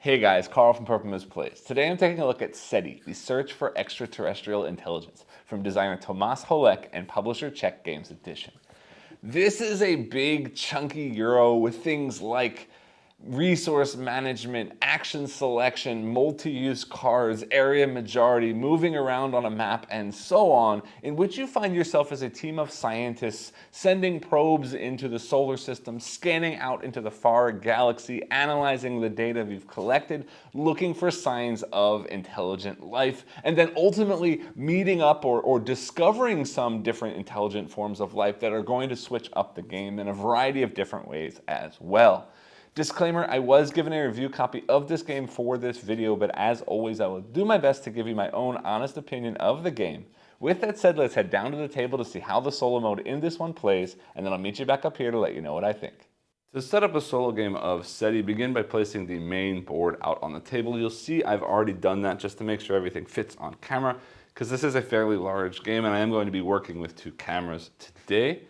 Hey guys, Carl from Moose Plays. Today I'm taking a look at SETI, the Search for Extraterrestrial Intelligence, from designer Tomáš Holek and publisher Czech Games Edition. This is a big, chunky Euro with things like resource management, action selection, multi-use cards, area majority, moving around on a map, and so on, in which you find yourself as a team of scientists sending probes into the solar system, scanning out into the far galaxy, analyzing the data you've collected, looking for signs of intelligent life, and then ultimately meeting up or discovering some different intelligent forms of life that are going to switch up the game in a variety of different ways as well. Disclaimer, I was given a review copy of this game for this video, but as always, I will do my best to give you my own honest opinion of the game. With that said, let's head down to the table to see how the solo mode in this one plays, and then I'll meet you back up here to let you know what I think. To set up a solo game of SETI, begin by placing the main board out on the table. You'll see I've already done that just to make sure everything fits on camera, because this is a fairly large game, and I am going to be working with two cameras today.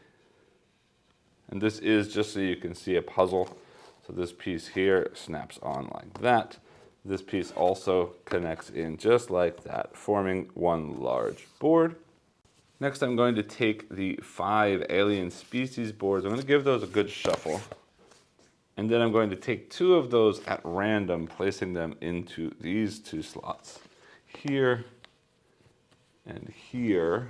And this is just so you can see a puzzle. So this piece here snaps on like that. This piece also connects in just like that, forming one large board. Next, I'm going to take the 5 alien species boards. I'm going to give those a good shuffle. And then I'm going to take 2 of those at random, placing them into these 2 slots. Here and here,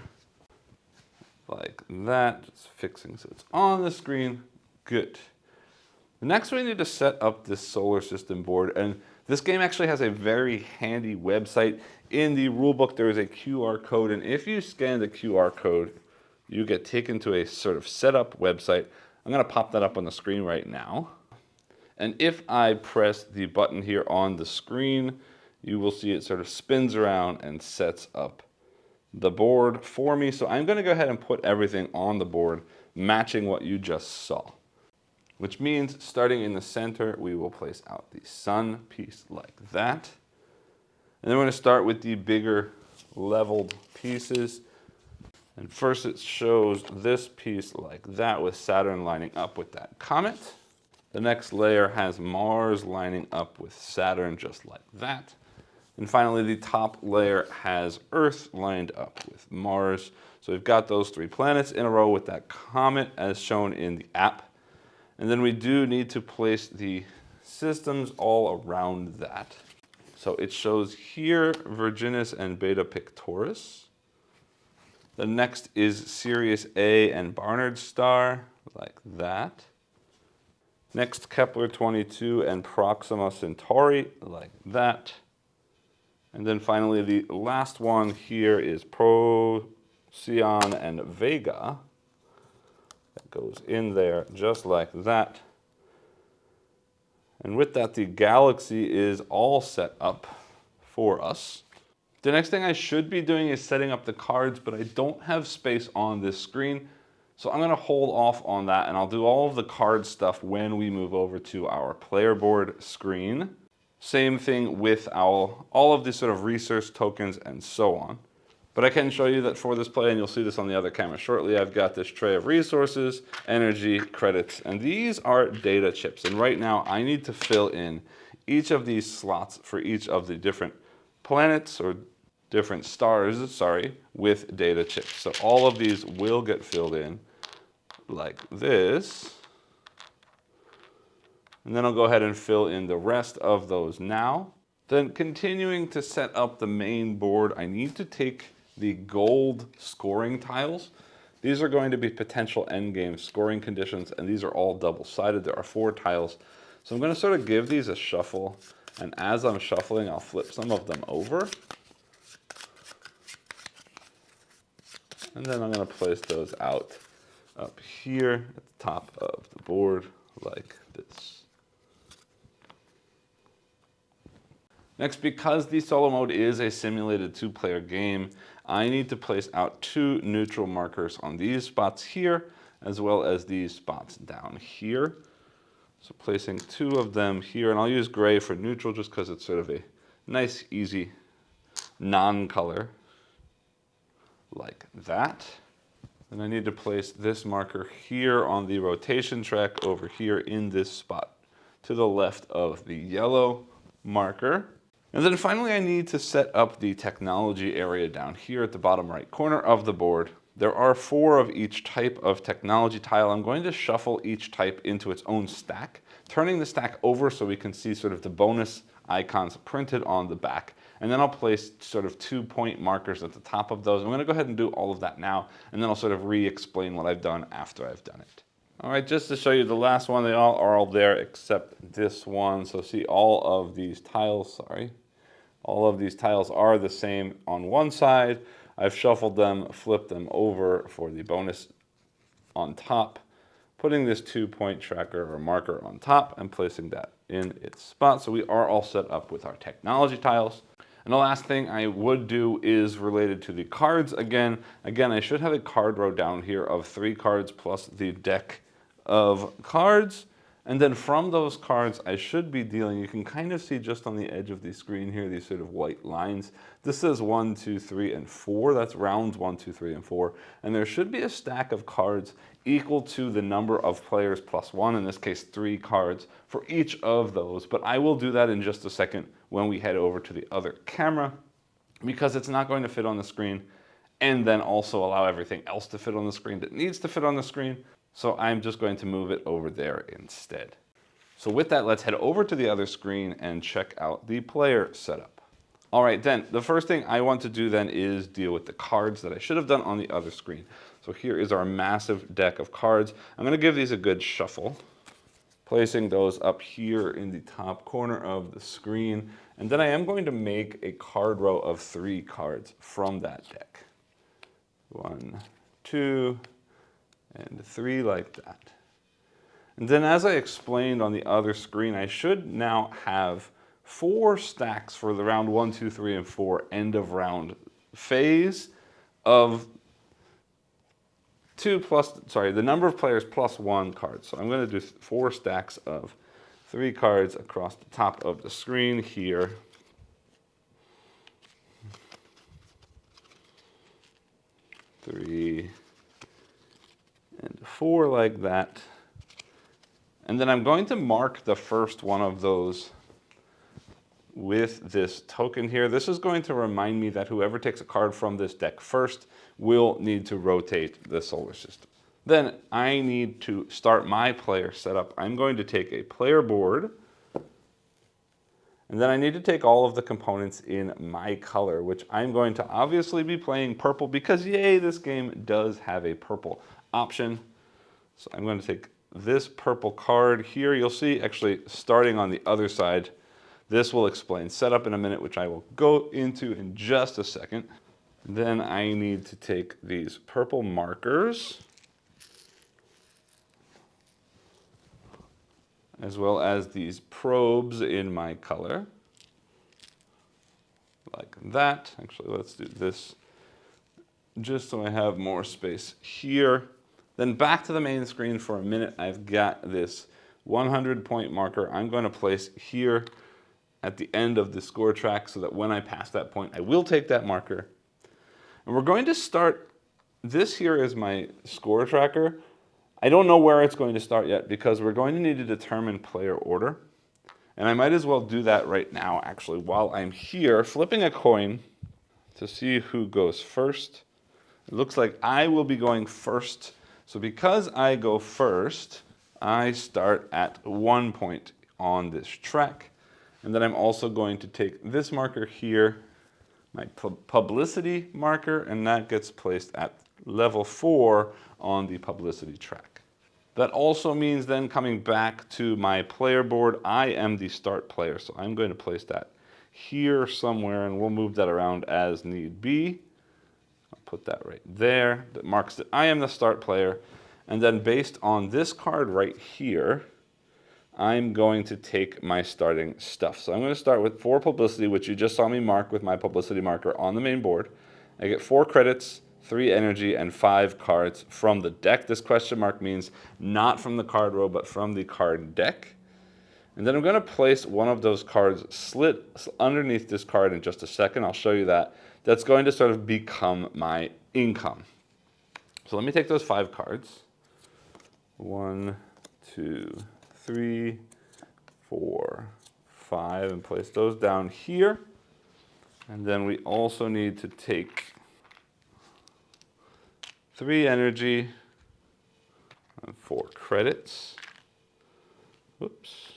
like that. Just fixing so it's on the screen. Good. Next, we need to set up this solar system board, and this game actually has a very handy website. In the rulebook, there is a QR code, and if you scan the QR code, you get taken to a sort of setup website. I'm going to pop that up on the screen right now. And if I press the button here on the screen, you will see it sort of spins around and sets up the board for me. So I'm going to go ahead and put everything on the board, matching what you just saw. Which means, starting in the center, we will place out the sun piece like that. And then we're going to start with the bigger leveled pieces. And first it shows this piece like that, with Saturn lining up with that comet. The next layer has Mars lining up with Saturn just like that. And finally, the top layer has Earth lined up with Mars. So we've got those 3 planets in a row with that comet as shown in the app. And then we do need to place the systems all around that. So it shows here Virginis and Beta Pictoris. The next is Sirius A and Barnard Star, like that. Next, Kepler 22 and Proxima Centauri, like that. And then finally, the last one here is Procyon and Vega. That goes in there just like that. And with that, the galaxy is all set up for us. The next thing I should be doing is setting up the cards, but I don't have space on this screen. So I'm going to hold off on that, and I'll do all of the card stuff when we move over to our player board screen. Same thing with all of the sort of research tokens and so on. But I can show you that for this play, and you'll see this on the other camera shortly, I've got this tray of resources, energy, credits, and these are data chips. And right now I need to fill in each of these slots for each of the different planets or different stars, with data chips. So all of these will get filled in like this. And then I'll go ahead and fill in the rest of those now. Then continuing to set up the main board, I need to take the gold scoring tiles. These are going to be potential endgame scoring conditions, and these are all double-sided. There are 4 tiles. So I'm going to sort of give these a shuffle, and as I'm shuffling, I'll flip some of them over. And then I'm going to place those out up here at the top of the board like this. Next, because the solo mode is a simulated 2-player game, I need to place out 2 neutral markers on these spots here, as well as these spots down here. So placing 2 of them here, and I'll use gray for neutral just because it's sort of a nice, easy non-color, like that. And I need to place this marker here on the rotation track over here in this spot to the left of the yellow. marker. And then finally, I need to set up the technology area down here at the bottom right corner of the board. There are 4 of each type of technology tile. I'm going to shuffle each type into its own stack, turning the stack over so we can see sort of the bonus icons printed on the back. And then I'll place sort of 2-point markers at the top of those. I'm going to go ahead and do all of that now, and then I'll sort of re-explain what I've done after I've done it. All right, just to show you the last one, they all are all there except this one. So see all of these tiles, all of these tiles are the same on one side. I've shuffled them, flipped them over for the bonus on top, putting this 2-point tracker or marker on top and placing that in its spot. So we are all set up with our technology tiles. And the last thing I would do is related to the cards again. Again, I should have a card row down here of 3 cards plus the deck of cards. And then from those cards, I should be dealing, you can kind of see just on the edge of the screen here, these sort of white lines. This says 1, 2, 3, and 4. That's rounds 1, 2, 3, and 4. And there should be a stack of cards equal to the number of players plus 1, in this case 3 cards, for each of those. But I will do that in just a second when we head over to the other camera, because it's not going to fit on the screen, and then also allow everything else to fit on the screen that needs to fit on the screen. So I'm just going to move it over there instead. So with that, let's head over to the other screen and check out the player setup. All right, then the first thing I want to do then is deal with the cards that I should have done on the other screen. So here is our massive deck of cards. I'm going to give these a good shuffle, placing those up here in the top corner of the screen. And then I am going to make a card row of 3 cards from that deck. 1, 2, and 3 like that. And then as I explained on the other screen, I should now have 4 stacks for the round 1, 2, 3, and 4 end of round phase of the number of players plus 1 card. So I'm going to do 4 stacks of 3 cards across the top of the screen here. Three and 4 like that. And then I'm going to mark the first one of those with this token here. This is going to remind me that whoever takes a card from this deck first will need to rotate the solar system. Then I need to start my player setup. I'm going to take a player board, and then I need to take all of the components in my color, which I'm going to obviously be playing purple because, yay, this game does have a purple option. So I'm going to take this purple card here. You'll see actually starting on the other side. This will explain setup in a minute, which I will go into in just a second. Then I need to take these purple markers, as well as these probes in my color, like that. Actually, let's do this just so I have more space here. Then back to the main screen for a minute. I've got this 100-point marker I'm going to place here at the end of the score track so that when I pass that point, I will take that marker. And we're going to start, this here is my score tracker. I don't know where it's going to start yet because we're going to need to determine player order. And I might as well do that right now, actually, while I'm here, flipping a coin to see who goes first. It looks like I will be going first. So because I go first, I start at 1 point on this track. And then I'm also going to take this marker here, my publicity marker, and that gets placed at level 4 on the publicity track. That also means then coming back to my player board, I am the start player. So I'm going to place that here somewhere, and we'll move that around as need be. I'll put that right there. That marks that I am the start player. And then based on this card right here, I'm going to take my starting stuff. So I'm going to start with 4 publicity, which you just saw me mark with my publicity marker on the main board. I get 4 credits, 3 energy, and 5 cards from the deck. This question mark means not from the card row, but from the card deck. And then I'm going to place one of those cards slit underneath this card in just a second. I'll show you that. That's going to sort of become my income. So let me take those 5 cards. 1, 2, 3, 4, 5 and place those down here. And then we also need to take 3 energy and 4 credits. Whoops.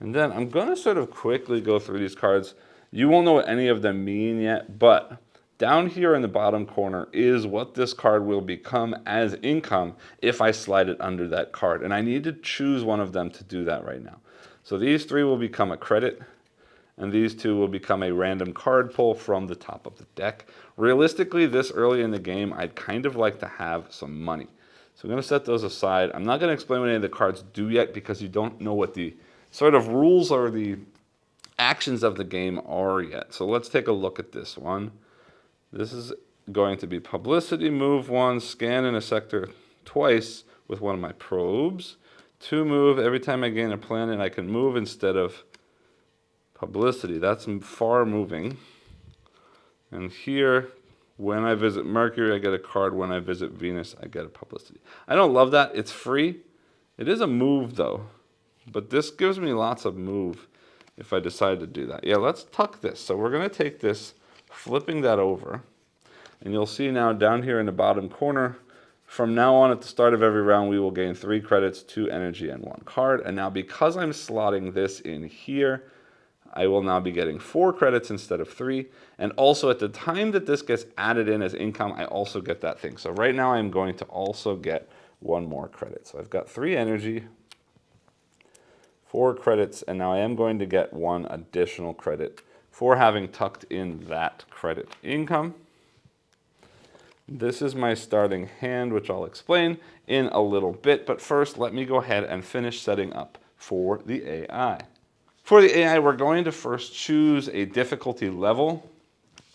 And then I'm going to sort of quickly go through these cards. You won't know what any of them mean yet, but down here in the bottom corner is what this card will become as income if I slide it under that card. And I need to choose one of them to do that right now. So these 3 will become a credit, and these 2 will become a random card pull from the top of the deck. Realistically, this early in the game, I'd kind of like to have some money. So I'm going to set those aside. I'm not going to explain what any of the cards do yet because you don't know what the sort of rules or the actions of the game are yet. So let's take a look at this one. This is going to be publicity, move 1, scan in a sector twice with one of my probes. 2 move, every time I gain a planet I can move instead of publicity. That's far moving. And here, when I visit Mercury, I get a card. When I visit Venus, I get a publicity. I don't love that. It's free. It is a move, though. But this gives me lots of move if I decide to do that. Yeah, let's tuck this. So we're going to take this, flipping that over. And you'll see now down here in the bottom corner, from now on at the start of every round, we will gain 3 credits, 2 energy, and 1 card. And now because I'm slotting this in here, I will now be getting 4 credits instead of 3. And also at the time that this gets added in as income, I also get that thing. So right now I'm going to also get 1 more credit. So I've got 3 energy, 4 credits, and now I am going to get 1 additional credit for having tucked in that credit income. This is my starting hand, which I'll explain in a little bit. But first, let me go ahead and finish setting up for the AI. For the AI, we're going to first choose a difficulty level.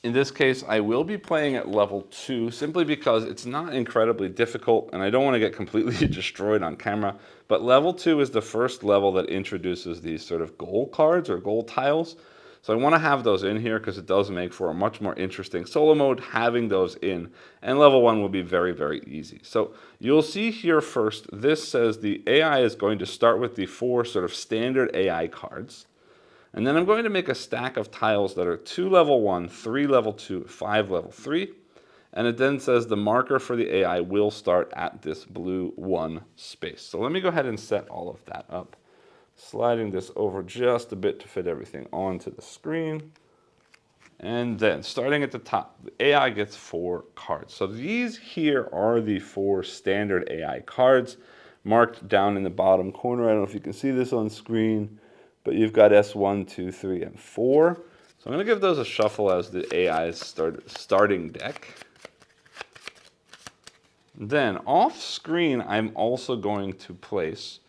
In this case, I will be playing at level 2 simply because it's not incredibly difficult and I don't want to get completely destroyed on camera. But level 2 is the first level that introduces these sort of goal cards or goal tiles. So I want to have those in here because it does make for a much more interesting solo mode having those in. And level 1 will be very, very easy. So you'll see here first, this says the AI is going to start with the 4 sort of standard AI cards. And then I'm going to make a stack of tiles that are 2 level 1, 3 level 2, 5 level 3. And it then says the marker for the AI will start at this blue 1 space. So let me go ahead and set all of that up. Sliding this over just a bit to fit everything onto the screen. And then starting at the top, the AI gets 4 cards. So these here are the 4 standard AI cards marked down in the bottom corner. I don't know if you can see this on screen, but you've got S1, 2, 3, and 4. So I'm going to give those a shuffle as the AI's starting deck. Then off screen, I'm also going to place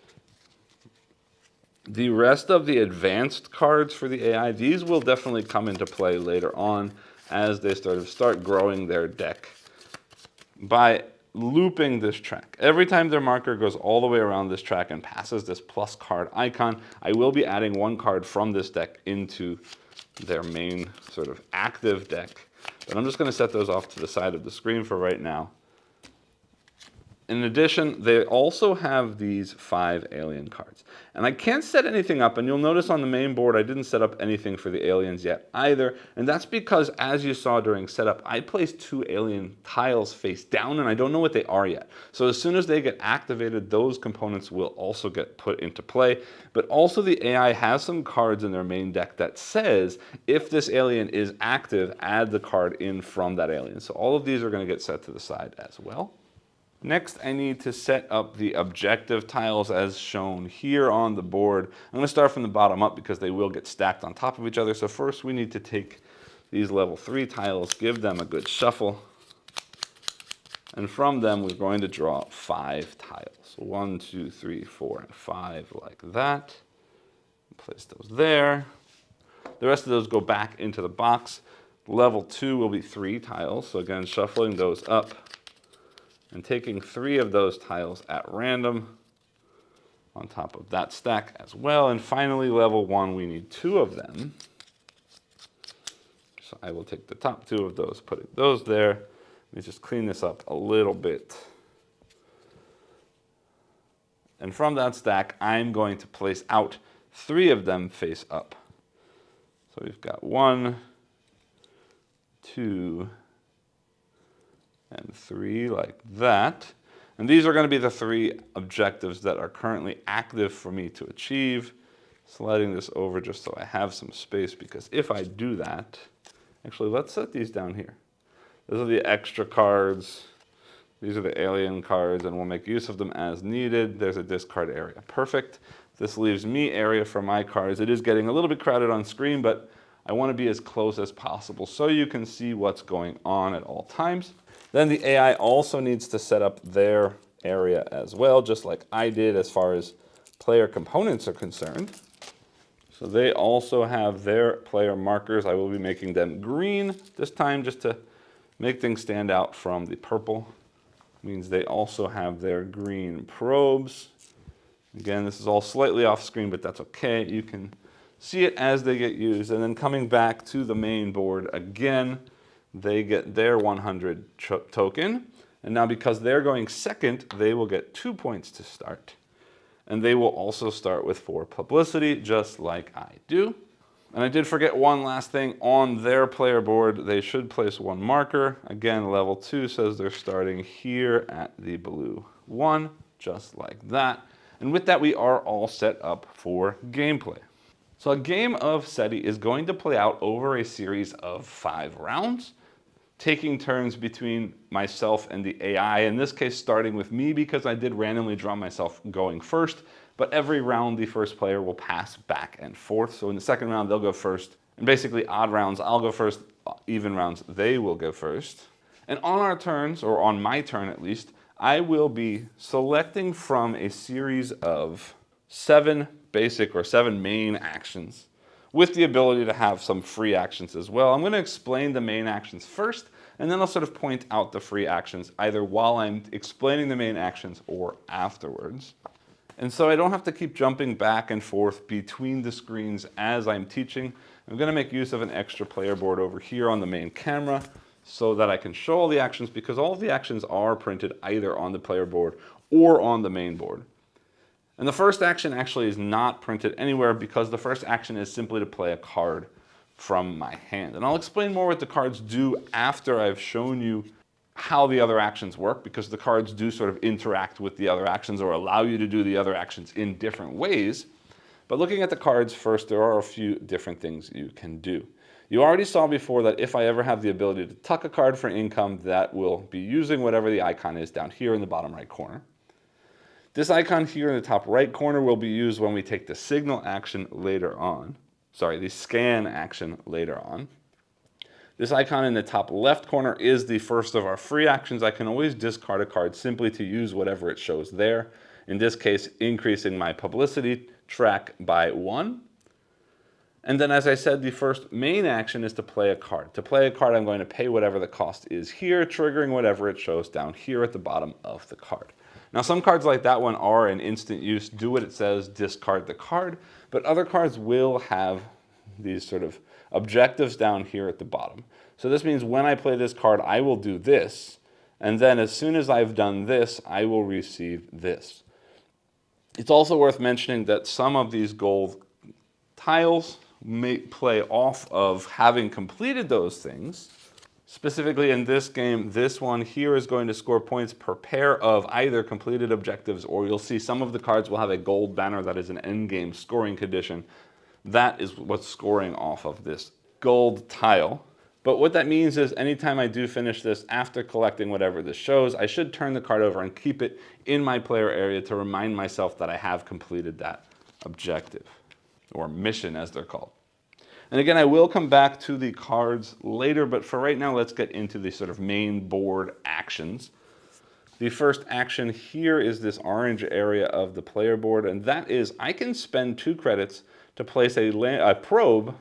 the rest of the advanced cards for the AI. These will definitely come into play later on as they start growing their deck by looping this track. Every time their marker goes all the way around this track and passes this plus card icon, I will be adding 1 card from this deck into their main sort of active deck. But I'm just going to set those off to the side of the screen for right now. In addition, they also have these 5 alien cards. And I can't set anything up, and you'll notice on the main board I didn't set up anything for the aliens yet either. And that's because, as you saw during setup, I placed 2 alien tiles face down, and I don't know what they are yet. So as soon as they get activated, those components will also get put into play. But also the AI has some cards in their main deck that says, if this alien is active, add the card in from that alien. So all of these are going to get set to the side as well. Next, I need to set up the objective tiles as shown here on the board. I'm going to start from the bottom up because they will get stacked on top of each other. So first we need to take these level 3 tiles, give them a good shuffle. And from them, we're going to draw 5 tiles. 1, 2, 3, 4, and 5 like that. Place those there. The rest of those go back into the box. Level 2 will be 3 tiles. So again, shuffling those up and taking 3 of those tiles at random on top of that stack as well. And finally, level 1, we need 2 of them. So I will take the top 2 of those, putting those there. Let me just clean this up a little bit. And from that stack, I'm going to place out 3 of them face up. So we've got 1, 2, and 3 like that. And these are going to be the 3 objectives that are currently active for me to achieve. Sliding this over just so I have some space, because if I do that, actually let's set these down here. Those are the extra cards. These are the alien cards, and we'll make use of them as needed. There's a discard area. Perfect. This leaves me area for my cards. It is getting a little bit crowded on screen, but I want to be as close as possible so you can see what's going on at all times. Then the AI also needs to set up their area as well, just like I did as far as player components are concerned. So they also have their player markers. I will be making them green this time just to make things stand out from the purple. Means they also have their green probes. Again, this is all slightly off screen, but that's okay. You can see it as they get used. And then coming back to the main board again, they get their 100 token. And now because they're going second, they will get 2 points to start. And they will also start with 4 publicity, just like I do. And I did forget one last thing. On their player board, they should place 1 marker. Again, level 2 says they're starting here at the blue 1, just like that. And with that, we are all set up for gameplay. So a game of SETI is going to play out over a series of 5 rounds, taking turns between myself and the AI, in this case starting with me because I did randomly draw myself going first, but every round the first player will pass back and forth. So in the second round they'll go first, and basically odd rounds I'll go first, even rounds they will go first. And on our turns, or on my turn at least, I will be selecting from a series of 7 basic or 7 main actions, with the ability to have some free actions as well. I'm going to explain the main actions first, and then I'll sort of point out the free actions either while I'm explaining the main actions or afterwards. And so I don't have to keep jumping back and forth between the screens as I'm teaching. I'm going to make use of an extra player board over here on the main camera so that I can show all the actions, because all of the actions are printed either on the player board or on the main board. And the first action actually is not printed anywhere because the first action is simply to play a card from my hand. And I'll explain more what the cards do after I've shown you how the other actions work, because the cards do sort of interact with the other actions or allow you to do the other actions in different ways. But looking at the cards first, there are a few different things you can do. You already saw before that if I ever have the ability to tuck a card for income, that will be using whatever the icon is down here in the bottom right corner. This icon here in the top right corner will be used when we take the signal action later on. Sorry, the scan action later on. This icon in the top left corner is the first of our free actions. I can always discard a card simply to use whatever it shows there. In this case, increasing my publicity track by 1. And then, as I said, the first main action is to play a card. To play a card, I'm going to pay whatever the cost is here, triggering whatever it shows down here at the bottom of the card. Now, some cards like that one are in instant use, do what it says, discard the card, but other cards will have these sort of objectives down here at the bottom. So this means when I play this card, I will do this, and then as soon as I've done this, I will receive this. It's also worth mentioning that some of these gold tiles may play off of having completed those things. Specifically in this game, this one here is going to score points per pair of either completed objectives, or you'll see some of the cards will have a gold banner that is an endgame scoring condition. That is what's scoring off of this gold tile. But what that means is anytime I do finish this after collecting whatever this shows, I should turn the card over and keep it in my player area to remind myself that I have completed that objective, or mission as they're called. And again, I will come back to the cards later, but for right now, let's get into the sort of main board actions. The first action here is this orange area of the player board, and that is I can spend 2 credits to place a probe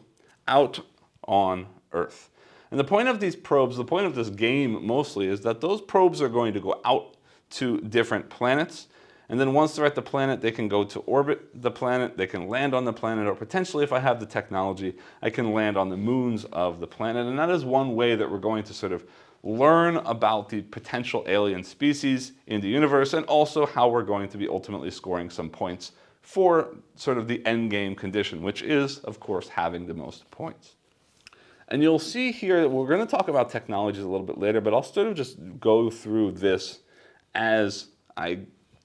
out on Earth. And the point of these probes, the point of this game mostly, is that those probes are going to go out to different planets. And then once they're at the planet, they can go to orbit the planet, they can land on the planet, or potentially if I have the technology, I can land on the moons of the planet. And that is one way that we're going to sort of learn about the potential alien species in the universe, and also how we're going to be ultimately scoring some points for sort of the end game condition, which is, of course, having the most points. And you'll see here that we're going to talk about technologies a little bit later, but I'll sort of just go through this as I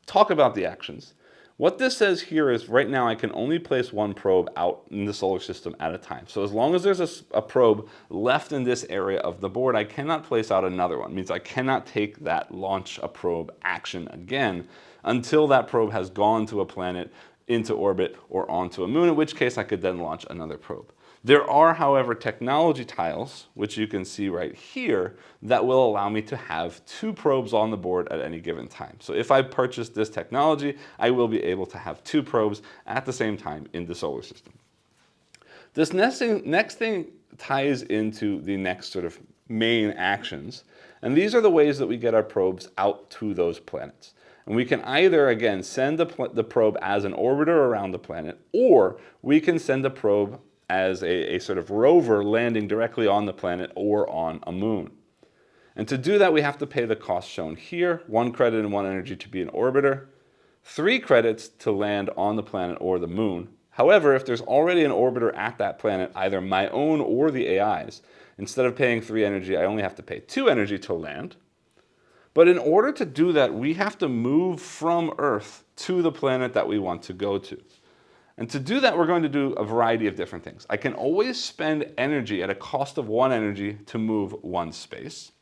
talk about the actions. What this says here is right now I can only place one probe out in the solar system at a time. So as long as there's a probe left in this area of the board, I cannot place out another one. It means I cannot take that launch a probe action again until that probe has gone to a planet, into orbit, or onto a moon, in which case I could then launch another probe. There are, however, technology tiles, which you can see right here, that will allow me to have 2 probes on the board at any given time. So if I purchase this technology, I will be able to have 2 probes at the same time in the solar system. This next thing ties into the next sort of main actions, and these are the ways that we get our probes out to those planets. And we can either, again, send the probe as an orbiter around the planet, or we can send the probe as a sort of rover landing directly on the planet or on a moon. And to do that, we have to pay the cost shown here, 1 credit and 1 energy to be an orbiter, 3 credits to land on the planet or the moon. However, if there's already an orbiter at that planet, either my own or the AI's, instead of paying 3 energy, I only have to pay 2 energy to land. But in order to do that, we have to move from Earth to the planet that we want to go to. And to do that, we're going to do a variety of different things. I can always spend energy at a cost of 1 energy to move 1 space.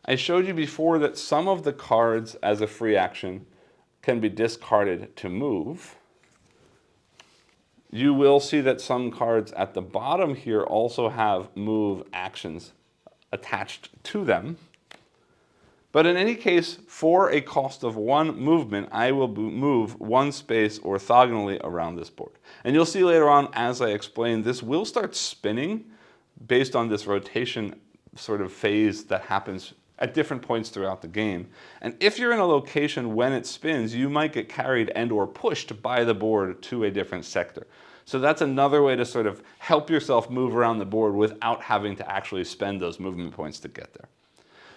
I showed you before that some of the cards as a free action can be discarded to move. You will see that some cards at the bottom here also have move actions attached to them. But in any case, for a cost of 1 movement, I will move 1 space orthogonally around this board. And you'll see later on, as I explain, this will start spinning based on this rotation sort of phase that happens at different points throughout the game. And if you're in a location when it spins, you might get carried and or pushed by the board to a different sector. So that's another way to sort of help yourself move around the board without having to actually spend those movement points to get there.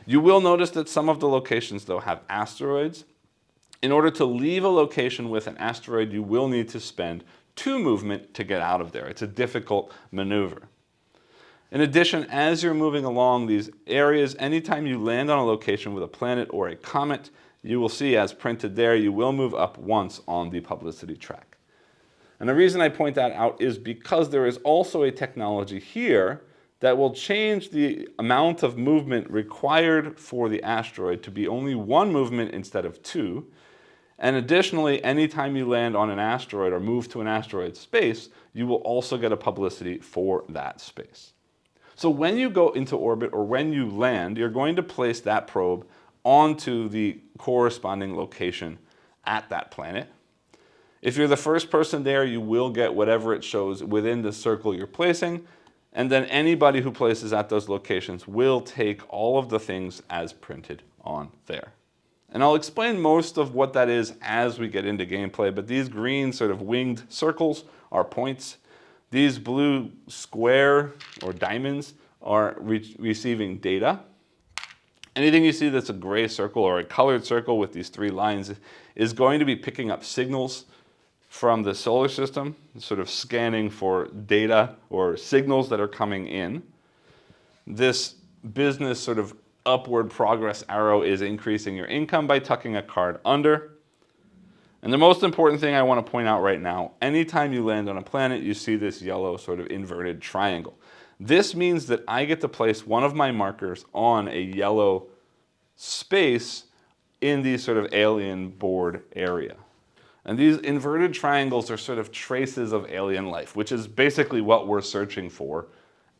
You will notice that some of the locations, though, have asteroids. In order to leave a location with an asteroid, you will need to spend 2 movement to get out of there. It's a difficult maneuver. In addition, as you're moving along these areas, anytime you land on a location with a planet or a comet, you will see, as printed there, you will move up once on the publicity track. And the reason I point that out is because there is also a technology here that will change the amount of movement required for the asteroid to be only 1 movement instead of 2. And additionally, anytime you land on an asteroid or move to an asteroid space, you will also get a publicity for that space. So when you go into orbit or when you land, you're going to place that probe onto the corresponding location at that planet. If you're the first person there, you will get whatever it shows within the circle you're placing. And then anybody who places at those locations will take all of the things as printed on there. And I'll explain most of what that is as we get into gameplay, but these green sort of winged circles are points. These blue square or diamonds are receiving data. Anything you see that's a gray circle or a colored circle with these 3 lines is going to be picking up signals from the solar system, sort of scanning for data or signals that are coming in. This business sort of upward progress arrow is increasing your income by tucking a card under. And the most important thing I want to point out right now, anytime you land on a planet, you see this yellow sort of inverted triangle. This means that I get to place one of my markers on a yellow space in the sort of alien board area. And these inverted triangles are sort of traces of alien life, which is basically what we're searching for,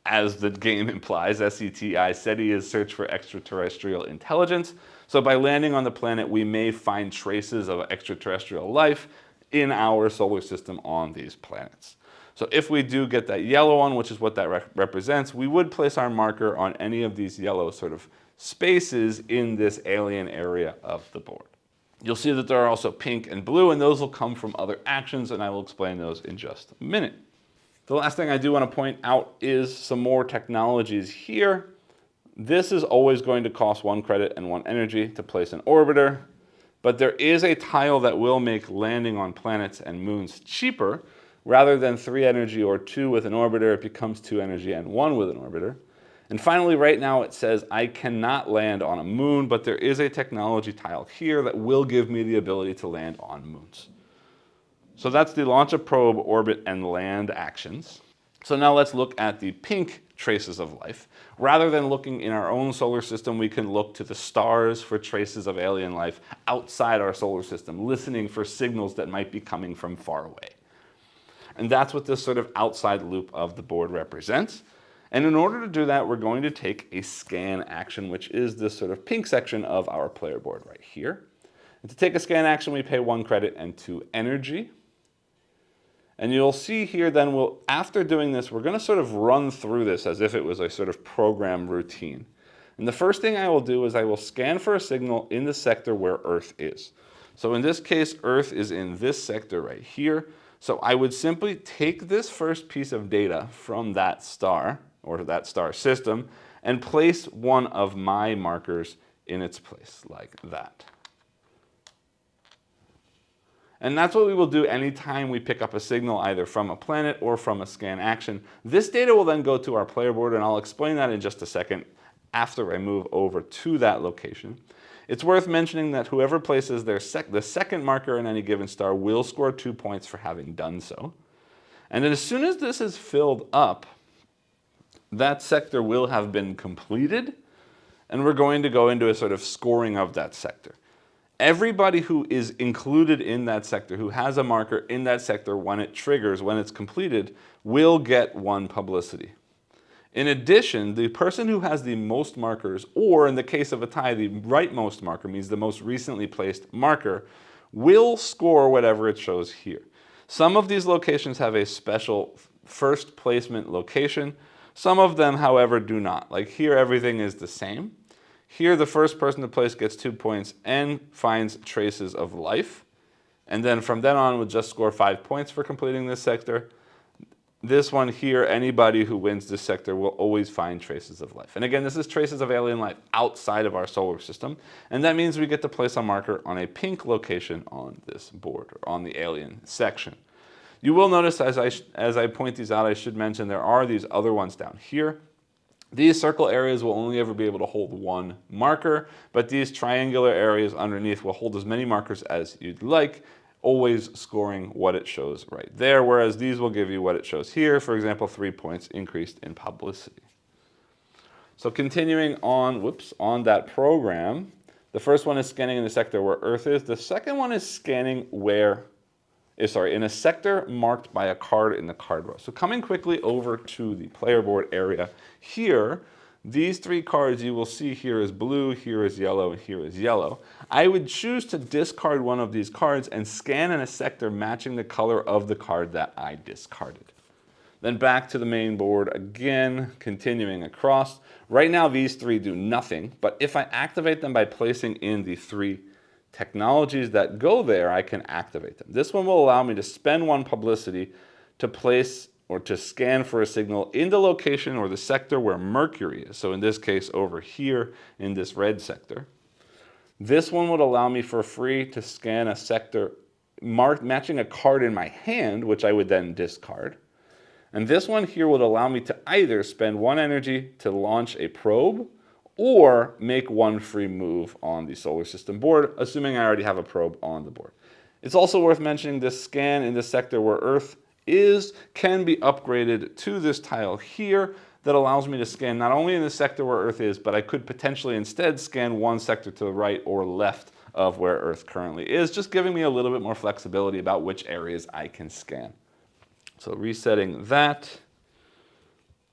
as the game implies. SETI, SETI is search for extraterrestrial intelligence. So by landing on the planet, we may find traces of extraterrestrial life in our solar system on these planets. So if we do get that yellow one, which is what that represents, we would place our marker on any of these yellow sort of spaces in this alien area of the board. You'll see that there are also pink and blue, and those will come from other actions, and I will explain those in just a minute. The last thing I do want to point out is some more technologies here. This is always going to cost 1 credit and 1 energy to place an orbiter. but there is a tile that will make landing on planets and moons cheaper. Rather than 3 energy or 2 with an orbiter, it becomes 2 energy and 1 with an orbiter. And finally, right now it says I cannot land on a moon, but there is a technology tile here that will give me the ability to land on moons. So that's the launch a probe, orbit, and land actions. So now let's look at the pink traces of life. Rather than looking in our own solar system, we can look to the stars for traces of alien life outside our solar system, listening for signals that might be coming from far away. And that's what this sort of outside loop of the board represents. And in order to do that, we're going to take a scan action, which is this sort of pink section of our player board right here. And to take a scan action, we pay 1 credit and 2 energy. And you'll see here then, after doing this, we're going to sort of run through this as if it was a sort of program routine. And the first thing I will do is I will scan for a signal in the sector where Earth is. So in this case, Earth is in this sector right here. So I would simply take this first piece of data from that star, or that star system, and place one of my markers in its place, like that. And that's what we will do anytime we pick up a signal either from a planet or from a scan action. This data will then go to our player board, and I'll explain that in just a second after I move over to that location. It's worth mentioning that whoever places the second marker in any given star will score 2 points for having done so. And then as soon as this is filled up, that sector will have been completed, and we're going to go into a sort of scoring of that sector. Everybody who is included in that sector, who has a marker in that sector when it triggers, when it's completed, will get 1 publicity. In addition, the person who has the most markers, or in the case of a tie, the rightmost marker, means the most recently placed marker, will score whatever it shows here. Some of these locations have a special first placement location. Some of them, however, do not. Like here, everything is the same. Here, the first person to place gets 2 points and finds traces of life. And then from then on, we'll just score 5 points for completing this sector. This one here, anybody who wins this sector will always find traces of life. And again, this is traces of alien life outside of our solar system. And that means we get to place a marker on a pink location on this board, or on the alien section. You will notice as I point these out, I should mention there are these other ones down here. These circle areas will only ever be able to hold 1 marker, but these triangular areas underneath will hold as many markers as you'd like, always scoring what it shows right there, whereas these will give you what it shows here. For example, 3 points increased in publicity. So continuing on, on that program, the first one is scanning in the sector where Earth is. The second one is scanning in a sector marked by a card in the card row. So coming quickly over to the player board area here, these 3 cards you will see here is blue, here is yellow, and here is yellow. I would choose to discard one of these cards and scan in a sector matching the color of the card that I discarded. Then back to the main board again, continuing across. Right now these 3 do nothing, but if I activate them by placing in the 3 technologies that go there, I can activate them. This one will allow me to spend 1 publicity to place or to scan for a signal in the location or the sector where Mercury is. So in this case, over here in this red sector. This one would allow me for free to scan a sector matching a card in my hand, which I would then discard. And this one here would allow me to either spend 1 energy to launch a probe or make 1 free move on the solar system board, assuming I already have a probe on the board. It's also worth mentioning this scan in the sector where Earth can be upgraded to this tile here that allows me to scan not only in the sector where Earth is, but I could potentially instead scan 1 sector to the right or left of where Earth currently is, just giving me a little bit more flexibility about which areas I can scan. So resetting that,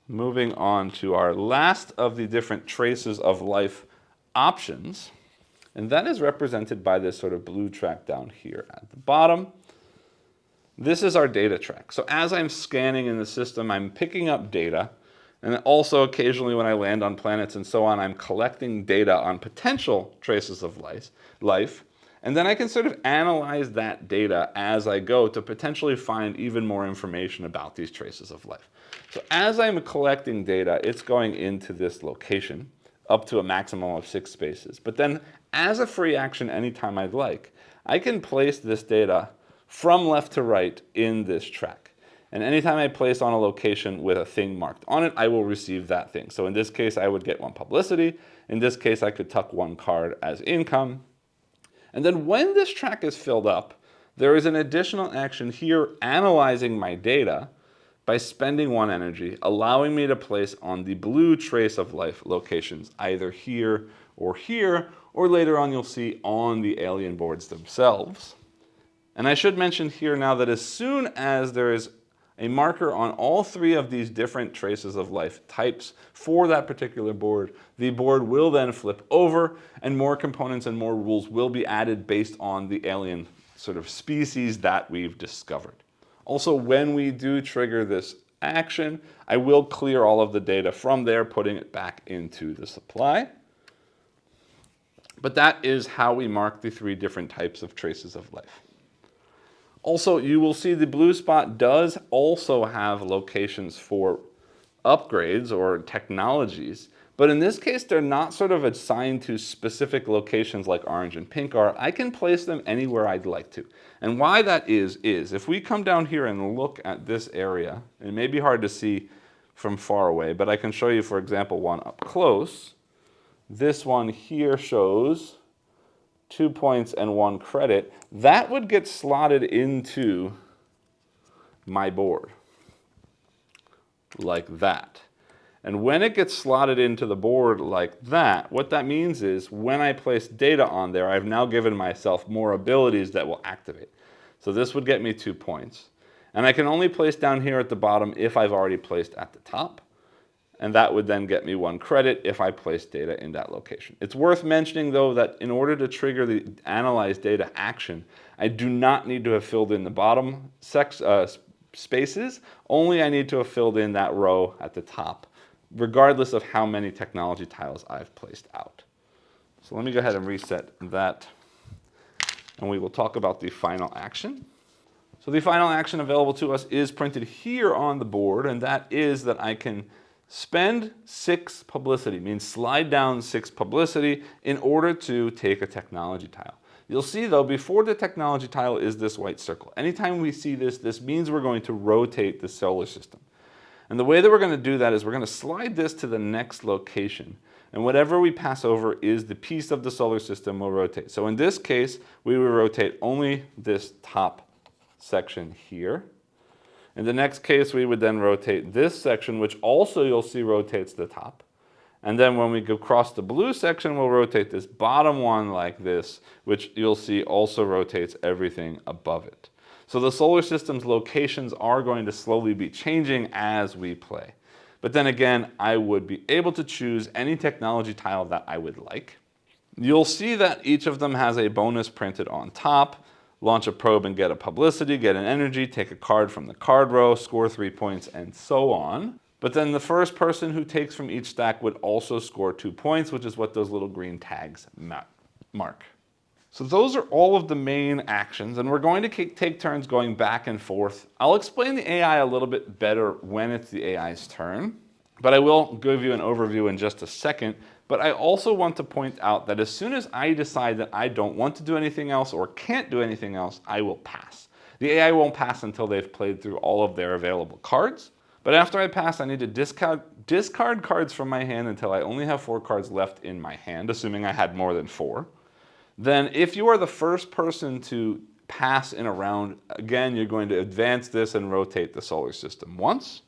moving on to our last of the different traces of life options, and that is represented by this sort of blue track down here at the bottom. This is our data track. So as I'm scanning in the system, I'm picking up data, and also occasionally when I land on planets and so on, I'm collecting data on potential traces of life, and then I can sort of analyze that data as I go to potentially find even more information about these traces of life. So as I'm collecting data, it's going into this location up to a maximum of 6 spaces. But then as a free action anytime I'd like, I can place this data from left to right in this track. And anytime I place on a location with a thing marked on it, I will receive that thing. So in this case, I would get 1 publicity. In this case, I could tuck 1 card as income. And then when this track is filled up, there is an additional action here analyzing my data by spending 1 energy, allowing me to place on the blue trace of life locations, either here, or later on you'll see on the alien boards themselves. And I should mention here now that as soon as there is a marker on all 3 of these different traces of life types for that particular board, the board will then flip over and more components and more rules will be added based on the alien sort of species that we've discovered. Also, when we do trigger this action, I will clear all of the data from there, putting it back into the supply. But that is how we mark the 3 different types of traces of life. Also, you will see the blue spot does also have locations for upgrades or technologies, but in this case, they're not sort of assigned to specific locations like orange and pink are. I can place them anywhere I'd like to. And why that is if we come down here and look at this area, it may be hard to see from far away, but I can show you, for example, one up close. This one here shows 2 points and 1 credit. That would get slotted into my board like that. And when it gets slotted into the board like that, what that means is when I place data on there, I've now given myself more abilities that will activate. So this would get me 2 points. And I can only place down here at the bottom if I've already placed at the top. And that would then get me 1 credit if I place data in that location. It's worth mentioning, though, that in order to trigger the analyze data action, I do not need to have filled in the bottom spaces. Only I need to have filled in that row at the top, regardless of how many technology tiles I've placed out. So let me go ahead and reset that, and we will talk about the final action. So the final action available to us is printed here on the board, and that is that I can spend 6 publicity, means slide down 6 publicity in order to take a technology tile. You'll see, though, before the technology tile is this white circle. Anytime we see this, this means we're going to rotate the solar system. And the way that we're going to do that is we're going to slide this to the next location. And whatever we pass over is the piece of the solar system we'll rotate. So in this case, we will rotate only this top section here. In the next case, we would then rotate this section, which also you'll see rotates the top. And then when we go across the blue section, we'll rotate this bottom one like this, which you'll see also rotates everything above it. So the solar system's locations are going to slowly be changing as we play. But then again, I would be able to choose any technology tile that I would like. You'll see that each of them has a bonus printed on top. Launch a probe and get a publicity, get an energy, take a card from the card row, score 3 points, and so on. But then the first person who takes from each stack would also score 2 points, which is what those little green tags mark. So those are all of the main actions, and we're going to take turns going back and forth. I'll explain the AI a little bit better when it's the AI's turn, but I will give you an overview in just a second. But I also want to point out that as soon as I decide that I don't want to do anything else or can't do anything else, I will pass. The AI won't pass until they've played through all of their available cards. But after I pass, I need to discard cards from my hand until I only have 4 cards left in my hand, assuming I had more than 4. Then if you are the first person to pass in a round, again, you're going to advance this and rotate the solar system once.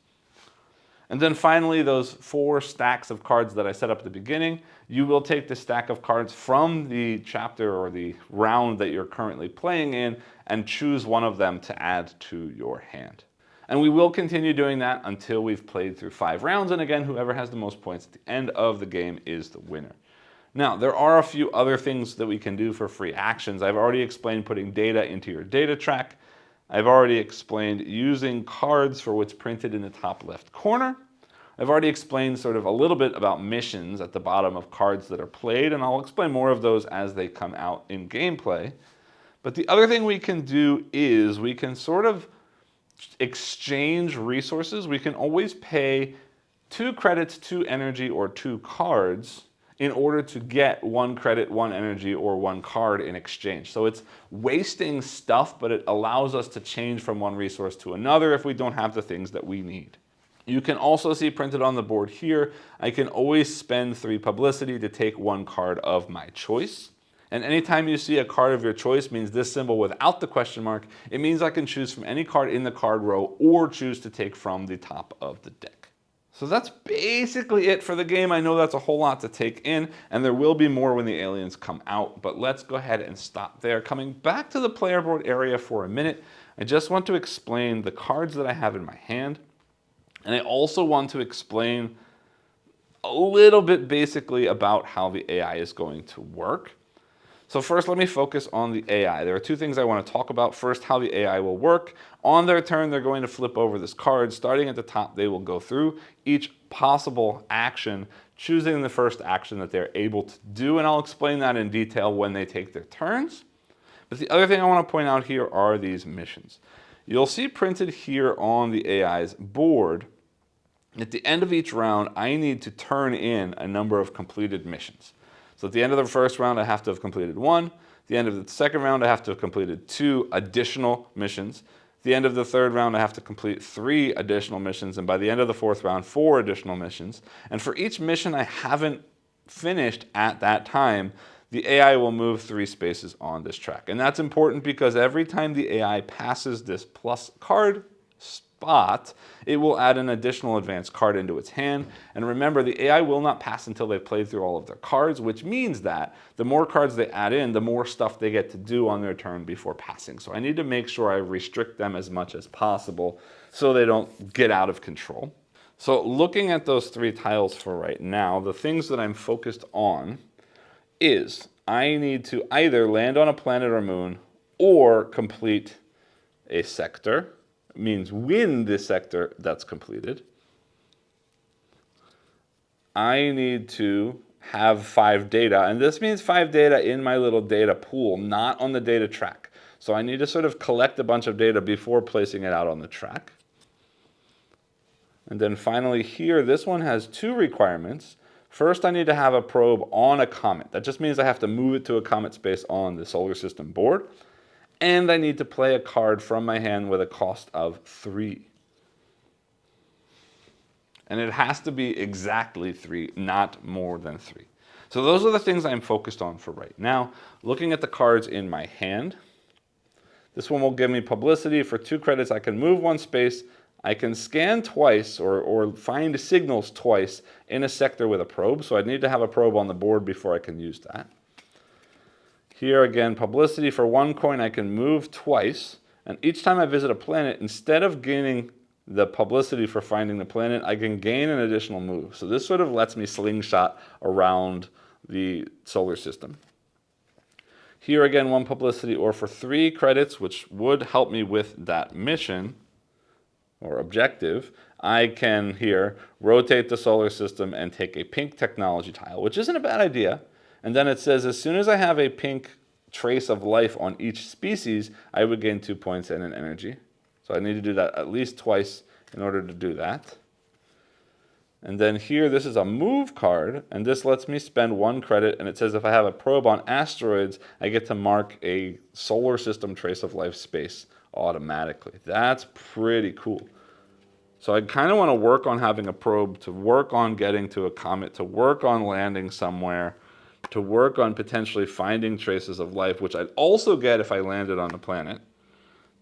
And then finally, those 4 stacks of cards that I set up at the beginning, you will take the stack of cards from the chapter or the round that you're currently playing in and choose one of them to add to your hand. And we will continue doing that until we've played through 5 rounds. And again, whoever has the most points at the end of the game is the winner. Now, there are a few other things that we can do for free actions. I've already explained putting data into your data track. I've already explained using cards for what's printed in the top left corner. I've already explained sort of a little bit about missions at the bottom of cards that are played, and I'll explain more of those as they come out in gameplay. But the other thing we can do is we can sort of exchange resources. We can always pay 2 credits, 2 energy, or 2 cards in order to get 1 credit, 1 energy, or 1 card in exchange. So it's wasting stuff, but it allows us to change from one resource to another if we don't have the things that we need. You can also see printed on the board here, I can always spend 3 publicity to take 1 card of my choice. And anytime you see a card of your choice means this symbol without the question mark, it means I can choose from any card in the card row or choose to take from the top of the deck. So that's basically it for the game. I know that's a whole lot to take in, and there will be more when the aliens come out, but let's go ahead and stop there. Coming back to the player board area for a minute, I just want to explain the cards that I have in my hand, and I also want to explain a little bit basically about how the AI is going to work. So first, let me focus on the AI. There are 2 things I want to talk about. First, how the AI will work. On their turn, they're going to flip over this card. Starting at the top, they will go through each possible action, choosing the first action that they're able to do, and I'll explain that in detail when they take their turns. But the other thing I want to point out here are these missions. You'll see printed here on the AI's board, at the end of each round, I need to turn in a number of completed missions. So at the end of the first round, I have to have completed 1. At the end of the second round, I have to have completed 2 additional missions. At the end of the third round, I have to complete 3 additional missions. And by the end of the 4th round, 4 additional missions. And for each mission I haven't finished at that time, the AI will move 3 spaces on this track. And that's important because every time the AI passes this plus card spot, it will add an additional advanced card into its hand. And remember, the AI will not pass until they've played through all of their cards, which means that the more cards they add in, the more stuff they get to do on their turn before passing. So I need to make sure I restrict them as much as possible so they don't get out of control. So looking at those 3 tiles for right now, the things that I'm focused on is I need to either land on a planet or moon or complete a sector. Means win this sector that's completed. I need to have 5 data, and this means 5 data in my little data pool, not on the data track. So I need to sort of collect a bunch of data before placing it out on the track. And then finally here, this one has 2 requirements. First, I need to have a probe on a comet. That just means I have to move it to a comet space on the solar system board. And I need to play a card from my hand with a cost of 3. And it has to be exactly 3, not more than 3. So those are the things I'm focused on for right now. Looking at the cards in my hand, this one will give me publicity. For 2 credits, I can move 1 space. I can scan twice or find signals twice in a sector with a probe. So I need to have a probe on the board before I can use that. Here again, publicity. For 1 coin, I can move twice. And each time I visit a planet, instead of gaining the publicity for finding the planet, I can gain an additional move. So this sort of lets me slingshot around the solar system. Here again, 1 publicity, or for 3 credits, which would help me with that mission or objective, I can here rotate the solar system and take a pink technology tile, which isn't a bad idea. And then it says, as soon as I have a pink trace of life on each species, I would gain 2 points and an energy. So I need to do that at least twice in order to do that. And then here, this is a move card, and this lets me spend 1 credit, and it says if I have a probe on asteroids, I get to mark a solar system trace of life space automatically. That's pretty cool. So I kind of want to work on having a probe, to work on getting to a comet, to work on landing somewhere, to work on potentially finding traces of life, which I'd also get if I landed on a planet.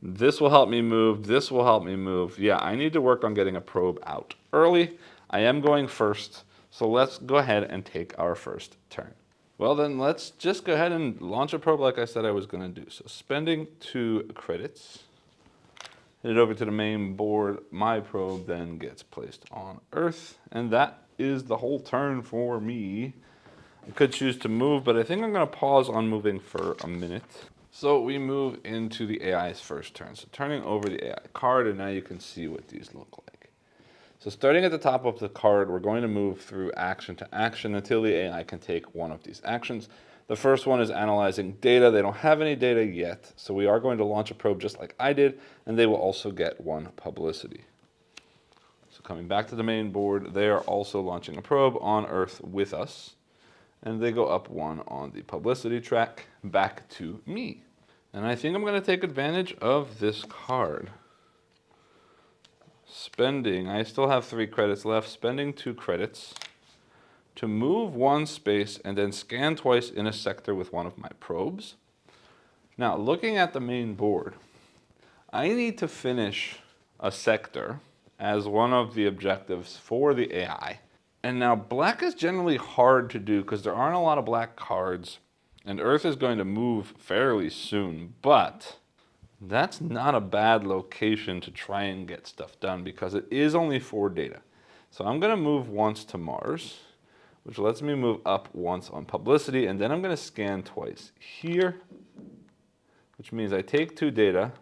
This will help me move. This will help me move. Yeah, I need to work on getting a probe out early. I am going first, so let's go ahead and take our first turn. Well, then let's just go ahead and launch a probe like I said I was going to do. So spending 2 credits. Head over to the main board. My probe then gets placed on Earth, and that is the whole turn for me. I could choose to move, but I think I'm going to pause on moving for a minute. So we move into the AI's first turn. So turning over the AI card, and now you can see what these look like. So starting at the top of the card, we're going to move through action to action until the AI can take one of these actions. The first one is analyzing data. They don't have any data yet, so we are going to launch a probe just like I did, and they will also get 1 publicity. So coming back to the main board, they are also launching a probe on Earth with us. and they go up 1 on the publicity track, back to me. And I think I'm going to take advantage of this card. Spending, I still have 3 credits left, spending 2 credits to move 1 space and then scan twice in a sector with one of my probes. Now, looking at the main board, I need to finish a sector as one of the objectives for the AI. And now black is generally hard to do because there aren't a lot of black cards, and Earth is going to move fairly soon, but that's not a bad location to try and get stuff done because it is only 4 data. So I'm going to move once to Mars, which lets me move up once on publicity, and then I'm going to scan twice here, which means I take 2 data,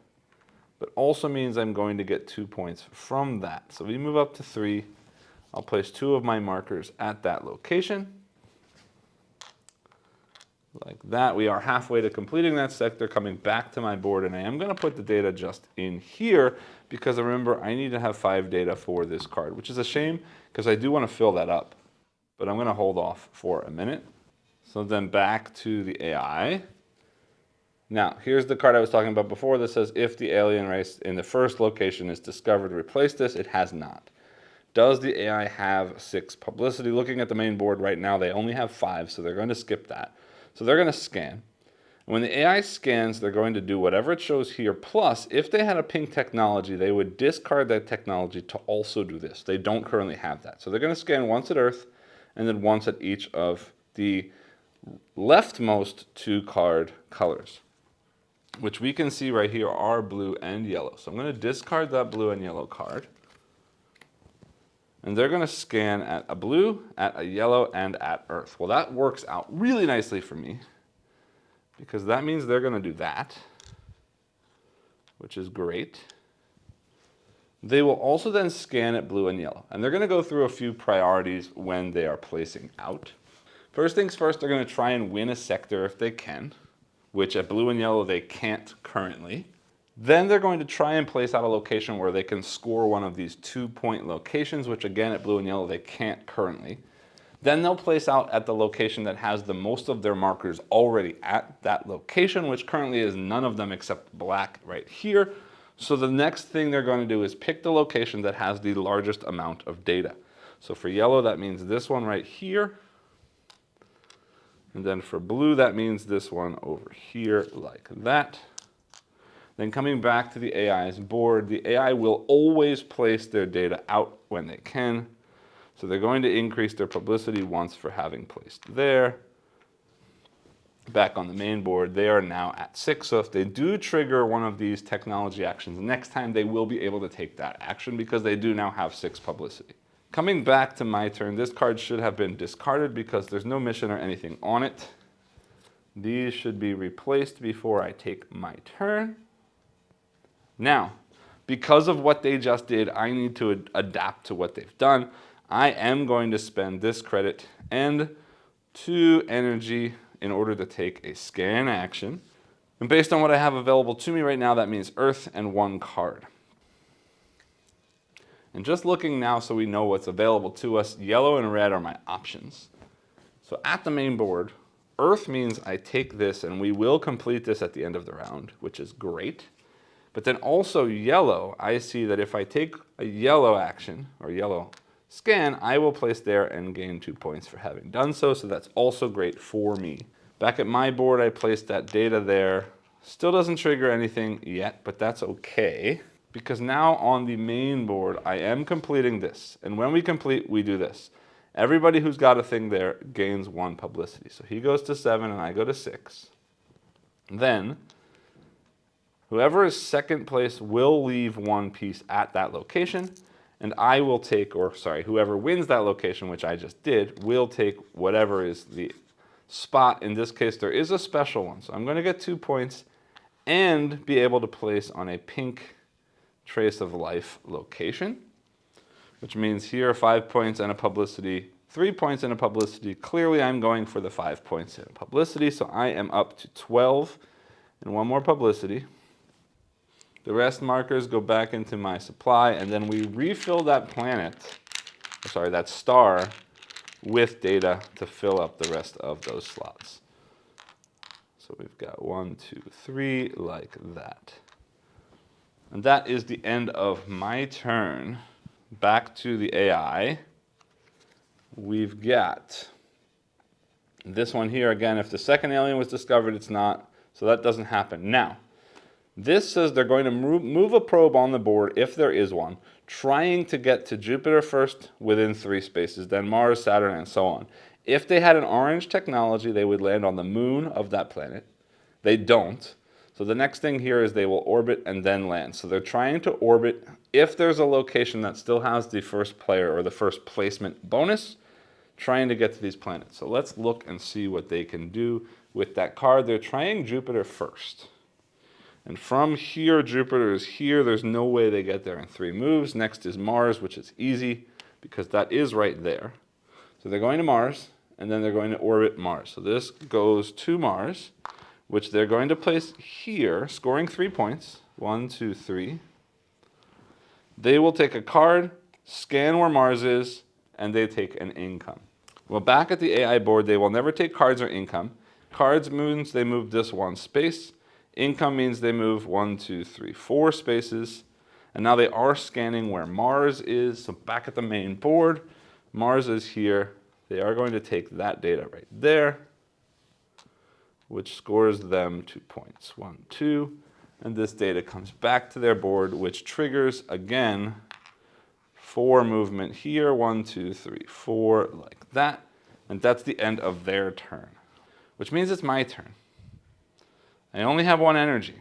but also means I'm going to get 2 points from that. So we move up to 3. I'll place 2 of my markers at that location. Like that. We are halfway to completing that sector, coming back to my board, and I am going to put the data just in here because remember, I need to have 5 data for this card, which is a shame because I do want to fill that up. But I'm going to hold off for a minute. So then back to the AI. Now, here's the card I was talking about before that says if the alien race in the first location is discovered, replace this. It has not. Does the AI have 6 publicity? Looking at the main board right now, they only have 5, so they're going to skip that. So they're going to scan. When the AI scans, they're going to do whatever it shows here. Plus, if they had a pink technology, they would discard that technology to also do this. They don't currently have that. So they're going to scan once at Earth and then once at each of the leftmost 2 card colors, which we can see right here are blue and yellow. So I'm going to discard that blue and yellow card. And they're going to scan at a blue, at a yellow, and at Earth. Well, that works out really nicely for me because that means they're going to do that, which is great. They will also then scan at blue and yellow. And they're going to go through a few priorities when they are placing out. First things first, they're going to try and win a sector if they can, which at blue and yellow they can't currently. Then they're going to try and place out a location where they can score one of these 2-point locations, which again at blue and yellow they can't currently. Then they'll place out at the location that has the most of their markers already at that location, which currently is none of them except black right here. So the next thing they're going to do is pick the location that has the largest amount of data. So for yellow, that means this one right here. And then for blue, that means this one over here like that. Then coming back to the AI's board, the AI will always place their data out when they can. So they're going to increase their publicity once for having placed there. Back on the main board, they are now at 6. So if they do trigger one of these technology actions next time, they will be able to take that action because they do now have 6 publicity. Coming back to my turn, this card should have been discarded because there's no mission or anything on it. These should be replaced before I take my turn. Now, because of what they just did, I need to adapt to what they've done. I am going to spend this credit and 2 energy in order to take a scan action. And based on what I have available to me right now, that means Earth and 1 card. And just looking now so we know what's available to us, yellow and red are my options. So at the main board, Earth means I take this and we will complete this at the end of the round, which is great. But then also yellow, I see that if I take a yellow action, or yellow scan, I will place there and gain 2 points for having done so, so that's also great for me. Back at my board, I placed that data there. Still doesn't trigger anything yet, but that's okay, because now on the main board, I am completing this, and when we complete, we do this. Everybody who's got a thing there gains 1 publicity. So he goes to 7 and I go to 6. Then whoever is second place will leave 1 piece at that location, and I will take, or sorry, whoever wins that location, which I just did, will take whatever is the spot. In this case, there is a special one. So I'm going to get 2 points and be able to place on a pink trace of life location, which means here are 5 points and a publicity, 3 points and a publicity. Clearly, I'm going for the 5 points in publicity, so I am up to 12 and 1 more publicity. The rest markers go back into my supply, and then we refill that planet, sorry, that star, with data to fill up the rest of those slots. So we've got 1, 2, 3, like that. And that is the end of my turn. Back to the AI. We've got this one here. Again, if the second alien was discovered, it's not. So that doesn't happen. Now, this says they're going to move a probe on the board, if there is one, trying to get to Jupiter first within 3 spaces, then Mars, Saturn, and so on. If they had an orange technology, they would land on the moon of that planet. They don't. So the next thing here is they will orbit and then land. So they're trying to orbit if there's a location that still has the first player or the first placement bonus, trying to get to these planets. So let's look and see what they can do with that card. They're trying Jupiter first. And from here, Jupiter is here. There's no way they get there in 3 moves. Next is Mars, which is easy because that is right there. So they're going to Mars, and then they're going to orbit Mars. So this goes to Mars, which they're going to place here, scoring 3 points. 1, 2, 3. They will take a card, scan where Mars is, and they take an income. Well, back at the AI board, they will never take cards or income. Cards means they move this 1 space. Income means they move 1, 2, 3, 4 spaces. And now they are scanning where Mars is. So back at the main board, Mars is here. They are going to take that data right there, which scores them 2 points. 1, 2. And this data comes back to their board, which triggers, again, 4 movement here. 1, 2, 3, 4, like that. And that's the end of their turn, which means it's my turn. I only have 1 energy.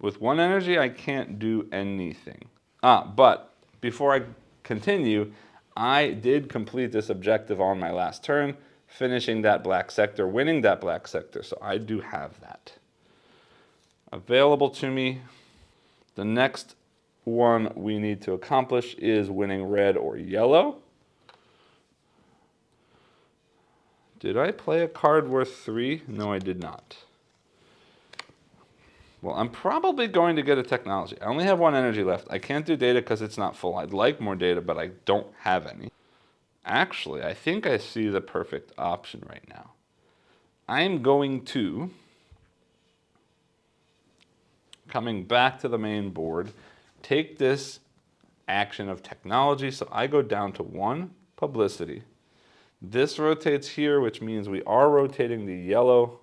With 1 energy, I can't do anything. But before I continue, I did complete this objective on my last turn, finishing that black sector, winning that black sector. So I do have that available to me. The next one we need to accomplish is winning red or yellow. Did I play a card worth 3? No, I did not. Well, I'm probably going to get a technology. I only have 1 energy left. I can't do data because it's not full. I'd like more data, but I don't have any. Actually, I think I see the perfect option right now. I'm going to, coming back to the main board, take this action of technology. So I go down to 1 publicity. This rotates here, which means we are rotating the yellow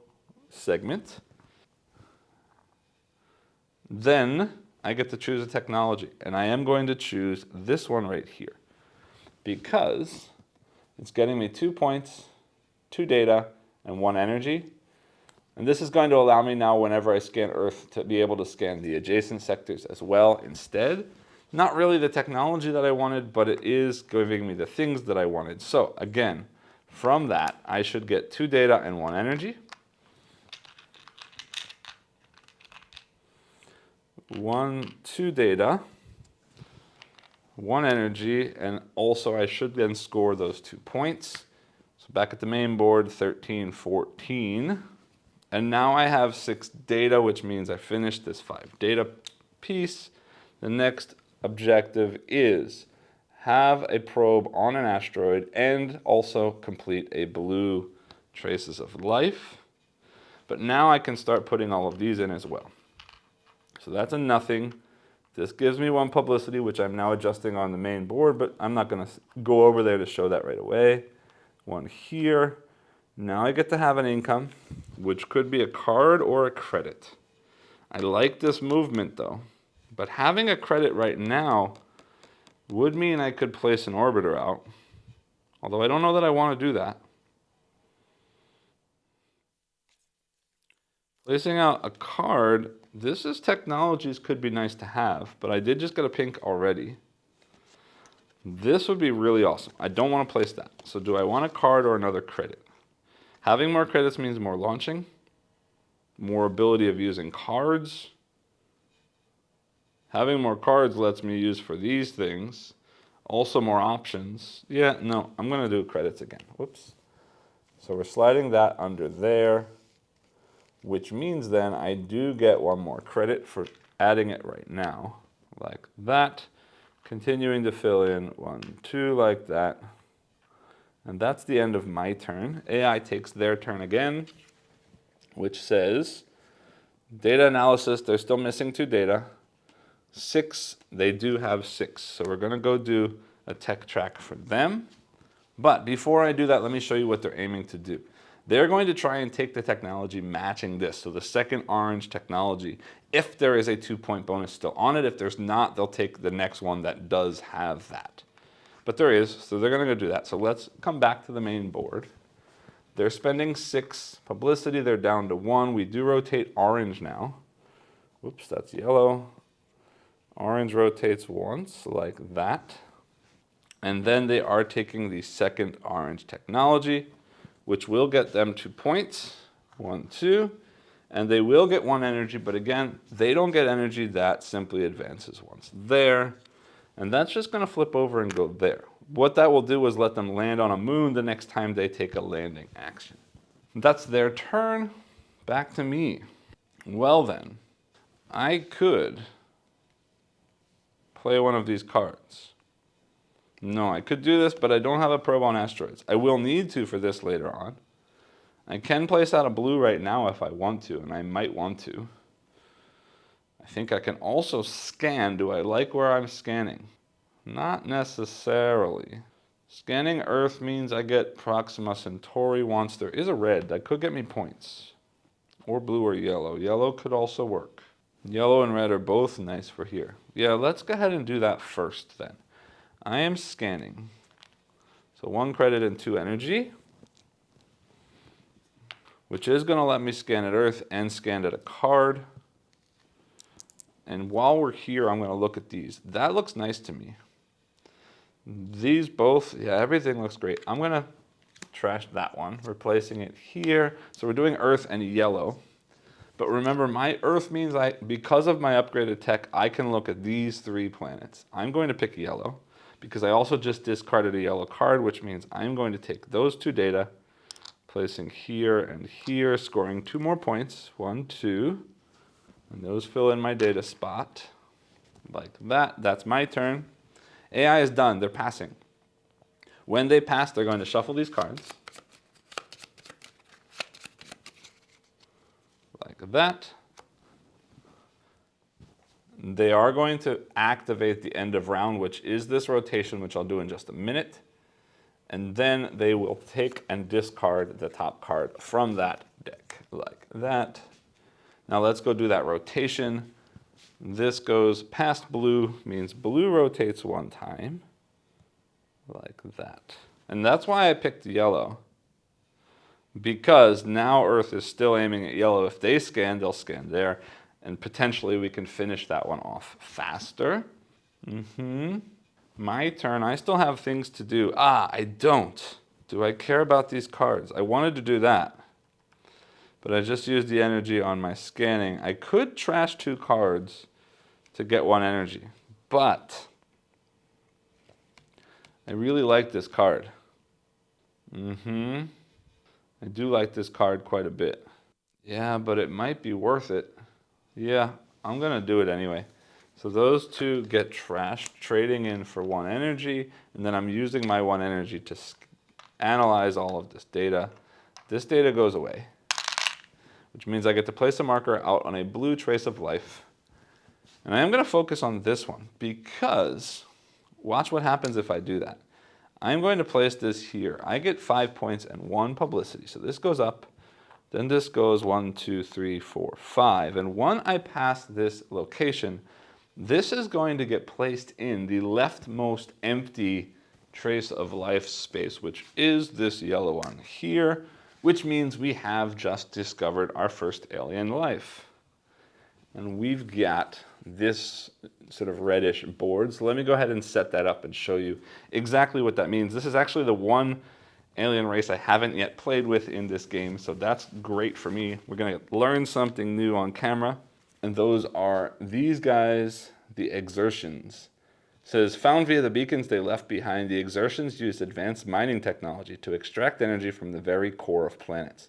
segment. Then I get to choose a technology, and I am going to choose this one right here because it's getting me 2 points, 2 data, and 1 energy. And this is going to allow me now, whenever I scan Earth, to be able to scan the adjacent sectors as well instead. Not really the technology that I wanted, but it is giving me the things that I wanted. So again, from that, I should get 2 data and 1 energy. 1, 2 data, 1 energy, and also I should then score those 2 points. So back at the main board, 13, 14. And now I have 6 data, which means I finished this 5 data piece. The next objective is have a probe on an asteroid and also complete a blue traces of life. But now I can start putting all of these in as well. So that's a nothing. This gives me 1 publicity, which I'm now adjusting on the main board, but I'm not going to go over there to show that right away. 1 here. Now I get to have an income, which could be a card or a credit. I like this movement though, but having a credit right now would mean I could place an orbiter out, although I don't know that I want to do that. Placing out a card, this is technologies could be nice to have, but I did just get a pink already. This would be really awesome. I don't want to place that. So do I want a card or another credit? Having more credits means more launching, more ability of using cards. Having more cards lets me use for these things. Also more options. Yeah, no, I'm going to do credits again. Whoops. So we're sliding that under there, which means then I do get 1 more credit for adding it right now, like that. Continuing to fill in 1, 2, like that. And that's the end of my turn. AI takes their turn again, which says, data analysis, they're still missing 2 data. 6, they do have 6. So we're going to go do a tech track for them. But before I do that, let me show you what they're aiming to do. They're going to try and take the technology matching this, so the second orange technology, if there is a 2-point bonus still on it. If there's not, they'll take the next one that does have that. But there is, so they're going to go do that. So let's come back to the main board. They're spending 6 publicity. They're down to 1. We do rotate orange now. Whoops, that's yellow. Orange rotates once, like that. And then they are taking the second orange technology, which will get them 2 points. 1, 2. And they will get 1 energy, but again, they don't get energy. That simply advances once there. And that's just going to flip over and go there. What that will do is let them land on a moon the next time they take a landing action. That's their turn. Back to me. Well then, I could play one of these cards. No, I could do this, but I don't have a probe on asteroids. I will need to for this later on. I can place out a blue right now if I want to, and I might want to. I think I can also scan. Do I like where I'm scanning? Not necessarily. Scanning Earth means I get Proxima Centauri once. There is a red. That could get me points. Or blue or yellow. Yellow could also work. Yellow and red are both nice for here. Yeah, let's go ahead and do that first then. I am scanning. So 1 credit and 2 energy, which is going to let me scan at Earth and scan at a card. And while we're here, I'm going to look at these. That looks nice to me. These both, yeah, everything looks great. I'm going to trash that one, replacing it here. So we're doing Earth and yellow. But remember, my Earth means because of my upgraded tech, I can look at these 3 planets. I'm going to pick yellow because I also just discarded a yellow card, which means I'm going to take those 2 data, placing here and here, scoring 2 more points. 1, 2. And those fill in my data spot like that. That's my turn. AI is done. They're passing. When they pass, they're going to shuffle these cards like that. They are going to activate the end of round, which is this rotation, which I'll do in just a minute. And then they will take and discard the top card from that deck like that. Now let's go do that rotation. This goes past blue, means blue rotates 1 time, like that. And that's why I picked yellow, because now Earth is still aiming at yellow. If they scan, they'll scan there, and potentially we can finish that one off faster. My turn. I still have things to do. I don't. Do I care about these cards? I wanted to do that, but I just used the energy on my scanning. I could trash 2 cards to get 1 energy, but I really like this card. I do like this card quite a bit. Yeah, but it might be worth it. Yeah, I'm going to do it anyway. So those 2 get trashed, trading in for 1 energy, and then I'm using my 1 energy to analyze all of this data. This data goes away, which means I get to place a marker out on a blue trace of life. And I am going to focus on this one because watch what happens if I do that. I'm going to place this here. I get 5 points and 1 publicity. So this goes up. Then this goes 1, 2, 3, 4, 5. And when I pass this location, this is going to get placed in the leftmost empty trace of life space, which is this yellow one here, which means we have just discovered our first alien life. And we've got this sort of reddish board. So let me go ahead and set that up and show you exactly what that means. This is actually the one alien race I haven't yet played with in this game, so that's great for me. We're going to learn something new on camera, and those are these guys, the Exertions. It says, found via the beacons they left behind, the Exertions used advanced mining technology to extract energy from the very core of planets.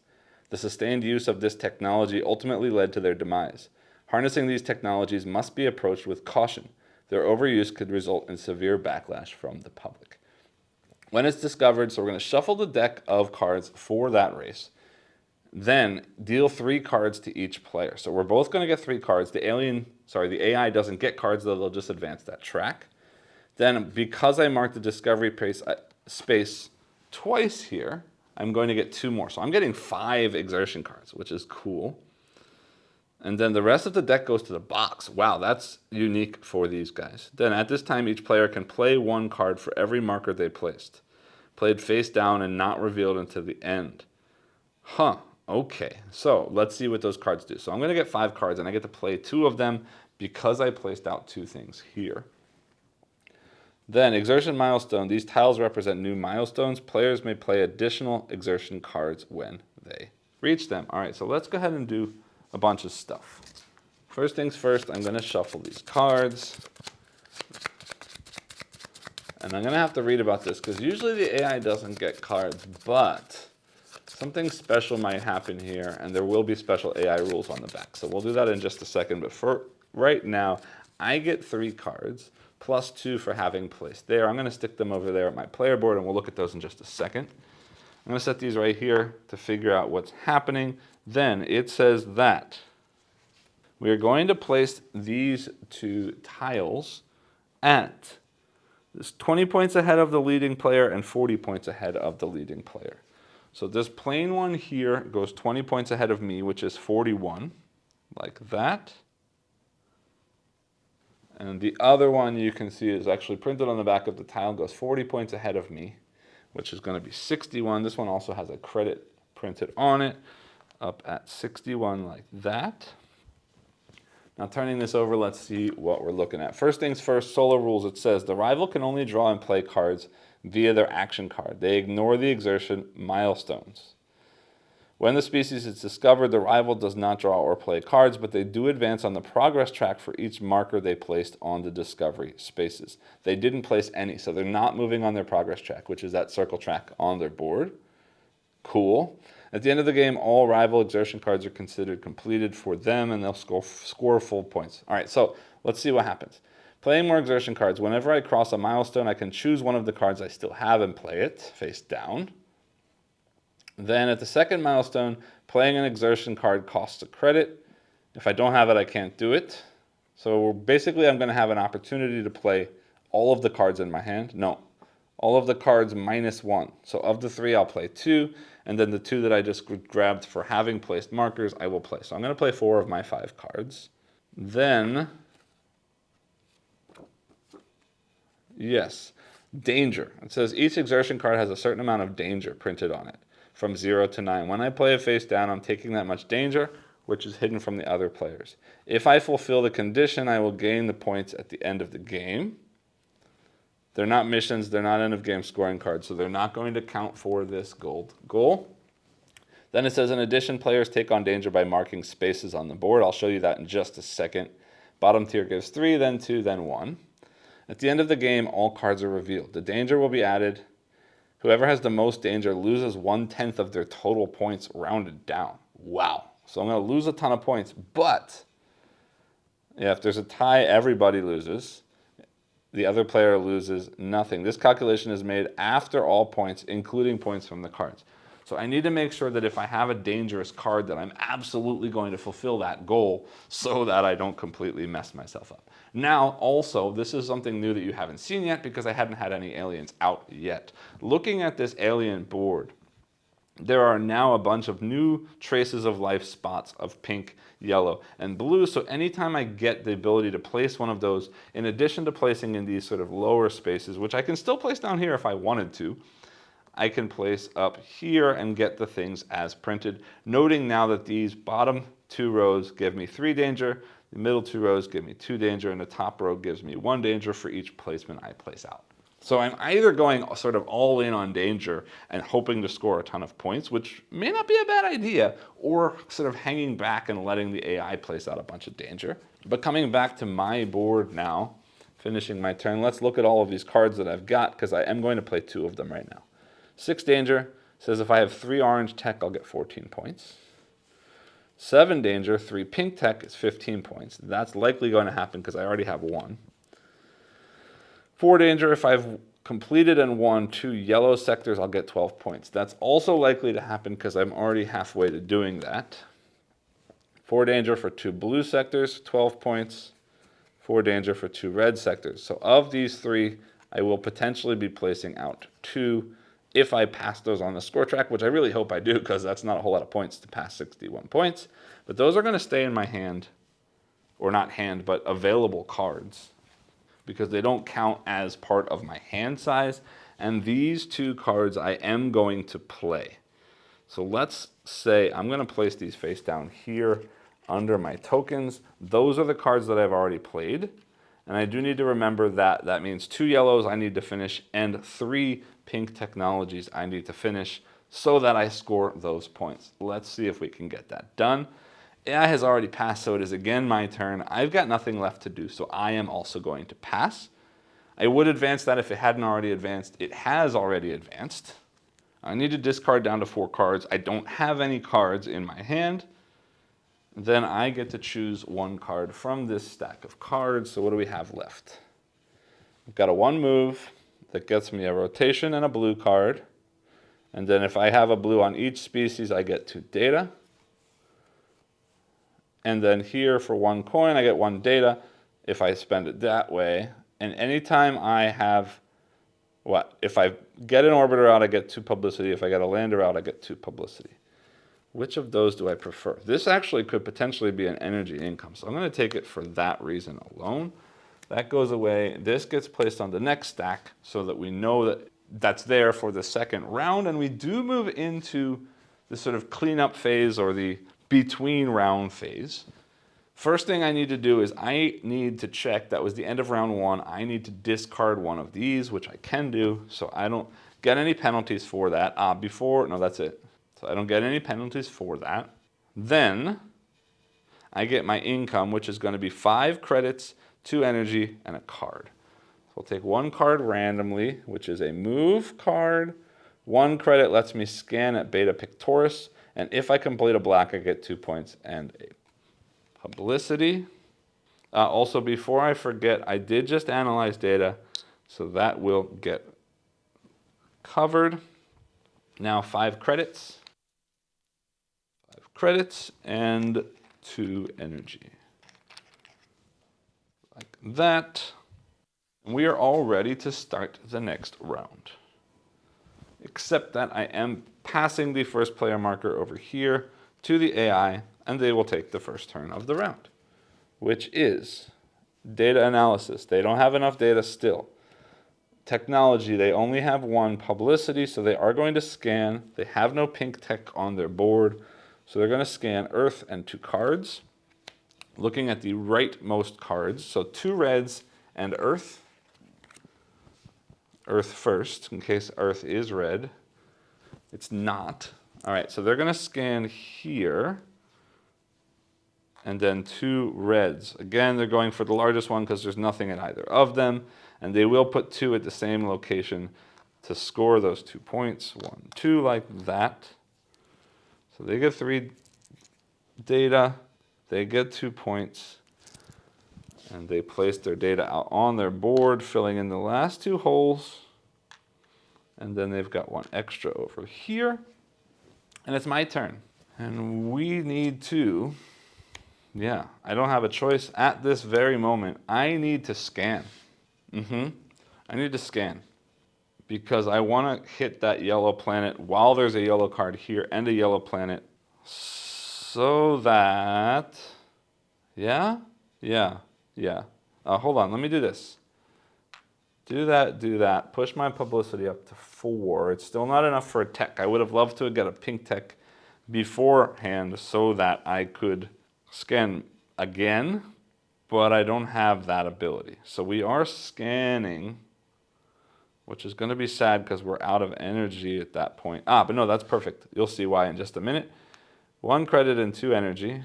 The sustained use of this technology ultimately led to their demise. Harnessing these technologies must be approached with caution. Their overuse could result in severe backlash from the public. When it's discovered, so we're going to shuffle the deck of cards for that race. Then deal 3 cards to each player. So we're both going to get 3 cards. The AI doesn't get cards, though they'll just advance that track. Then because I marked the discovery space twice here, I'm going to get 2 more. So I'm getting 5 exertion cards, which is cool. And then the rest of the deck goes to the box. Wow, that's unique for these guys. Then at this time, each player can play 1 card for every marker they placed. Played face down and not revealed until the end. Huh, okay. So let's see what those cards do. So I'm going to get 5 cards, and I get to play 2 of them because I placed out 2 things here. Then exertion milestone. These tiles represent new milestones. Players may play additional exertion cards when they reach them. All right, so let's go ahead and do a bunch of stuff. First things first, I'm going to shuffle these cards. And I'm going to have to read about this because usually the AI doesn't get cards, but something special might happen here, and there will be special AI rules on the back. So we'll do that in just a second, but for right now, I get 3 cards, plus 2 for having placed there. I'm going to stick them over there at my player board, and we'll look at those in just a second. I'm going to set these right here to figure out what's happening. Then it says that we are going to place these 2 tiles at this 20 points ahead of the leading player and 40 points ahead of the leading player. So this plain one here goes 20 points ahead of me, which is 41, like that. And the other one you can see is actually printed on the back of the tile, goes 40 points ahead of me, which is going to be 61. This one also has a credit printed on it, up at 61 like that. Now turning this over, let's see what we're looking at. First things first, solo rules. It says the rival can only draw and play cards via their action card. They ignore the exertion milestones. When the species is discovered, the rival does not draw or play cards, but they do advance on the progress track for each marker they placed on the discovery spaces. They didn't place any, so they're not moving on their progress track, which is that circle track on their board. Cool. At the end of the game, all rival exertion cards are considered completed for them, and they'll score full points. All right, so let's see what happens. Playing more exertion cards. Whenever I cross a milestone, I can choose one of the cards I still have and play it face down. Then at the second milestone, playing an exertion card costs a credit. If I don't have it, I can't do it. So basically, I'm going to have an opportunity to play all of the cards in my hand. No, all of the cards minus 1. So of the 3, I'll play 2. And then the 2 that I just grabbed for having placed markers, I will play. So I'm going to play 4 of my 5 cards. Then, yes, danger. It says each exertion card has a certain amount of danger printed on it, from 0 to 9. When I play it face down, I'm taking that much danger, which is hidden from the other players. If I fulfill the condition, I will gain the points at the end of the game. They're not missions, they're not end-of-game scoring cards, so they're not going to count for this gold goal. Then it says, in addition, players take on danger by marking spaces on the board. I'll show you that in just a second. Bottom tier gives 3, then 2, then 1. At the end of the game, all cards are revealed. The danger will be added. Whoever has the most danger loses 1/10 of their total points rounded down. Wow. So I'm going to lose a ton of points, but yeah, if there's a tie, everybody loses. The other player loses nothing. This calculation is made after all points, including points from the cards. So I need to make sure that if I have a dangerous card, that I'm absolutely going to fulfill that goal so that I don't completely mess myself up. Now, also, this is something new that you haven't seen yet because I hadn't had any aliens out yet. Looking at this alien board, there are now a bunch of new traces of life spots of pink, yellow, and blue. So anytime I get the ability to place one of those, in addition to placing in these sort of lower spaces, which I can still place down here if I wanted to, I can place up here and get the things as printed. Noting now that these bottom 2 rows give me 3 danger, the middle 2 rows give me 2 danger, and the top row gives me 1 danger for each placement I place out. So I'm either going sort of all in on danger and hoping to score a ton of points, which may not be a bad idea, or sort of hanging back and letting the AI place out a bunch of danger. But coming back to my board now, finishing my turn, let's look at all of these cards that I've got because I am going to play 2 of them right now. 6 danger says if I have 3 orange tech, I'll get 14 points. 7 danger, 3 pink tech is 15 points. That's likely going to happen because I already have 1. 4 danger, if I have completed and won 2 yellow sectors, I'll get 12 points. That's also likely to happen because I'm already halfway to doing that. 4 danger for 2 blue sectors, 12 points. 4 danger for 2 red sectors. So of these 3, I will potentially be placing out 2 if I pass those on the score track, which I really hope I do because that's not a whole lot of points to pass 61 points. But those are going to stay in my hand, or not hand, but available cards, because they don't count as part of my hand size. And these 2 cards I am going to play. So let's say I'm going to place these face down here under my tokens. Those are the cards that I've already played. And I do need to remember that that means 2 yellows I need to finish and 3 pink technologies I need to finish so that I score those points. Let's see if we can get that done. AI has already passed, so it is again my turn. I've got nothing left to do, so I am also going to pass. I would advance that if it hadn't already advanced. It has already advanced. I need to discard down to 4 cards. I don't have any cards in my hand. Then I get to choose 1 card from this stack of cards. So what do we have left? I've got a 1 move that gets me a rotation and a blue card. And then if I have a blue on each species, I get 2 data. And then here for 1 coin, I get 1 data if I spend it that way. And anytime I have, if I get an orbiter out, I get 2 publicity. If I get a lander out, I get 2 publicity. Which of those do I prefer? This actually could potentially be an energy income, so I'm going to take it for that reason alone. That goes away. This gets placed on the next stack so that we know that that's there for the second round, and we do move into the sort of cleanup phase or the between round phase. First thing I need to do is I need to check that was the end of round 1. I need to discard 1 of these, which I can do, so I don't get any penalties for that. No, that's it. So I don't get any penalties for that. Then I get my income, which is going to be 5 credits, 2 energy, and a card. So I'll take 1 card randomly, which is a move card. 1 credit lets me scan at Beta Pictoris, and if I complete a black, I get 2 points and a publicity. Also, before I forget, I did just analyze data, so that will get covered. Now 5 credits. 5 credits and 2 energy. Like that. And we are all ready to start the next round. Except that I am passing the first player marker over here to the AI, and they will take the first turn of the round, which is data analysis. They don't have enough data still. Technology, they only have 1 publicity, so they are going to scan. They have no pink tech on their board, so they're going to scan Earth and 2 cards. Looking at the rightmost cards, so 2 reds and Earth. Earth first, in case Earth is red. It's not. All right, so they're going to scan here. And then 2 reds. Again, they're going for the largest one because there's nothing in either of them. And they will put 2 at the same location to score those 2 points. 1, 2, like that. So they get 3 data. They get 2 points. And they place their data out on their board, filling in the last 2 holes. And then they've got 1 extra over here. And it's my turn. And we need to... Yeah, I don't have a choice at this very moment. I need to scan. I need to scan because I want to hit that yellow planet while there's a yellow card here and a yellow planet so that, yeah. Hold on, let me do this. Do that, push my publicity up to 4. It's still not enough for a tech. I would have loved to get a pink tech beforehand so that I could scan again, but I don't have that ability. So we are scanning, which is going to be sad because we're out of energy at that point. But no, that's perfect. You'll see why in just a minute. 1 credit and 2 energy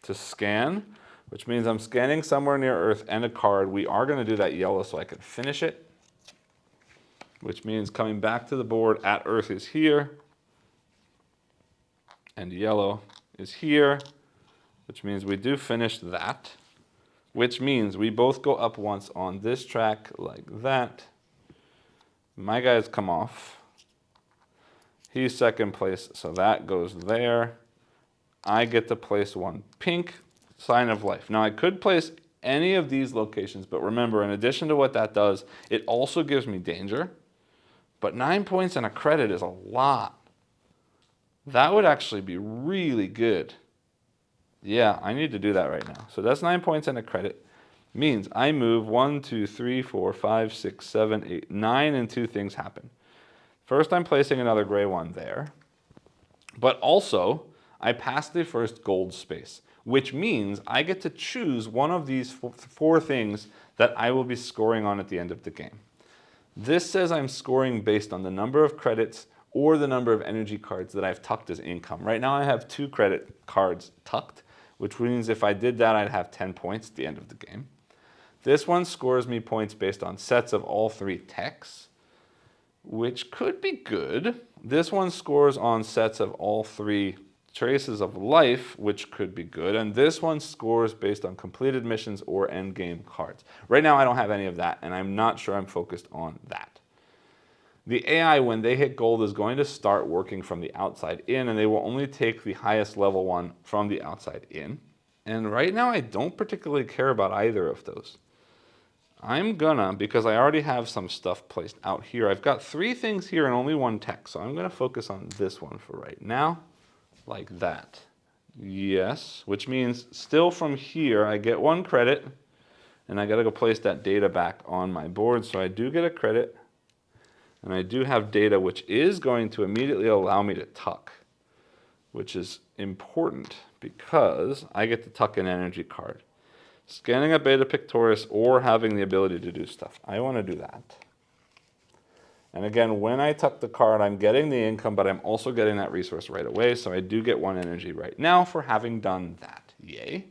to scan, which means I'm scanning somewhere near Earth and a card. We are going to do that yellow so I can finish it, which means coming back to the board at Earth is here, and yellow is here, which means we do finish that. which means we both go up once on this track like that. My guys come off. He's second place, so that goes there. I get to place one pink, sign of life. Now I could place any of these locations, but remember, in addition to what that does, it also gives me danger. But 9 points and a credit is a lot. That would actually be really good. Yeah, I need to do that right now. So that's 9 points and a credit. Means I move 1, 2, 3, 4, 5, 6, 7, 8, 9, and 2 things happen. First, I'm placing another gray one there. But also, I pass the first gold space, which means I get to choose one of these 4 things that I will be scoring on at the end of the game. This says I'm scoring based on the number of credits or the number of energy cards that I've tucked as income. Right now I have 2 credit cards tucked, which means if I did that, I'd have 10 points at the end of the game. This one scores me points based on sets of all 3 techs, which could be good. This one scores on sets of all 3 traces of life, which could be good. And this one scores based on completed missions or endgame cards. Right now, I don't have any of that, and I'm not sure I'm focused on that. The AI, when they hit gold, is going to start working from the outside in, and they will only take the highest level one from the outside in. And right now, I don't particularly care about either of those. I'm gonna, because I already have some stuff placed out here, I've got 3 things here and only 1 tech, so I'm gonna focus on this one for right now, like that. Yes, which means still from here, I get 1 credit, and I gotta go place that data back on my board, so I do get a credit, and I do have data, which is going to immediately allow me to tuck, which is important because I get to tuck an energy card. Scanning a beta pictorius or having the ability to do stuff. I want to do that. And again, when I tuck the card, I'm getting the income, but I'm also getting that resource right away. So I do get 1 energy right now for having done that. Yay.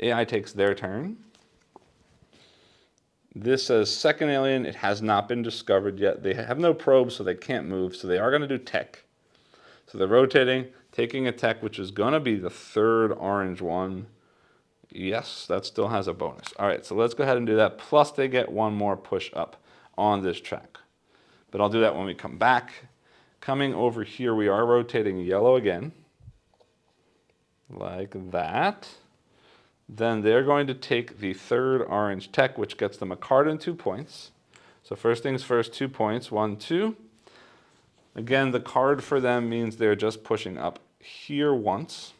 AI takes their turn. This says second alien. It has not been discovered yet. They have no probes, so they can't move. So they are going to do tech. So they're rotating, taking a tech, which is going to be the 3rd orange one. Yes, that still has a bonus. All right, so let's go ahead and do that. Plus they get 1 more push up on this track. But I'll do that when we come back. Coming over here, we are rotating yellow again. Like that. Then they're going to take the 3rd orange tech, which gets them a card and 2 points. So first things first, 2 points, 1, 2. Again, the card for them means they're just pushing up here once.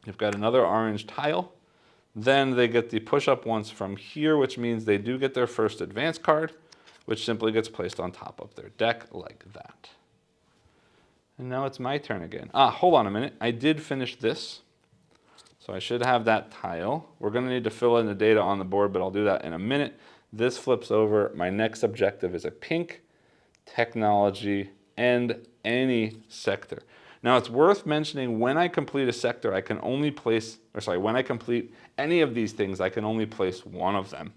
You've got another orange tile. Then they get the push-up once from here, which means they do get their first advance card, which simply gets placed on top of their deck like that. And now it's my turn again. Hold on a minute. I did finish this. So I should have that tile. We're going to need to fill in the data on the board, but I'll do that in a minute. This flips over. My next objective is a pink technology and any sector. Now it's worth mentioning when I complete a sector, I can only place, when I complete any of these things, I can only place 1 of them.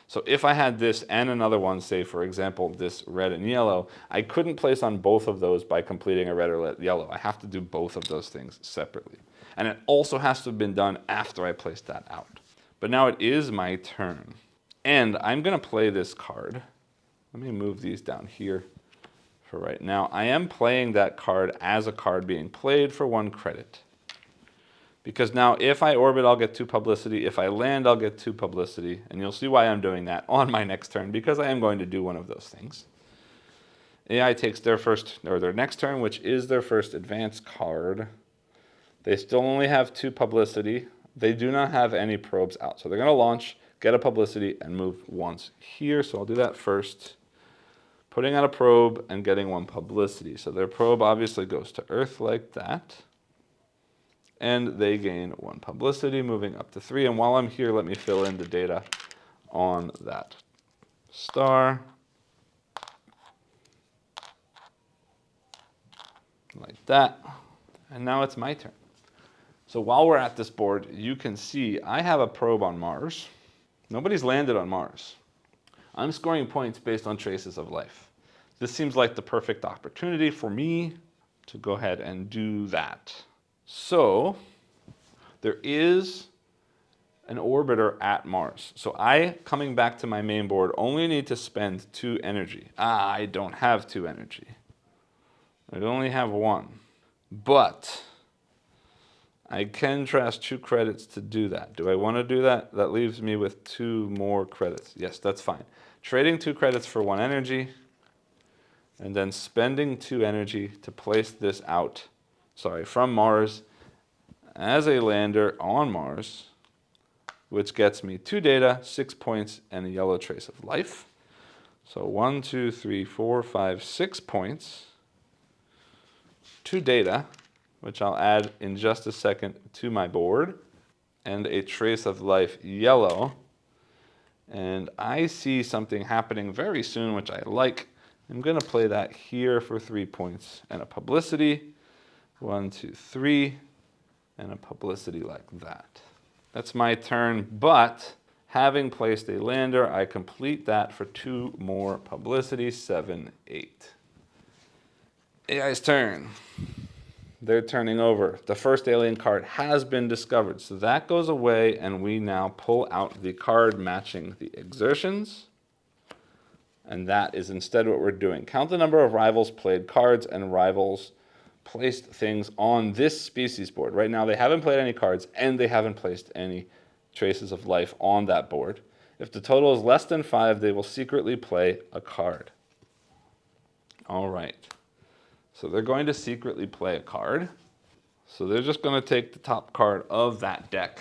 So if I had this and another one, say for example, this red and yellow, I couldn't place on both of those by completing a red or yellow. I have to do both of those things separately. And it also has to have been done after I placed that out. But now it is my turn. And I'm gonna play this card. Let me move these down here. For right now, I am playing that card as a card being played for 1 credit. Because now if I orbit, I'll get 2 publicity. If I land, I'll get 2 publicity. And you'll see why I'm doing that on my next turn, because I am going to do one of those things. AI takes their next turn, which is their first advance card. They still only have 2 publicity. They do not have any probes out. So they're going to launch, get a publicity, and move once here. So I'll do that first. Putting out a probe and getting 1 publicity. So their probe obviously goes to Earth like that. And they gain 1 publicity, moving up to 3. And while I'm here, let me fill in the data on that star. Like that. And now it's my turn. So while we're at this board, you can see I have a probe on Mars. Nobody's landed on Mars. I'm scoring points based on traces of life. This seems like the perfect opportunity for me to go ahead and do that. So there is an orbiter at Mars. So I, coming back to my main board, only need to spend 2 energy. I don't have 2 energy. I only have 1. But I can trash 2 credits to do that. Do I want to do that? That leaves me with 2 more credits. Yes, that's fine. Trading 2 credits for 1 energy, and then spending 2 energy to place this out, from Mars as a lander on Mars, which gets me 2 data, 6 points, and a yellow trace of life. So 1, 2, 3, 4, 5, 6 points, 2 data, which I'll add in just a second to my board, and a trace of life yellow. And I see something happening very soon, which I like. I'm going to play that here for 3 points and a publicity. 1, 2, 3, and a publicity like that. That's my turn, but having placed a lander, I complete that for 2 more publicity, 7, 8. AI's turn. They're turning over. The first alien card has been discovered, so that goes away, and we now pull out the card matching the exertions. And that is instead what we're doing. Count the number of rivals played cards and rivals placed things on this species board. Right now they haven't played any cards and they haven't placed any traces of life on that board. If the total is less than 5, they will secretly play a card. All right. So they're going to secretly play a card. So they're just going to take the top card of that deck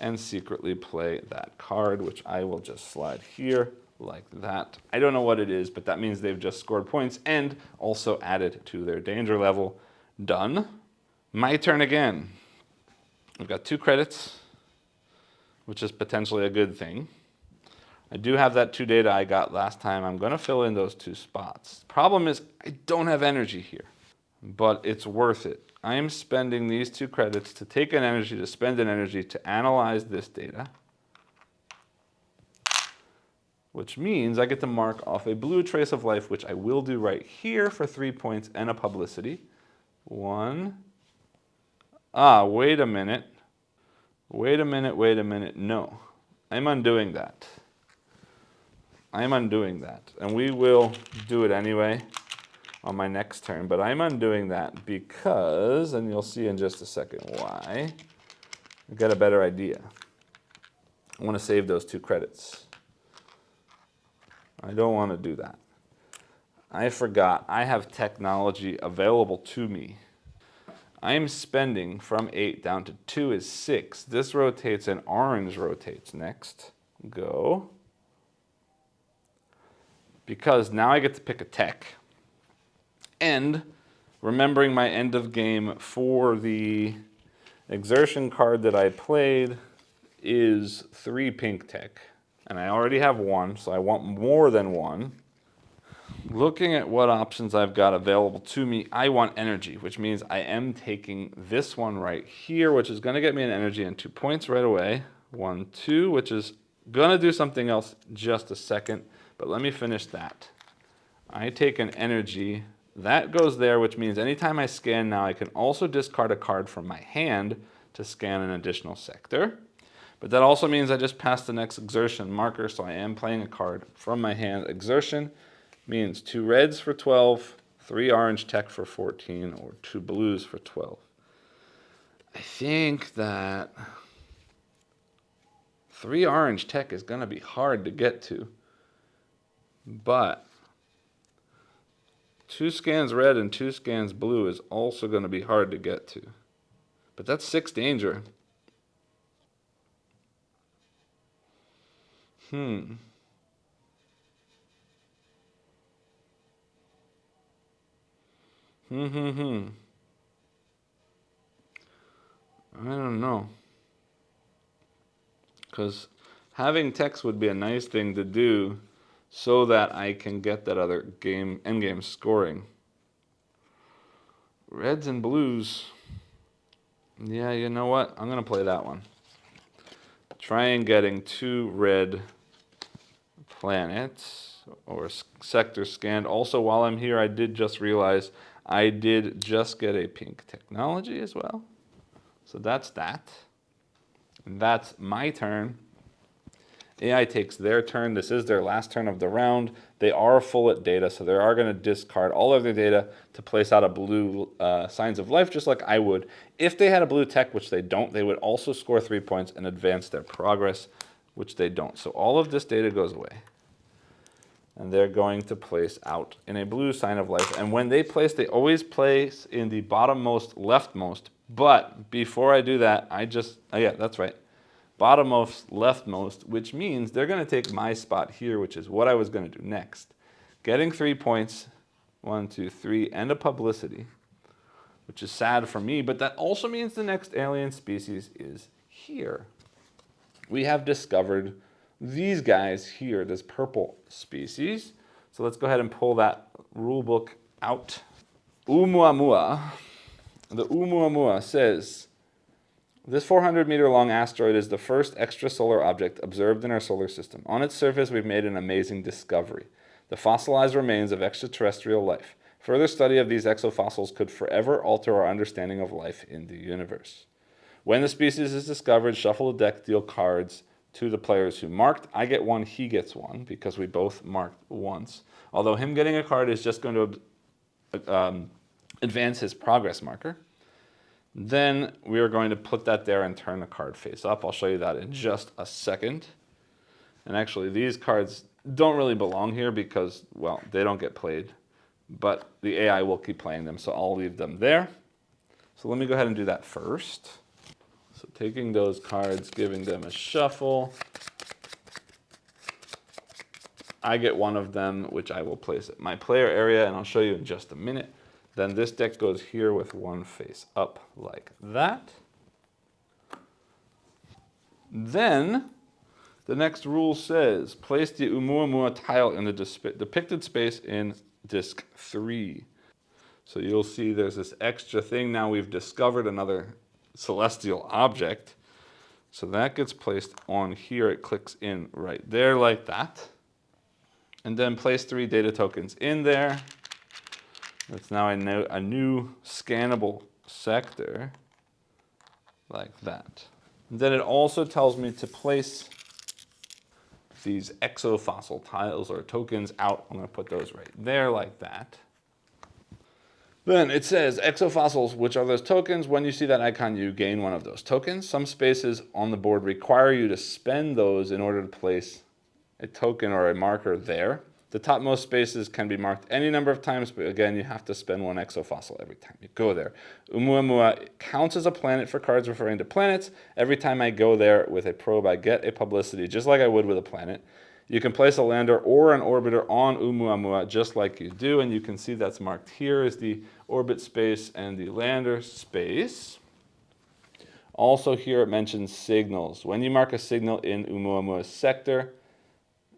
and secretly play that card, which I will just slide here like that. I don't know what it is, but that means they've just scored points and also added to their danger level. Done. My turn again. I've got 2 credits, which is potentially a good thing. I do have that 2 data I got last time. I'm going to fill in those 2 spots. Problem is, I don't have energy here, but it's worth it. I am spending these 2 credits to take an energy, to spend an energy to analyze this data, which means I get to mark off a blue trace of life, which I will do right here for 3 points and a publicity. 1. Wait a minute. Wait a minute. No, I'm undoing that. And we will do it anyway on my next turn, but I'm undoing that because, and you'll see in just a second why, I've got a better idea. I want to save those 2 credits. I don't want to do that. I forgot I have technology available to me. I'm spending from 8 down to 2 is 6. This rotates and orange rotates next. Go. Because now I get to pick a tech. And remembering my end of game for the exertion card that I played is 3 pink tech. And I already have 1, so I want more than 1. Looking at what options I've got available to me, I want energy, which means I am taking this one right here, which is going to get me an energy and 2 points right away. 1, 2, which is going to do something else just a second, but let me finish that. I take an energy. That goes there, which means anytime I scan now, I can also discard a card from my hand to scan an additional sector. But that also means I just passed the next exertion marker, so I am playing a card from my hand. Exertion means 2 reds for 12, 3 orange tech for 14, or 2 blues for 12. I think that 3 orange tech is going to be hard to get to, but 2 scans red and 2 scans blue is also going to be hard to get to. But that's 6 danger. I don't know. Because having text would be a nice thing to do so that I can get that other endgame scoring. Reds and blues. Yeah, you know what? I'm going to play that one. Trying getting 2 red planets or sectors scanned. Also, while I'm here, I did just realize I did just get a pink technology as well. So that's that. And that's my turn. AI takes their turn. This is their last turn of the round. They are full at data, so they are going to discard all of their data to place out a blue signs of life, just like I would. If they had a blue tech, which they don't, they would also score 3 points and advance their progress, which they don't. So all of this data goes away. And they're going to place out in a blue sign of life. And when they place, they always place in the bottommost, leftmost. But before I do that, yeah, that's right. Bottommost, leftmost, which means they're going to take my spot here, which is what I was going to do next. Getting 3 points, 1, 2, 3, and a publicity, which is sad for me, but that also means the next alien species is here. We have discovered these guys here, this purple species. So let's go ahead and pull that rule book out. Oumuamua. The Oumuamua says, this 400-meter long asteroid is the first extrasolar object observed in our solar system. On its surface, we've made an amazing discovery: the fossilized remains of extraterrestrial life. Further study of these exofossils could forever alter our understanding of life in the universe. When the species is discovered, shuffle the deck, deal cards to the players who marked. I get 1, he gets 1, because we both marked once. Although him getting a card is just going to advance his progress marker. Then we are going to put that there and turn the card face up. I'll show you that in just a second. And actually, these cards don't really belong here because, well, they don't get played. But the AI will keep playing them, so I'll leave them there. So let me go ahead and do that first. So taking those cards, giving them a shuffle. I get 1 of them, which I will place at my player area, and I'll show you in just a minute. Then this deck goes here with 1 face up like that. Then the next rule says, place the Oumuamua tile in the depicted space in disc 3. So you'll see there's this extra thing. Now we've discovered another celestial object. So that gets placed on here. It clicks in right there like that. And then place 3 data tokens in there. That's now a new scannable sector, like that. And then it also tells me to place these exofossil tiles or tokens out. I'm going to put those right there, like that. Then it says exofossils, which are those tokens. When you see that icon, you gain 1 of those tokens. Some spaces on the board require you to spend those in order to place a token or a marker there. The topmost spaces can be marked any number of times, but again, you have to spend 1 exofossil every time you go there. Oumuamua counts as a planet for cards referring to planets. Every time I go there with a probe, I get a publicity, just like I would with a planet. You can place a lander or an orbiter on Oumuamua just like you do, and you can see that's marked here is the orbit space and the lander space. Also here it mentions signals. When you mark a signal in Oumuamua's sector,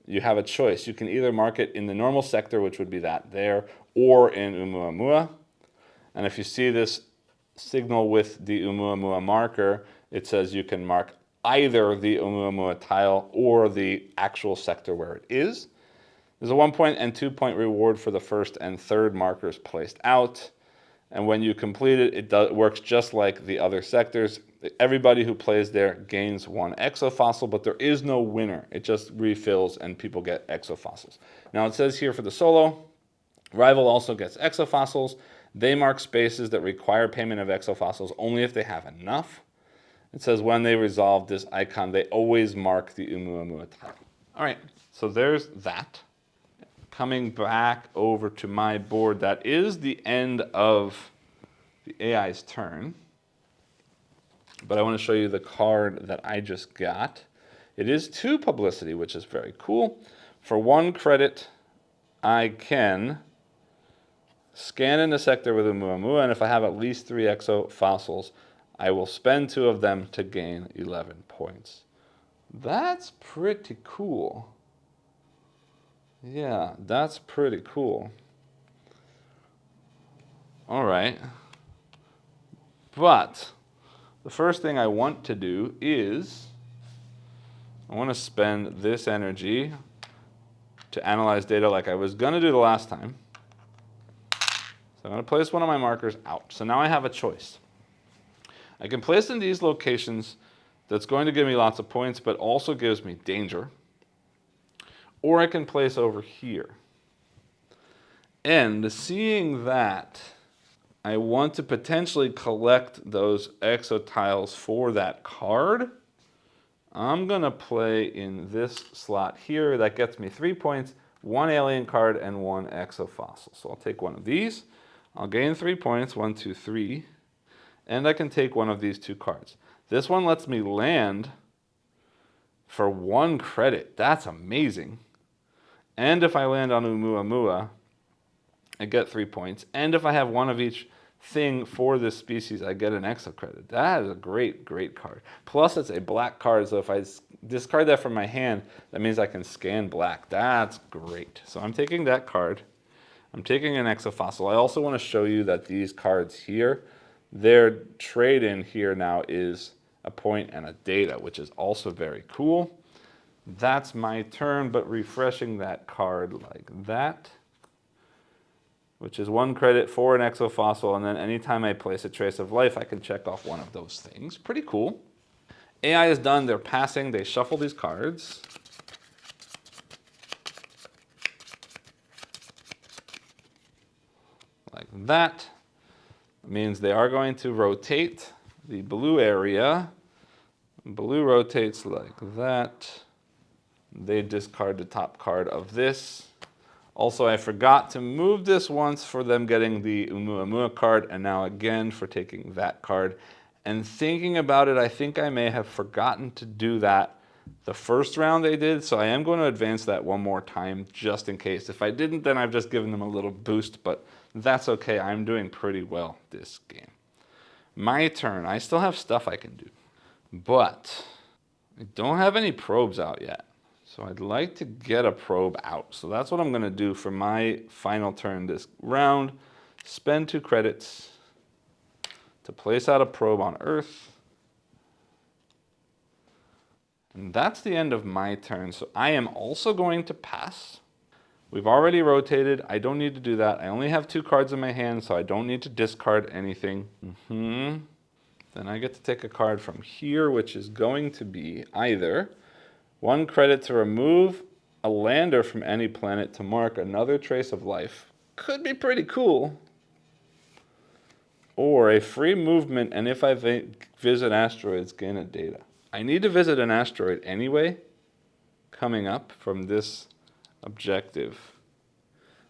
you have a choice. You can either mark it in the normal sector, which would be that there, or in Oumuamua. And if you see this signal with the Oumuamua marker, it says you can mark either the Oumuamua tile or the actual sector where it is. There's a 1-point and 2-point reward for the first and third markers placed out. And when you complete it, it works just like the other sectors. Everybody who plays there gains 1 exofossil, but there is no winner. It just refills and people get exofossils. Now it says here for the solo, rival also gets exofossils. They mark spaces that require payment of exofossils only if they have enough. It says when they resolve this icon, they always mark the Oumuamua tile. All right, so there's that. Coming back over to my board, that is the end of the AI's turn. But I want to show you the card that I just got. It is 2 publicity, which is very cool. For 1 credit, I can scan in the sector with Oumuamua, and if I have at least 3 exofossils, I will spend 2 of them to gain 11 points. That's pretty cool. Yeah, that's pretty cool. All right. But the first thing I want to do is I want to spend this energy to analyze data like I was going to do the last time. So I'm going to place 1 of my markers out. So now I have a choice. I can place in these locations that's going to give me lots of points, but also gives me danger. Or I can place over here. And seeing that, I want to potentially collect those exotiles for that card. I'm going to play in this slot here. That gets me 3 points, 1 alien card, and 1 exofossil. So I'll take one of these. I'll gain 3 points, 1, 2, 3. And I can take one of these 2 cards. This one lets me land for 1 credit. That's amazing. And if I land on Oumuamua, I get 3 points. And if I have one of each thing for this species, I get an exo credit. That is a great, great card. Plus, it's a black card, so if I discard that from my hand, that means I can scan black. That's great. So I'm taking that card. I'm taking an exofossil. I also want to show you that these cards here, their trade-in here now is a point and a data, which is also very cool. That's my turn, but refreshing that card like that, which is 1 credit for an exofossil, and then anytime I place a trace of life, I can check off one of those things. Pretty cool. AI is done, they're passing, they shuffle these cards. Like that. It means they are going to rotate the blue area. Blue rotates like that. They discard the top card of this. Also, I forgot to move this once for them getting the Oumuamua card, and now again for taking that card. And thinking about it, I think I may have forgotten to do that the first round they did, so I am going to advance that one more time just in case. If I didn't, then I've just given them a little boost, but that's okay. I'm doing pretty well this game. My turn. I still have stuff I can do, but I don't have any probes out yet. So I'd like to get a probe out. So that's what I'm going to do for my final turn this round. Spend 2 credits to place out a probe on Earth. And that's the end of my turn. So I am also going to pass. We've already rotated. I don't need to do that. I only have 2 cards in my hand, so I don't need to discard anything. Then I get to take a card from here, which is going to be either 1 credit to remove a lander from any planet to mark another trace of life. Could be pretty cool. Or a free movement, and if I visit asteroids, gain a data. I need to visit an asteroid anyway, coming up from this objective.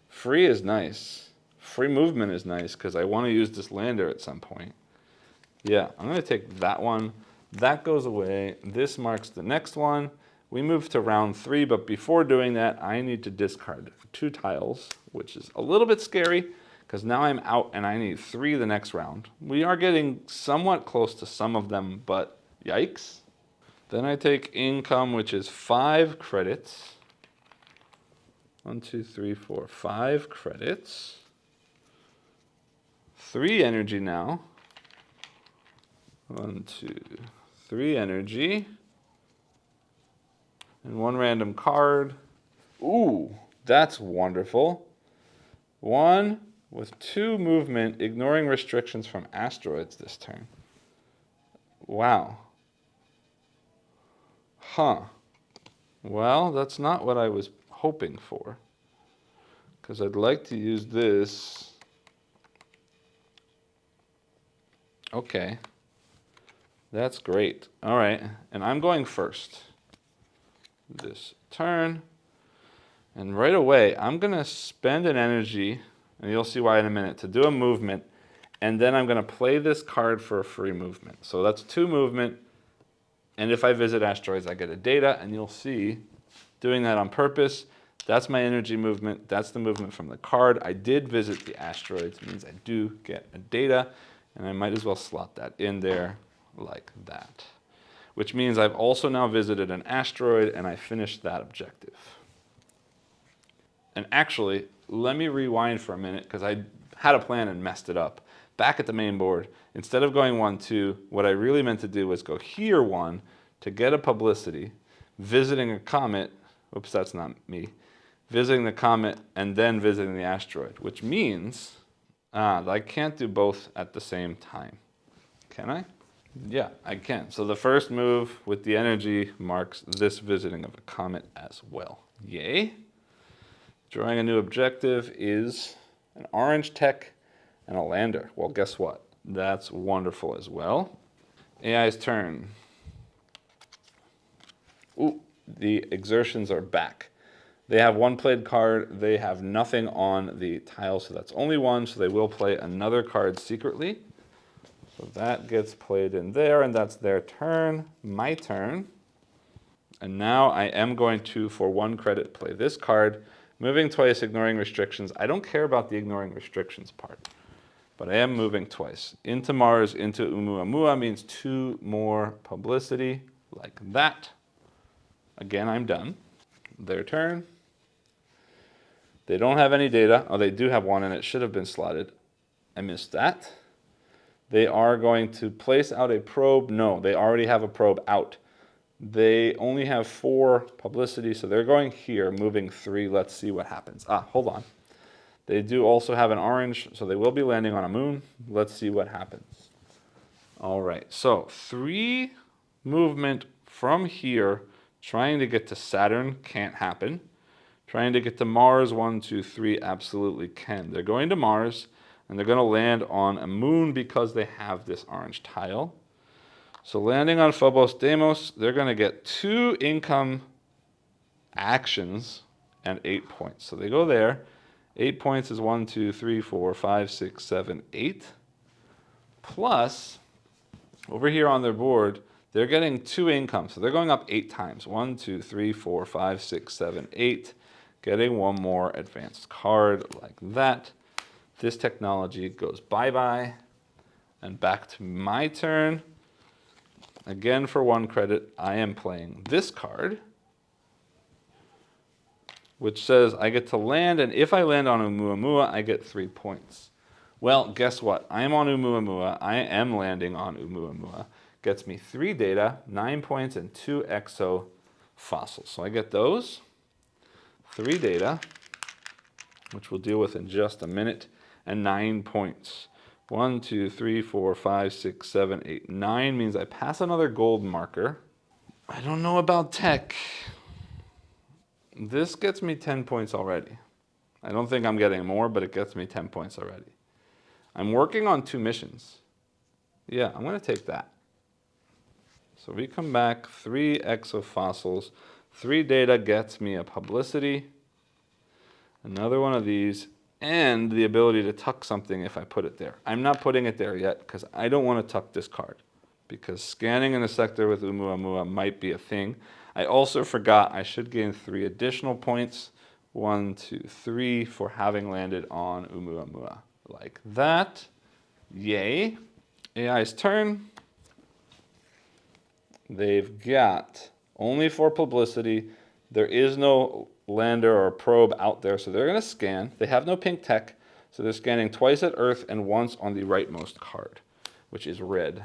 Free is nice. Free movement is nice, because I want to use this lander at some point. Yeah, I'm going to take that one. That goes away. This marks the next one. We move to round 3, but before doing that, I need to discard 2 tiles, which is a little bit scary, because now I'm out and I need 3 the next round. We are getting somewhat close to some of them, but yikes. Then I take income, which is 5 credits. 1, 2, 3, 4, 5 credits. 3 energy now. 1, 2, 3 energy. And 1 random card. Ooh, that's wonderful. 1 with 2 movement, ignoring restrictions from asteroids this turn. Wow. Huh. Well, that's not what I was hoping for, because I'd like to use this. Okay. That's great. All right. And I'm going first this turn. And right away, I'm going to spend an energy, and you'll see why in a minute, to do a movement. And then I'm going to play this card for a free movement. So that's 2 movement. And if I visit asteroids, I get a data. And you'll see, doing that on purpose, that's my energy movement. That's the movement from the card. I did visit the asteroids. It means I do get a data. And I might as well slot that in there like that. Which means I've also now visited an asteroid, and I finished that objective. And actually, let me rewind for a minute, because I had a plan and messed it up. Back at the main board, instead of going 1, 2, what I really meant to do was go here 1 to get a publicity, visiting a comet. Oops, that's not me. Visiting the comet and then visiting the asteroid, which means I can't do both at the same time. Can I? Yeah, I can. So the first move with the energy marks this visiting of a comet as well. Yay. Drawing a new objective is an orange tech and a lander. Well, guess what? That's wonderful as well. AI's turn. Ooh, the exertions are back. They have one played card. They have nothing on the tile, so that's only one. So they will play another card secretly. So that gets played in there, and that's their turn. My turn. And now I am going to, for 1 credit, play this card. Moving twice, ignoring restrictions. I don't care about the ignoring restrictions part, but I am moving twice. Into Mars, into Oumuamua means 2 more publicity, like that. Again, I'm done. Their turn. They don't have any data. Oh, they do have one, and it should have been slotted. I missed that. They are going to place out a probe. No, they already have a probe out. They only have 4 publicity, so they're going here, moving 3. Let's see what happens. Hold on. They do also have an orange, so they will be landing on a moon. Let's see what happens. All right, so 3 movement from here, trying to get to Saturn can't happen. Trying to get to Mars, 1, 2, 3, absolutely can. They're going to Mars, and they're going to land on a moon because they have this orange tile. So landing on Phobos Deimos, they're going to get 2 income actions and 8 points. So they go there. 8 points is 1, 2, 3, 4, 5, 6, 7, 8. Plus, over here on their board, they're getting 2 income. So they're going up 8 times. 1, 2, 3, 4, 5, 6, 7, 8. Getting 1 more advanced card like that. This technology goes bye-bye. And back to my turn. Again, for 1 credit, I am playing this card, which says I get to land, and if I land on Oumuamua, I get 3 points. Well, guess what? I am on Oumuamua. I am landing on Oumuamua. Gets me 3 data, 9 points, and 2 exo fossils. So I get those, 3 data, which we'll deal with in just a minute, and 9 points. 1, 2, 3, 4, 5, 6, 7, 8, 9 means I pass another gold marker. I don't know about tech. This gets me 10 points already. I don't think I'm getting more, but it gets me 10 points already. I'm working on 2 missions. Yeah, I'm going to take that. So we come back, 3 exofossils, 3 data gets me a publicity, another one of these, and the ability to tuck something if I put it there. I'm not putting it there yet because I don't want to tuck this card, because scanning in a sector with Oumuamua might be a thing. I also forgot I should gain 3 additional points, 1, 2, 3, for having landed on Oumuamua. Like that. Yay. AI's turn. They've got only 4 publicity. There is no lander or probe out there, so they're going to scan. They have no pink tech, so they're scanning twice at Earth and once on the rightmost card, which is red.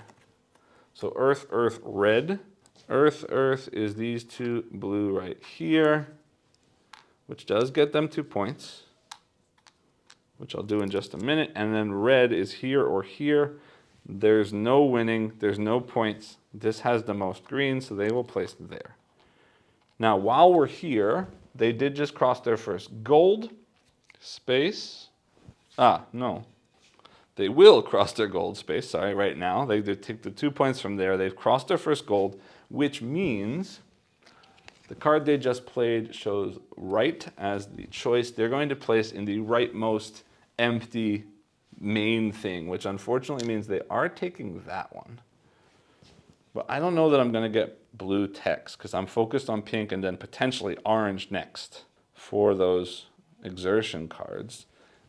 So Earth, Earth, red. Earth, Earth is these 2 blue right here, which does get them 2 points, which I'll do in just a minute. And then red is here or here. There's no winning. There's no points. This has the most green, so they will place there. Now, while we're here, they did just cross their first gold space. No. They will cross their gold space, sorry, right now. They take the 2 points from there. They've crossed their first gold, which means the card they just played shows right as the choice. They're going to place in the rightmost empty main thing, which unfortunately means they are taking that one. But I don't know that I'm going to get blue text because I'm focused on pink and then potentially orange next for those exertion cards.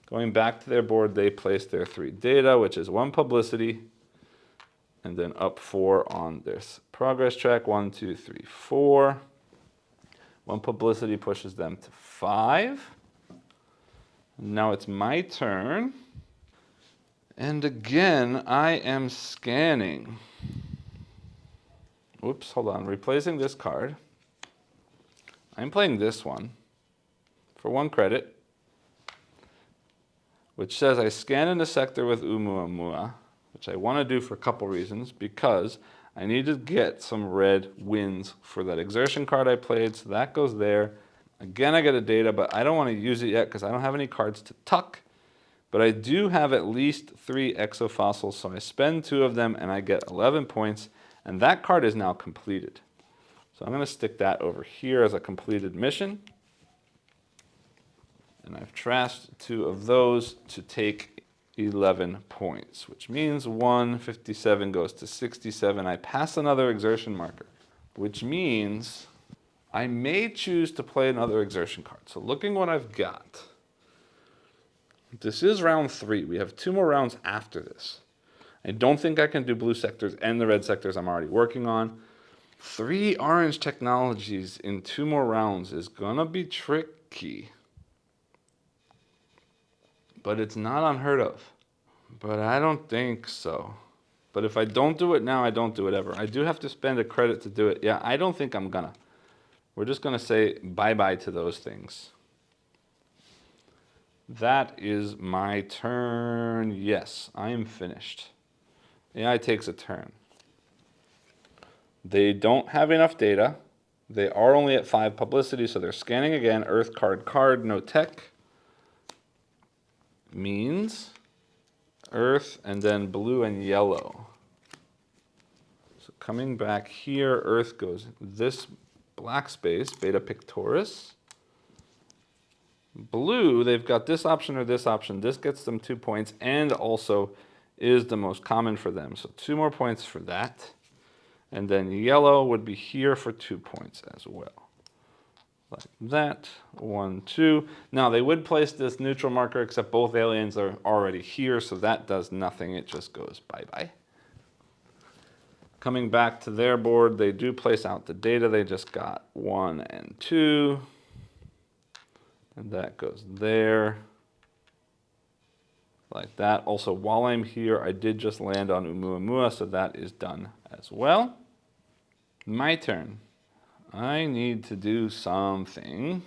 Going back to their board, they place their 3 data, which is 1 publicity, and then up 4 on this progress track. 1, 2, 3, 4. 1 publicity pushes them to 5. Now it's my turn. And again, I am scanning. Whoops, hold on. Replacing this card. I'm playing this one for 1 credit, which says I scan in the sector with Oumuamua. which I want to do for a couple reasons, because I need to get some red wins for that exertion card I played, so that goes there. Again, I get a data, but I don't want to use it yet because I don't have any cards to tuck. But I do have at least 3 exofossils, so I spend 2 of them and I get 11 points, and that card is now completed. So I'm going to stick that over here as a completed mission. And I've trashed 2 of those to take 11 points, which means 157 goes to 67. I pass another exertion marker, which means I may choose to play another exertion card. So looking what I've got, this is round 3. We have 2 more rounds after this. I don't think I can do blue sectors and the red sectors I'm already working on. 3 orange technologies in 2 more rounds is gonna be tricky. But it's not unheard of. But I don't think so. But if I don't do it now, I don't do it ever. I do have to spend a credit to do it. Yeah, I don't think I'm gonna. We're just going to say bye-bye to those things. That is my turn. Yes, I am finished. AI takes a turn. They don't have enough data. They are only at 5 publicity, so they're scanning again. Earth card, no tech. Means Earth and then blue and yellow. So coming back here, Earth goes this black space, Beta Pictoris. Blue, they've got this option or this option. This gets them 2 points and also is the most common for them. So 2 more points for that. And then yellow would be here for 2 points as well. Like that, 1, 2. Now they would place this neutral marker, except both aliens are already here, so that does nothing. It just goes bye-bye. Coming back to their board, they do place out the data. They just got 1 and 2. And that goes there. Like that. Also, while I'm here, I did just land on Oumuamua, so that is done as well. My turn. I need to do something.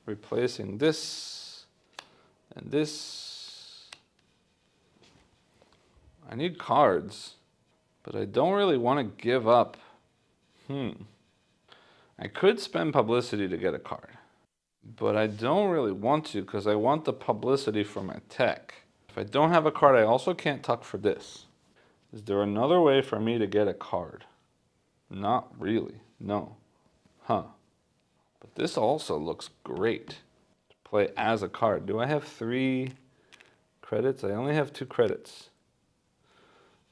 Replacing this and this. I need cards. But I don't really want to give up. I could spend publicity to get a card. But I don't really want to because I want the publicity for my tech. If I don't have a card, I also can't tuck for this. Is there another way for me to get a card? Not really, no. But this also looks great to play as a card. Do I have 3 credits? I only have 2 credits.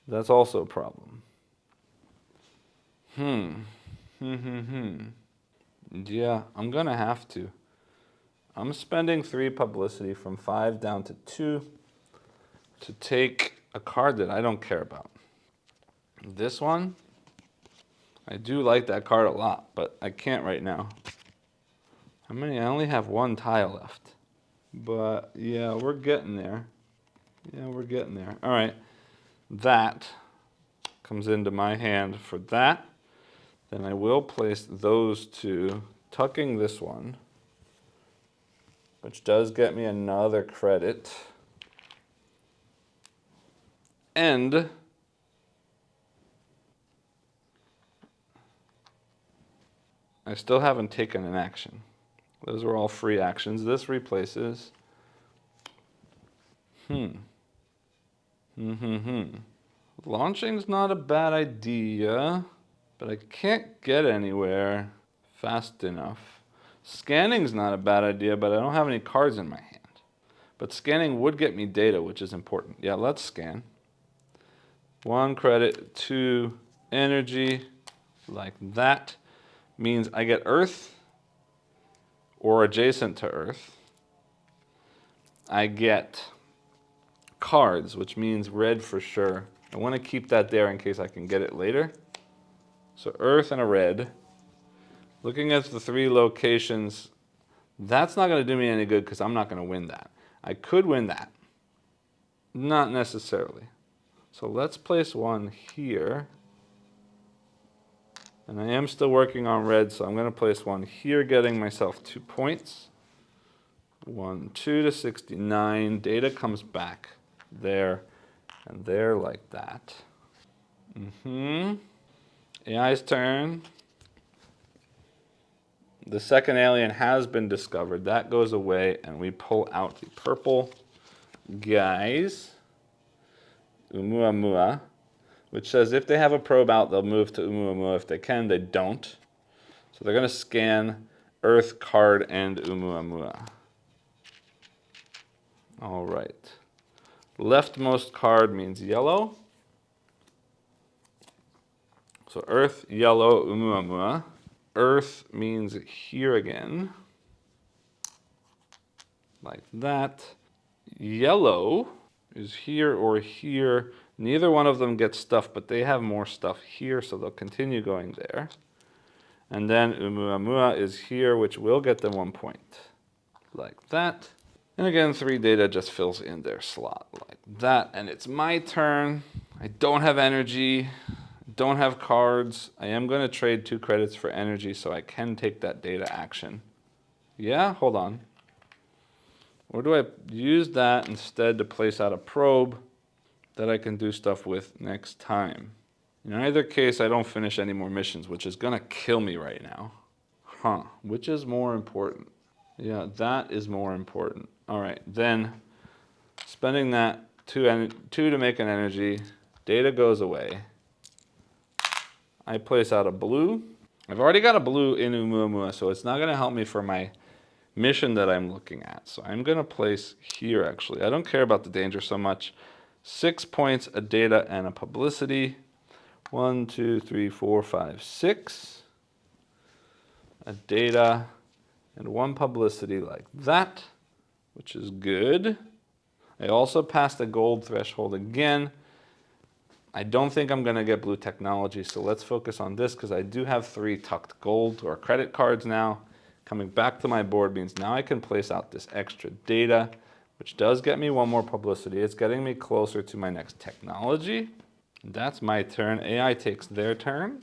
That's also a problem. Yeah, I'm gonna have to. I'm spending 3 publicity from 5 down to 2 to take a card that I don't care about. This one, I do like that card a lot, but I can't right now. How many? I only have 1 tile left. But yeah, we're getting there. All right. That comes into my hand for that. Then I will place those 2, tucking this one, which does get me another credit. And I still haven't taken an action. Those are all free actions. This replaces. Launching's not a bad idea, but I can't get anywhere fast enough. Scanning's not a bad idea, but I don't have any cards in my hand. But scanning would get me data, which is important. Yeah, let's scan. 1 credit, 2 energy, like that. Means I get Earth or adjacent to Earth. I get cards, which means red for sure. I want to keep that there in case I can get it later. So Earth and a red. Looking at the 3 locations, that's not going to do me any good because I'm not going to win that. I could win that. Not necessarily. So let's place 1 here. And I am still working on red, so I'm going to place 1 here, getting myself 2 points. 1, 2 to 69. Data comes back there. And there like that. AI's turn. The second alien has been discovered. That goes away, and we pull out the purple guys, Oumuamua, which says if they have a probe out, they'll move to Oumuamua. If they can, they don't. So they're going to scan Earth, card, and Oumuamua. All right. Leftmost card means yellow. So Earth, yellow, Oumuamua. Earth means here again, like that. Yellow is here or here. Neither one of them gets stuff, but they have more stuff here, so they'll continue going there. And then Oumuamua is here, which will get them 1 point, like that. And again, 3 data just fills in their slot, like that. And it's my turn. I don't have energy. Don't have cards. I am going to trade 2 credits for energy so I can take that data action. Yeah, hold on. Or do I use that instead to place out a probe that I can do stuff with next time? In either case, I don't finish any more missions, which is going to kill me right now. Which is more important? Yeah, that is more important. All right, then spending that 2 to make an energy, data goes away. I place out a blue. I've already got a blue in Oumuamua, so it's not going to help me for my mission that I'm looking at. So I'm going to place here, actually. I don't care about the danger so much. 6 points, a data, and a publicity. 1, 2, 3, 4, 5, 6. A data and 1 publicity like that, which is good. I also passed the gold threshold again. I don't think I'm going to get blue technology, so let's focus on this because I do have 3 tucked gold or credit cards now. Coming back to my board means now I can place out this extra data, which does get me 1 more publicity. It's getting me closer to my next technology. That's my turn. AI takes their turn.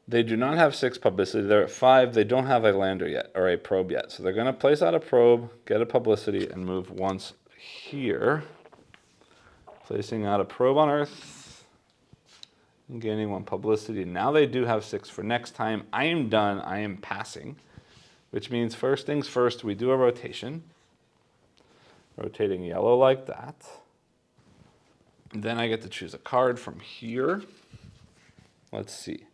They do not have 6 publicity. They're at 5. They don't have a lander yet, or a probe yet. So they're going to place out a probe, get a publicity, and move once here. Placing out a probe on Earth and gaining 1 publicity. Now they do have 6 for next time. I am done. I am passing, which means first things first, we do a rotation. Rotating yellow like that. Then I get to choose a card from here. Let's see.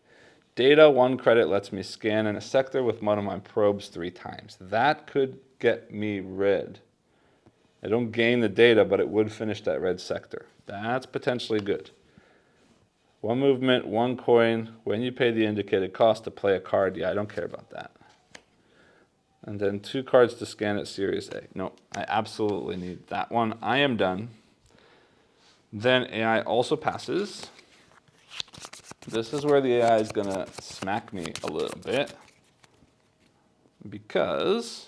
Data, 1 credit lets me scan in a sector with one of my probes 3 times. That could get me red. I don't gain the data, but it would finish that red sector. That's potentially good. 1 movement, 1 coin. When you pay the indicated cost to play a card, yeah, I don't care about that. And then 2 cards to scan at Series A. No, I absolutely need that one. I am done. Then AI also passes. This is where the AI is going to smack me a little bit because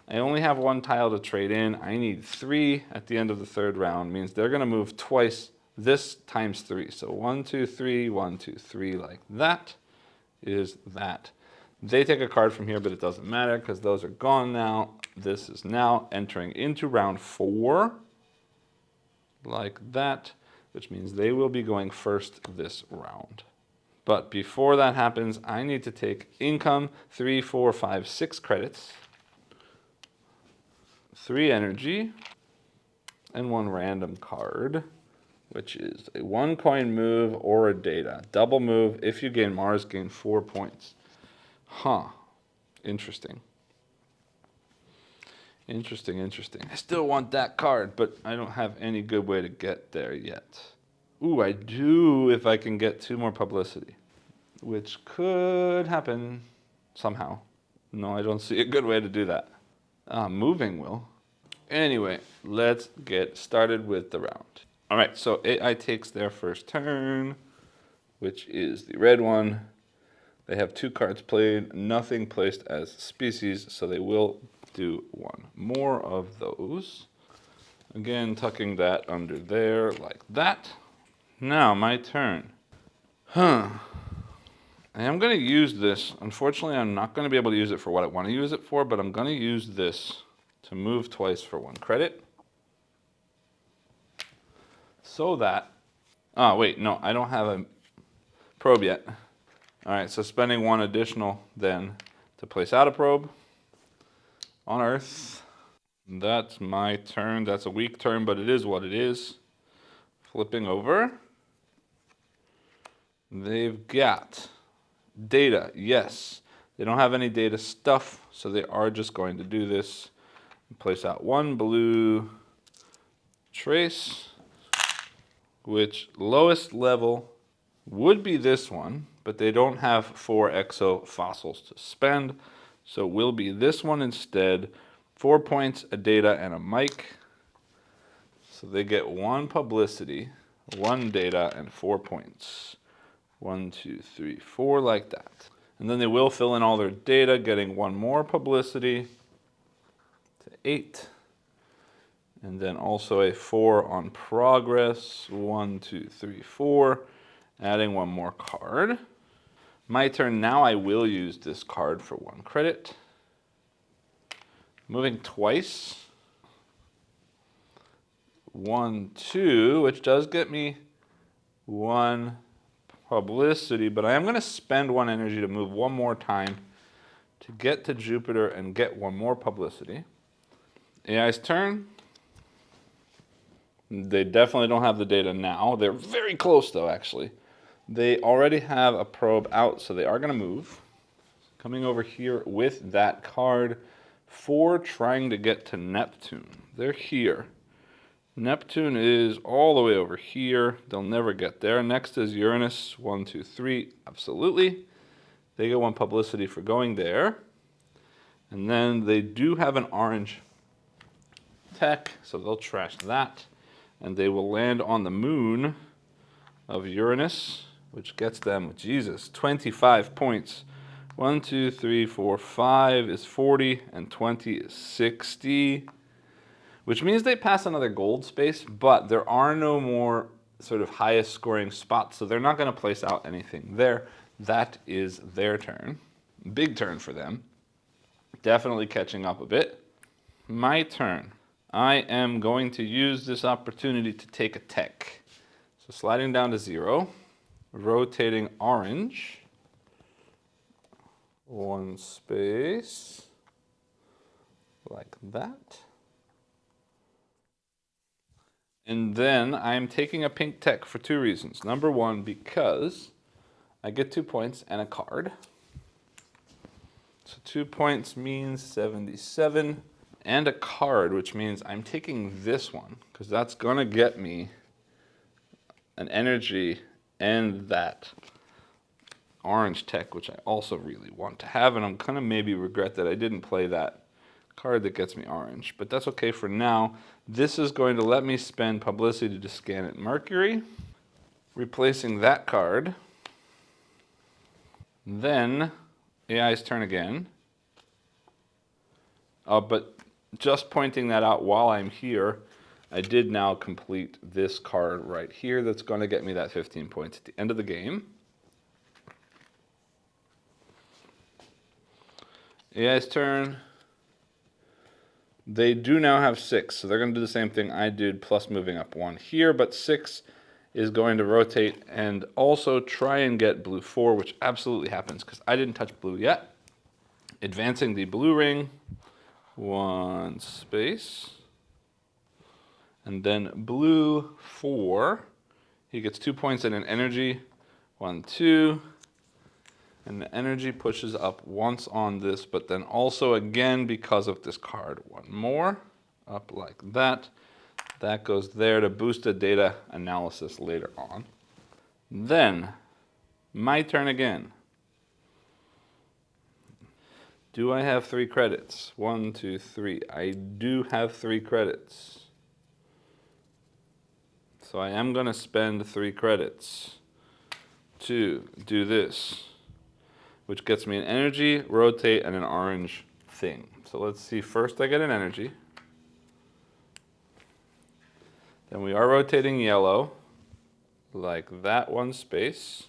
I only have 1 tile to trade in. I need 3 at the end of the 3rd round. Means they're going to move twice. This times 3. So 1, 2, 3, 1, 2, 3, like that is that. They take a card from here, but it doesn't matter because those are gone now. This is now entering into round 4, like that, which means they will be going first this round. But before that happens, I need to take income, 3, 4, 5, 6 credits. 3 energy, and 1 random card, which is a 1 coin move or a data. Double move, if you gain Mars, gain 4 points. Interesting. Interesting. I still want that card, but I don't have any good way to get there yet. Ooh, I do if I can get 2 more publicity, which could happen somehow. No, I don't see a good way to do that. Moving will. Anyway, let's get started with the round. All right, so AI takes their first turn, which is the red one. They have 2 cards played, nothing placed as species, so they will do 1 more of those. Again, tucking that under there like that. Now, my turn. I am going to use this. Unfortunately, I'm not going to be able to use it for what I want to use it for, but I'm going to use this to move twice for 1 credit. so that, oh wait, no, I don't have a probe yet. All right, so spending one additional then to place out a probe on Earth. That's my turn. That's a weak turn, but it is what it is. Flipping over. They've got data, yes. They don't have any data stuff, so they are just going to do this. Place out one blue trace, which lowest level would be this one, but they don't have 4 exo fossils to spend, so it will be this one instead. 4 points, a data, and a mic. So they get 1 publicity, 1 data, and 4 points. 1, 2, 3, 4, like that. And then they will fill in all their data, getting 1 more publicity to 8. And then also a 4 on progress. 1, 2, 3, 4. Adding 1 more card. My turn. Now I will use this card for 1 credit. Moving twice. 1, 2, which does get me 1 publicity, but I am going to spend 1 energy to move 1 more time to get to Jupiter and get 1 more publicity. AI's turn. They definitely don't have the data now. They're very close though, actually. They already have a probe out, so they are going to move. Coming over here with that card for trying to get to Neptune. They're here. Neptune is all the way over here. They'll never get there. Next is Uranus. 1, 2, 3. Absolutely. They get 1 publicity for going there. And then they do have an orange tech, so they'll trash that. And they will land on the moon of Uranus, which gets them, Jesus, 25 points. 1, 2, 3, 4, 5 is 40, and 20 is 60. Which means they pass another gold space, but there are no more sort of highest scoring spots, so they're not going to place out anything there. That is their turn. Big turn for them. Definitely catching up a bit. My turn. I am going to use this opportunity to take a tech. So sliding down to 0, rotating orange, 1 space, like that. And then I'm taking a pink tech for 2 reasons. Number 1, because I get 2 points and a card. So 2 points means 77 and a card, which means I'm taking this one because that's going to get me an energy and that orange tech, which I also really want to have. And I'm going to maybe regret that I didn't play that card that gets me orange, but that's okay for now. This is going to let me spend publicity to scan at Mercury, replacing that card. Then AI's turn again. But just pointing that out while I'm here, I did now complete this card right here that's going to get me that 15 points at the end of the game. AI's turn. They do now have 6, so they're going to do the same thing I did, plus moving up 1 here, but 6 is going to rotate and also try and get blue 4, which absolutely happens because I didn't touch blue yet. Advancing the blue ring, 1 space, and then blue 4. He gets 2 points and an energy, 1, 2. And the energy pushes up once on this, but then also again because of this card. 1 more, up like that. That goes there to boost the data analysis later on. Then, my turn again. Do I have 3 credits? 1, 2, 3. I do have 3 credits. So I am going to spend 3 credits to do this, which gets me an energy, rotate, and an orange thing. So let's see, first I get an energy. Then we are rotating yellow, like that 1 space.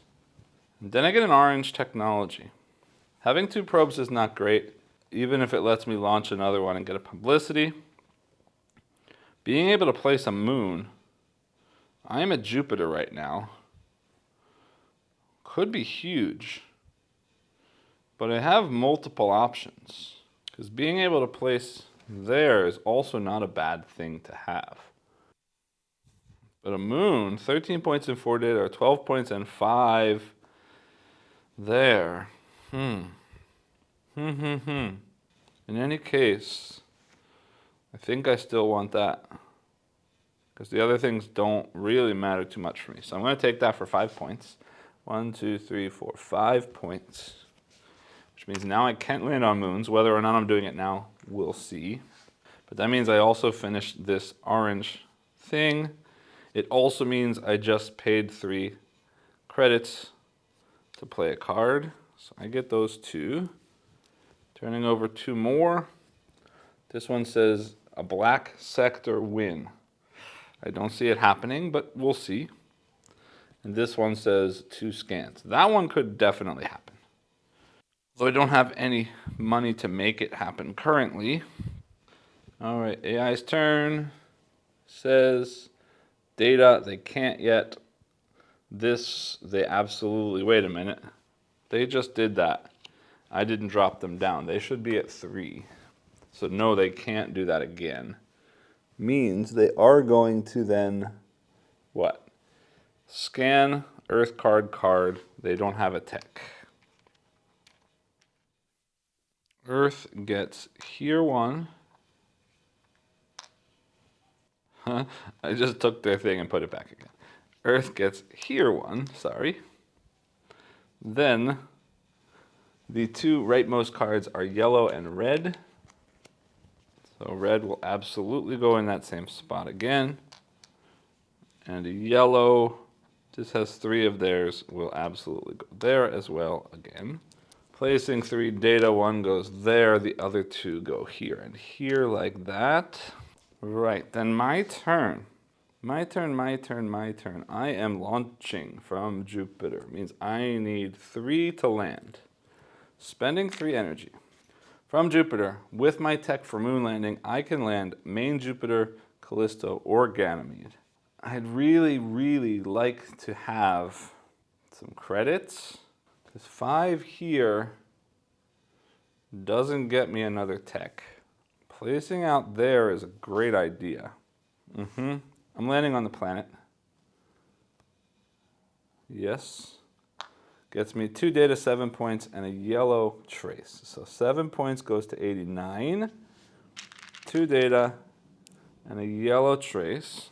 And then I get an orange technology. Having 2 probes is not great, even if it lets me launch another one and get a publicity. Being able to place a moon I am at Jupiter right now. Could be huge. But I have multiple options. Because being able to place there is also not a bad thing to have. But a moon, 13 points in 4 data, or 12 points and 5 there. In any case, I think I still want that. Because the other things don't really matter too much for me. So I'm going to take that for 5 points. 1, 2, 3, 4, 5 points. Which means now I can't land on moons. Whether or not I'm doing it now, we'll see. But that means I also finished this orange thing. It also means I just paid 3 credits to play a card. So I get those 2. Turning over 2 more. This one says a black sector win. I don't see it happening, but we'll see. And this one says 2 scans. That one could definitely happen. Though I don't have any money to make it happen currently. All right, AI's turn. Says data, they can't yet. This, they absolutely, wait a minute. They just did that. I didn't drop them down. They should be at 3. So no, they can't do that again. Means they are going to then, what? Scan, Earth card. They don't have a tech. Earth gets here 1. I just took their thing and put it back again. Earth gets here 1, sorry. Then the 2 rightmost cards are yellow and red. So red will absolutely go in that same spot again. And yellow, this has 3 of theirs, will absolutely go there as well again. Placing 3 data, 1 goes there, the other 2 go here and here like that. Right, then my turn. My turn. I am launching from Jupiter. Means I need 3 to land. Spending 3 energy. From Jupiter, with my tech for moon landing, I can land main Jupiter, Callisto, or Ganymede. I'd really like to have some credits, because 5 here doesn't get me another tech. Placing out there is a great idea. I'm landing on the planet. Yes. Gets me 2 data, 7 points, and a yellow trace. So 7 points goes to 89. 2 data, and a yellow trace.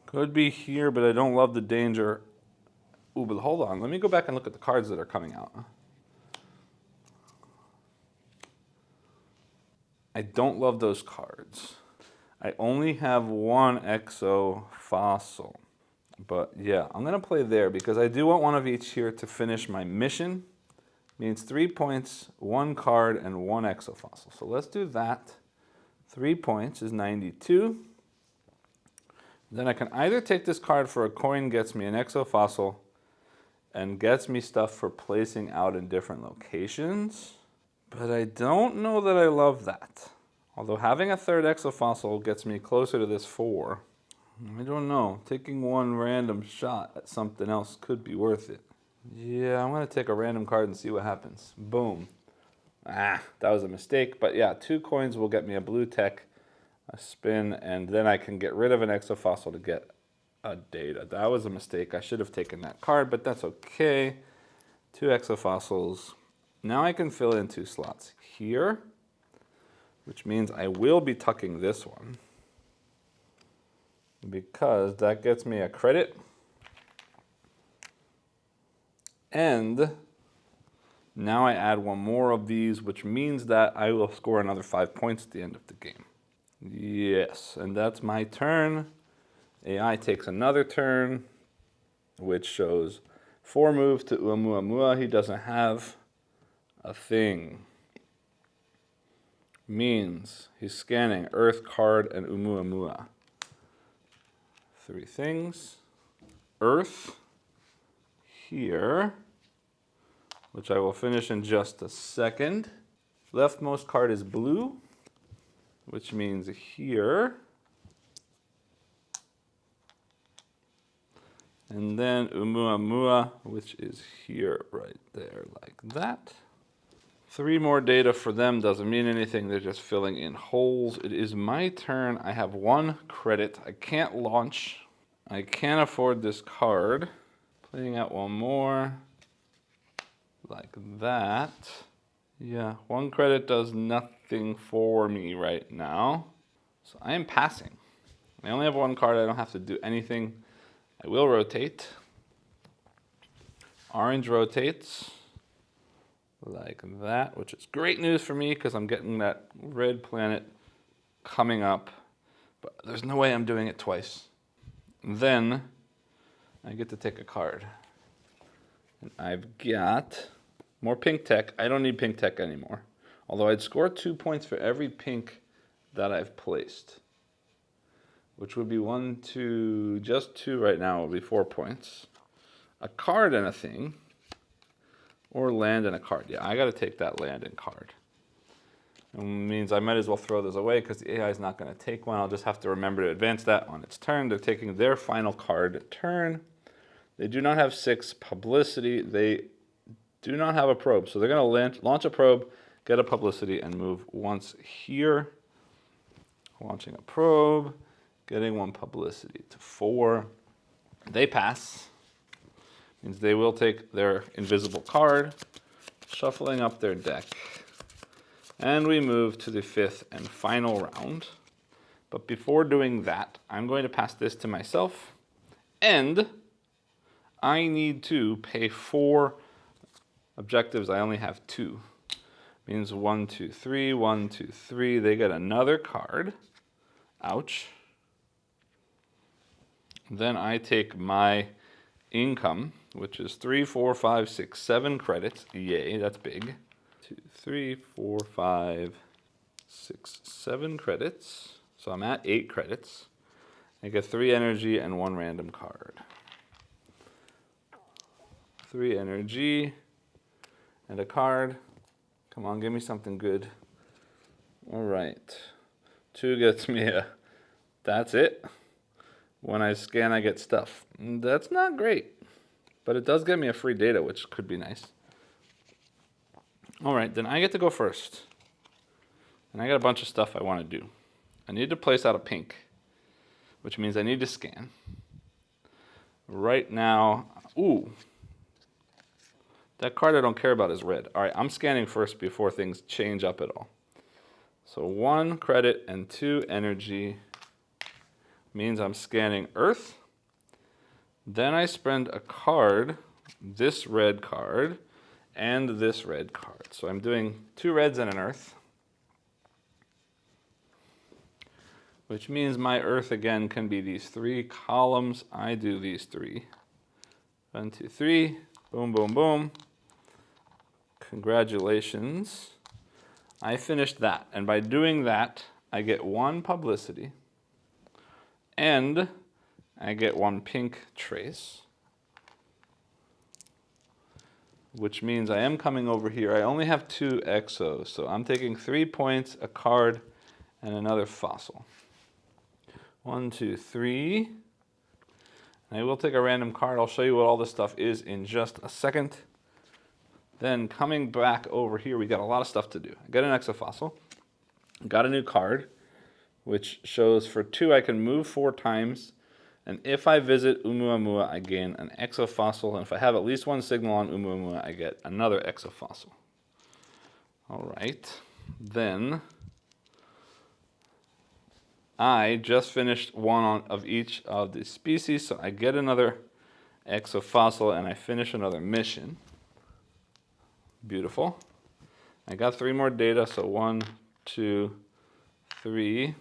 Could be here, but I don't love the danger. Ooh, but hold on. Let me go back and look at the cards that are coming out. I don't love those cards. I only have 1 exo fossil. But yeah, I'm going to play there because I do want 1 of each here to finish my mission. Means 3 points, 1 card, and 1 exo fossil. So let's do that. 3 points is 92. Then I can either take this card for a coin, gets me an exo fossil, and gets me stuff for placing out in different locations. But I don't know that I love that. Although having a 3rd exofossil gets me closer to this 4. I don't know. Taking 1 random shot at something else could be worth it. Yeah, I'm going to take a random card and see what happens. Boom. That was a mistake. But yeah, 2 coins will get me a blue tech, a spin, and then I can get rid of an exofossil to get a data. That was a mistake. I should have taken that card, but that's okay. 2 exofossils. Now I can fill in 2 slots here, which means I will be tucking this one because that gets me a credit. And now I add 1 more of these, which means that I will score another 5 points at the end of the game. Yes, and that's my turn. AI takes another turn, which shows 4 moves to Uamuamua. He doesn't have a thing. Means he's scanning Earth, card, and Uamuamua. 3 things. Earth here, which I will finish in just a second. Leftmost card is blue, which means here. And then Oumuamua, which is here, right there, like that. 3 more data for them doesn't mean anything. They're just filling in holes. It is my turn. I have 1 credit. I can't launch. I can't afford this card. Playing out 1 more. Like that. Yeah, 1 credit does nothing for me right now. So I am passing. I only have 1 card. I don't have to do anything. I will rotate. Orange rotates. Like that, which is great news for me because I'm getting that red planet coming up. But there's no way I'm doing it twice. And then I get to take a card. And I've got more pink tech. I don't need pink tech anymore. Although I'd score 2 points for every pink that I've placed. Which would be 1, 2, just 2 right now would be 4 points. A card and a thing. Or land and a card. Yeah, I got to take that land and card. It means I might as well throw those away because the AI is not going to take one. I'll just have to remember to advance that on its turn. They're taking their final card turn. They do not have 6 publicity. They do not have a probe. So they're going to launch a probe, get a publicity, and move once here. Launching a probe, getting 1 publicity to 4. They pass. Means they will take their invisible card, shuffling up their deck. And we move to the 5th and final round. But before doing that, I'm going to pass this to myself. And I need to pay 4 objectives. I only have 2. Means 1, 2, 3, 1, 2, 3. They get another card. Ouch. Then I take my income, which is 3, 4, 5, 6, 7 credits. Yay, that's big. 2, 3, 4, 5, 6, 7 credits. So I'm at 8 credits. I get 3 energy and 1 random card. 3 energy and a card. Come on, give me something good. All right. 2 gets me a... That's it. When I scan, I get stuff. That's not great. But it does get me a free data, which could be nice. All right, then I get to go first. And I got a bunch of stuff I want to do. I need to place out a pink, which means I need to scan. Right now, ooh. That card I don't care about is red. All right, I'm scanning first before things change up at all. So 1 credit and 2 energy means I'm scanning Earth. Then I spend a card, this red card, and this red card. So I'm doing 2 reds and an Earth. Which means my Earth again can be these 3 columns. I do these 3. 1, 2, 3. Boom, boom, boom. Congratulations. I finished that. And by doing that, I get 1 publicity. And I get 1 pink trace. Which means I am coming over here. I only have 2 exos. So I'm taking 3 points, a card, and another fossil. 1, 2, 3. And I will take a random card. I'll show you what all this stuff is in just a second. Then coming back over here, we got a lot of stuff to do. I got an exofossil. Got a new card, which shows for 2 I can move 4 times. And if I visit Oumuamua, I gain an exofossil. And if I have at least 1 signal on Oumuamua, I get another exofossil. All right. Then I just finished 1 of each of the species, so I get another exofossil and I finish another mission. Beautiful. I got 3 more data, so 1, 2, 3,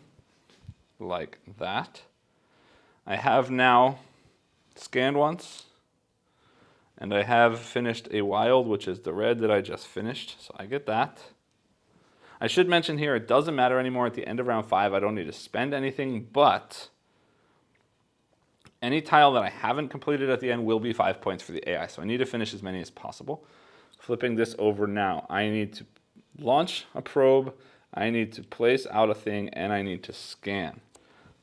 like that. I have now scanned once, and I have finished a wild, which is the red that I just finished, so I get that. I should mention here, it doesn't matter anymore at the end of round 5. I don't need to spend anything, but any tile that I haven't completed at the end will be 5 points for the AI, so I need to finish as many as possible. Flipping this over now, I need to launch a probe, I need to place out a thing, and I need to scan.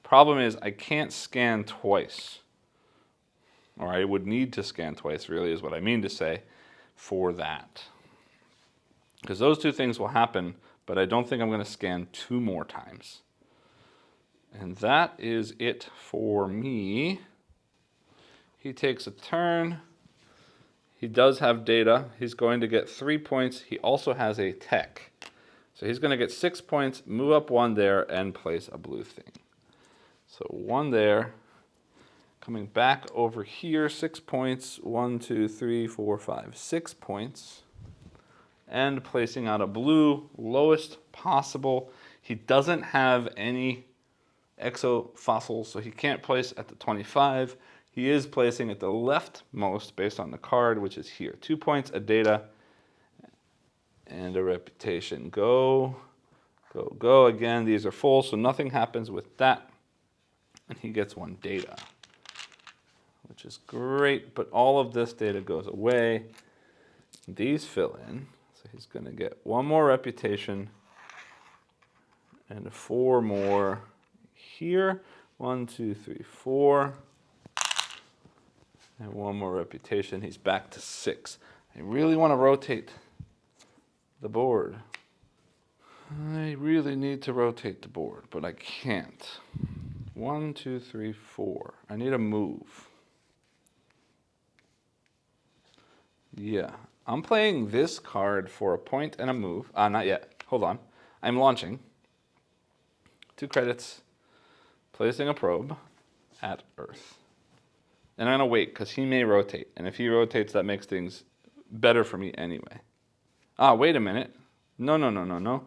Problem is, I can't scan twice. Or I would need to scan twice, really, is what I mean to say, for that. Because those two things will happen, but I don't think I'm going to scan 2 more times. And that is it for me. He takes a turn. He does have data. He's going to get 3 points. He also has a tech. So he's going to get 6 points, move up 1 there, and place a blue thing. So 1 there. Coming back over here, 6 points. 1, 2, 3, 4, 5, 6 points. And placing out a blue, lowest possible. He doesn't have any exofossils, so he can't place at the 25. He is placing at the leftmost based on the card, which is here. 2 points, a data, and a reputation. Go, go, go. Again, these are full, so nothing happens with that. And he gets 1 data, which is great, but all of this data goes away. These fill in, so he's going to get 1 more reputation and 4 more here. 1, 2, 3, 4. And 1 more reputation. He's back to 6. I really want to rotate the board. I really need to rotate the board, but I can't. 1, 2, 3, 4. I need a move. Yeah. I'm playing this card for a point and a move. Not yet. Hold on. I'm launching. 2 credits. Placing a probe at Earth. And I'm going to wait, because he may rotate. And if he rotates, that makes things better for me anyway. Wait a minute. No.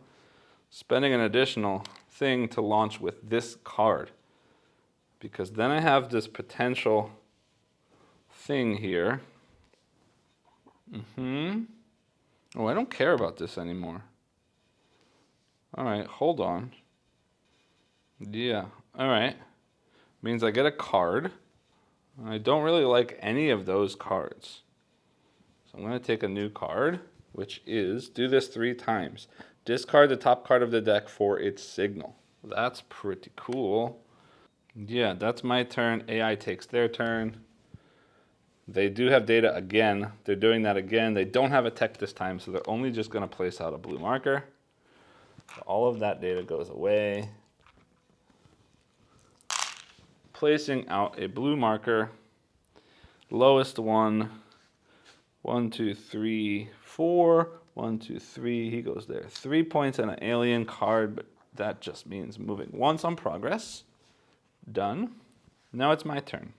Spending an additional thing to launch with this card. Because then I have this potential thing here. Oh, I don't care about this anymore. All right, hold on. Yeah, all right. Means I get a card. I don't really like any of those cards. So I'm going to take a new card, which is, do this 3 times. Discard the top card of the deck for its signal. That's pretty cool. Yeah, that's my turn. AI takes their turn. They do have data again. They're doing that again. They don't have a tech this time, so they're only just going to place out a blue marker. So all of that data goes away. Placing out a blue marker. Lowest one. 1, 2, 3, 4. 1, 2, 3. He goes there. 3 points and an alien card, but that just means moving once on progress. Done. Now it's my turn.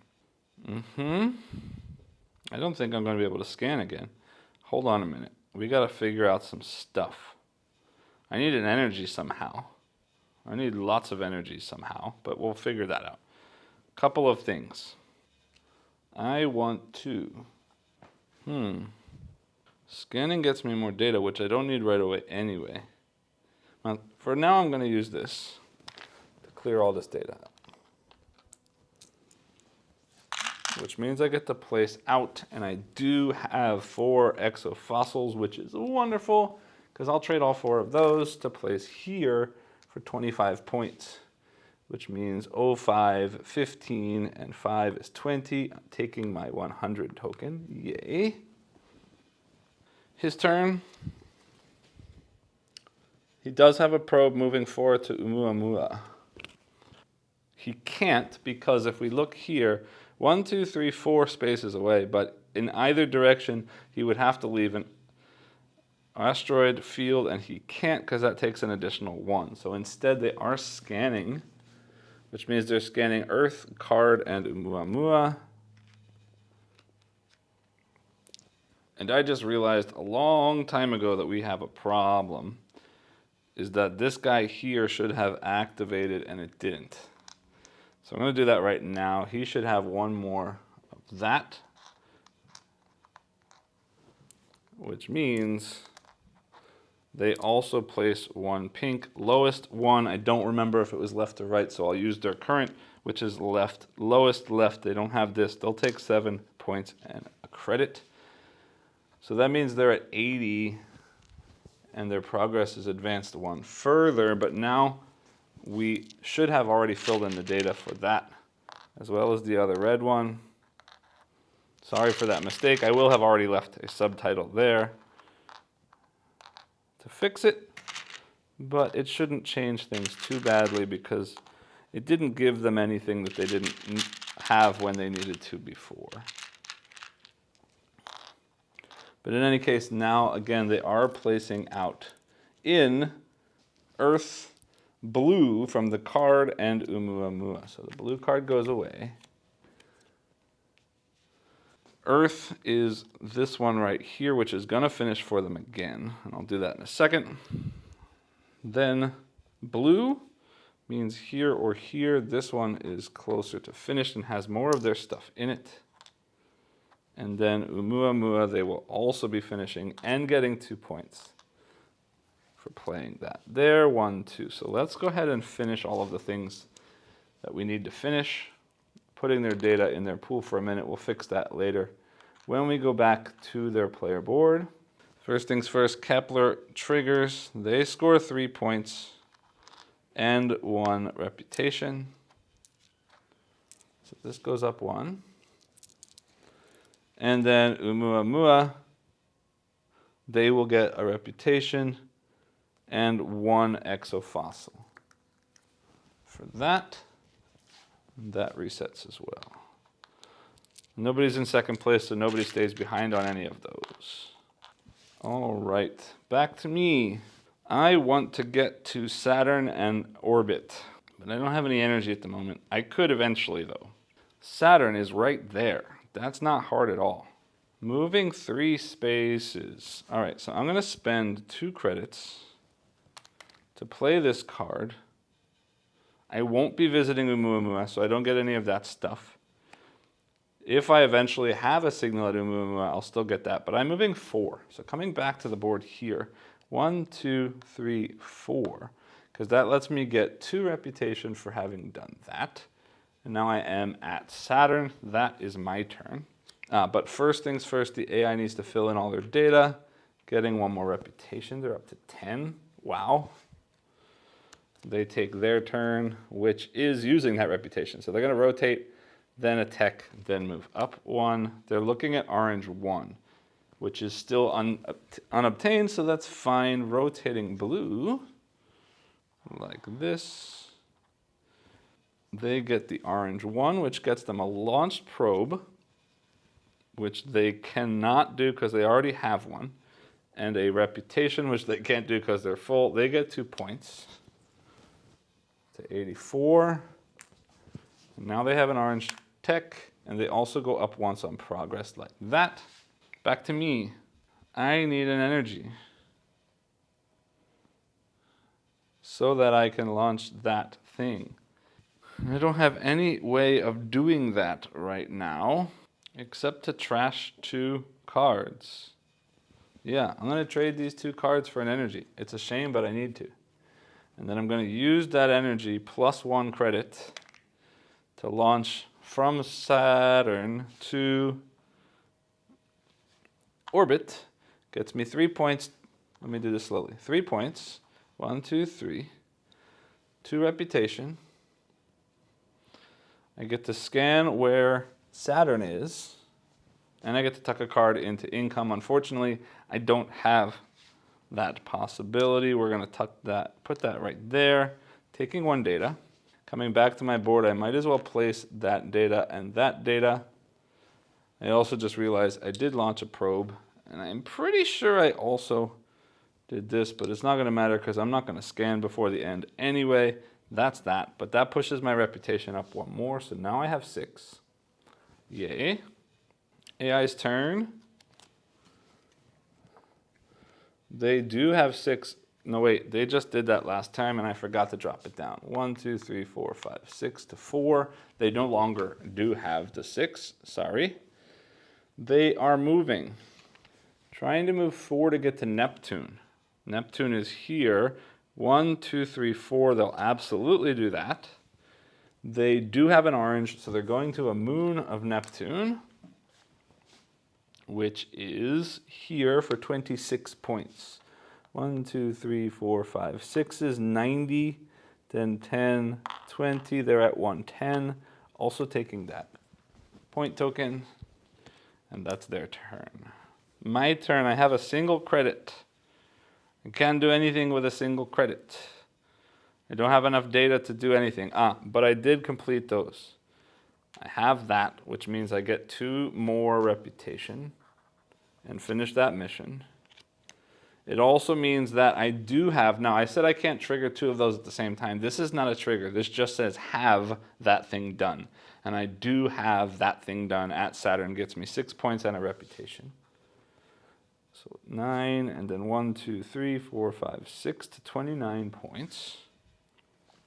I don't think I'm going to be able to scan again. Hold on a minute. We got to figure out some stuff. I need an energy somehow. I need lots of energy somehow, but we'll figure that out. Couple of things. I want to... Scanning gets me more data, which I don't need right away anyway. Now, for now, I'm going to use this to clear all this data out. Which means I get to place out, and I do have 4 exofossils, which is wonderful, because I'll trade all 4 of those to place here for 25 points, which means 0, 5, 15, and 5 is 20. I'm taking my 100 token. Yay. His turn. He does have a probe moving forward to Oumuamua. He can't, because if we look here, 1, 2, 3, 4 spaces away, but in either direction, he would have to leave an asteroid field, and he can't because that takes an additional 1. So instead, they are scanning, which means they're scanning Earth, card, and Oumuamua. And I just realized a long time ago that we have a problem, is that this guy here should have activated, and it didn't. So I'm going to do that right now. He should have 1 more of that, which means they also place 1 pink. Lowest one, I don't remember if it was left or right, so I'll use their current, which is left. Lowest left, they don't have this. They'll take 7 points and a credit. So that means they're at 80, and their progress is advanced 1 further, but now we should have already filled in the data for that, as well as the other red one. Sorry for that mistake. I will have already left a subtitle there to fix it, but it shouldn't change things too badly because it didn't give them anything that they didn't have when they needed to before. But in any case, now again, they are placing out in Earth blue from the card and Oumuamua. So the blue card goes away. Earth is this one right here, which is going to finish for them again. And I'll do that in a second. Then blue means here or here. This one is closer to finished and has more of their stuff in it. And then Oumuamua, they will also be finishing and getting 2 points for playing that. There, 1, 2. So let's go ahead and finish all of the things that we need to finish. Putting their data in their pool for a minute. We'll fix that later when we go back to their player board. First things first, Kepler triggers. They score 3 points and 1 reputation. So this goes up 1. And then Oumuamua, they will get a reputation and 1 exofossil. For that, that resets as well. Nobody's in second place, so nobody stays behind on any of those. All right, back to me. I want to get to Saturn and orbit, but I don't have any energy at the moment. I could eventually, though. Saturn is right there. That's not hard at all. Moving 3 spaces. All right, so I'm going to spend 2 credits to play this card. I won't be visiting Oumuamua, so I don't get any of that stuff. If I eventually have a signal at Oumuamua, I'll still get that, but I'm moving 4. So coming back to the board here, 1, 2, 3, 4, because that lets me get 2 reputation for having done that. And now I am at Saturn. That is my turn. But first things first, the AI needs to fill in all their data. Getting 1 more reputation. They're up to 10. Wow. They take their turn, which is using that reputation. So they're going to rotate, then attack, then move up 1. They're looking at orange 1, which is still unobtained, so that's fine. Rotating blue, like this. They get the orange 1, which gets them a launched probe, which they cannot do because they already have one, and a reputation, which they can't do because they're full. They get 2 points to 84. And now they have an orange tech, and they also go up once on progress like that. Back to me. I need an energy so that I can launch that thing. I don't have any way of doing that right now, except to trash 2 cards. Yeah, I'm going to trade these 2 cards for an energy. It's a shame, but I need to. And then I'm going to use that energy plus 1 credit to launch from Saturn to orbit. Gets me 3 points. Let me do this slowly. 3 points. 1, 2, 3. 2 reputation. I get to scan where Saturn is, and I get to tuck a card into income. Unfortunately, I don't have that possibility. We're going to tuck that, put that right there, taking 1 data. Coming back to my board, I might as well place that data and that data. I also just realized I did launch a probe, and I'm pretty sure I also did this, but it's not going to matter because I'm not going to scan before the end anyway. That's that, but that pushes my reputation up 1 more, so now I have 6. Yay. AI's turn. They do have 6. No, wait, they just did that last time, and I forgot to drop it down. 1, 2, 3, 4, 5, 6 to 4. They no longer do have the 6, sorry. They are moving. Trying to move 4 to get to Neptune. Neptune is here. 1, 2, 3, 4, they'll absolutely do that. They do have an orange, so they're going to a moon of Neptune, which is here for 26 points. 1, 2, 3, 4, 5, 6 is 90, then 10, 20, they're at 110, also taking that point token. And that's their turn. My turn, I have a single credit. I can't do anything with a single credit. I don't have enough data to do anything. But I did complete those. I have that, which means I get 2 more reputation and finish that mission. It also means that I do have, now I said I can't trigger 2 of those at the same time. This is not a trigger. This just says have that thing done. And I do have that thing done at Saturn. Gets me 6 points and a reputation. So 9, and then 1, 2, 3, 4, 5, 6 to 29 points.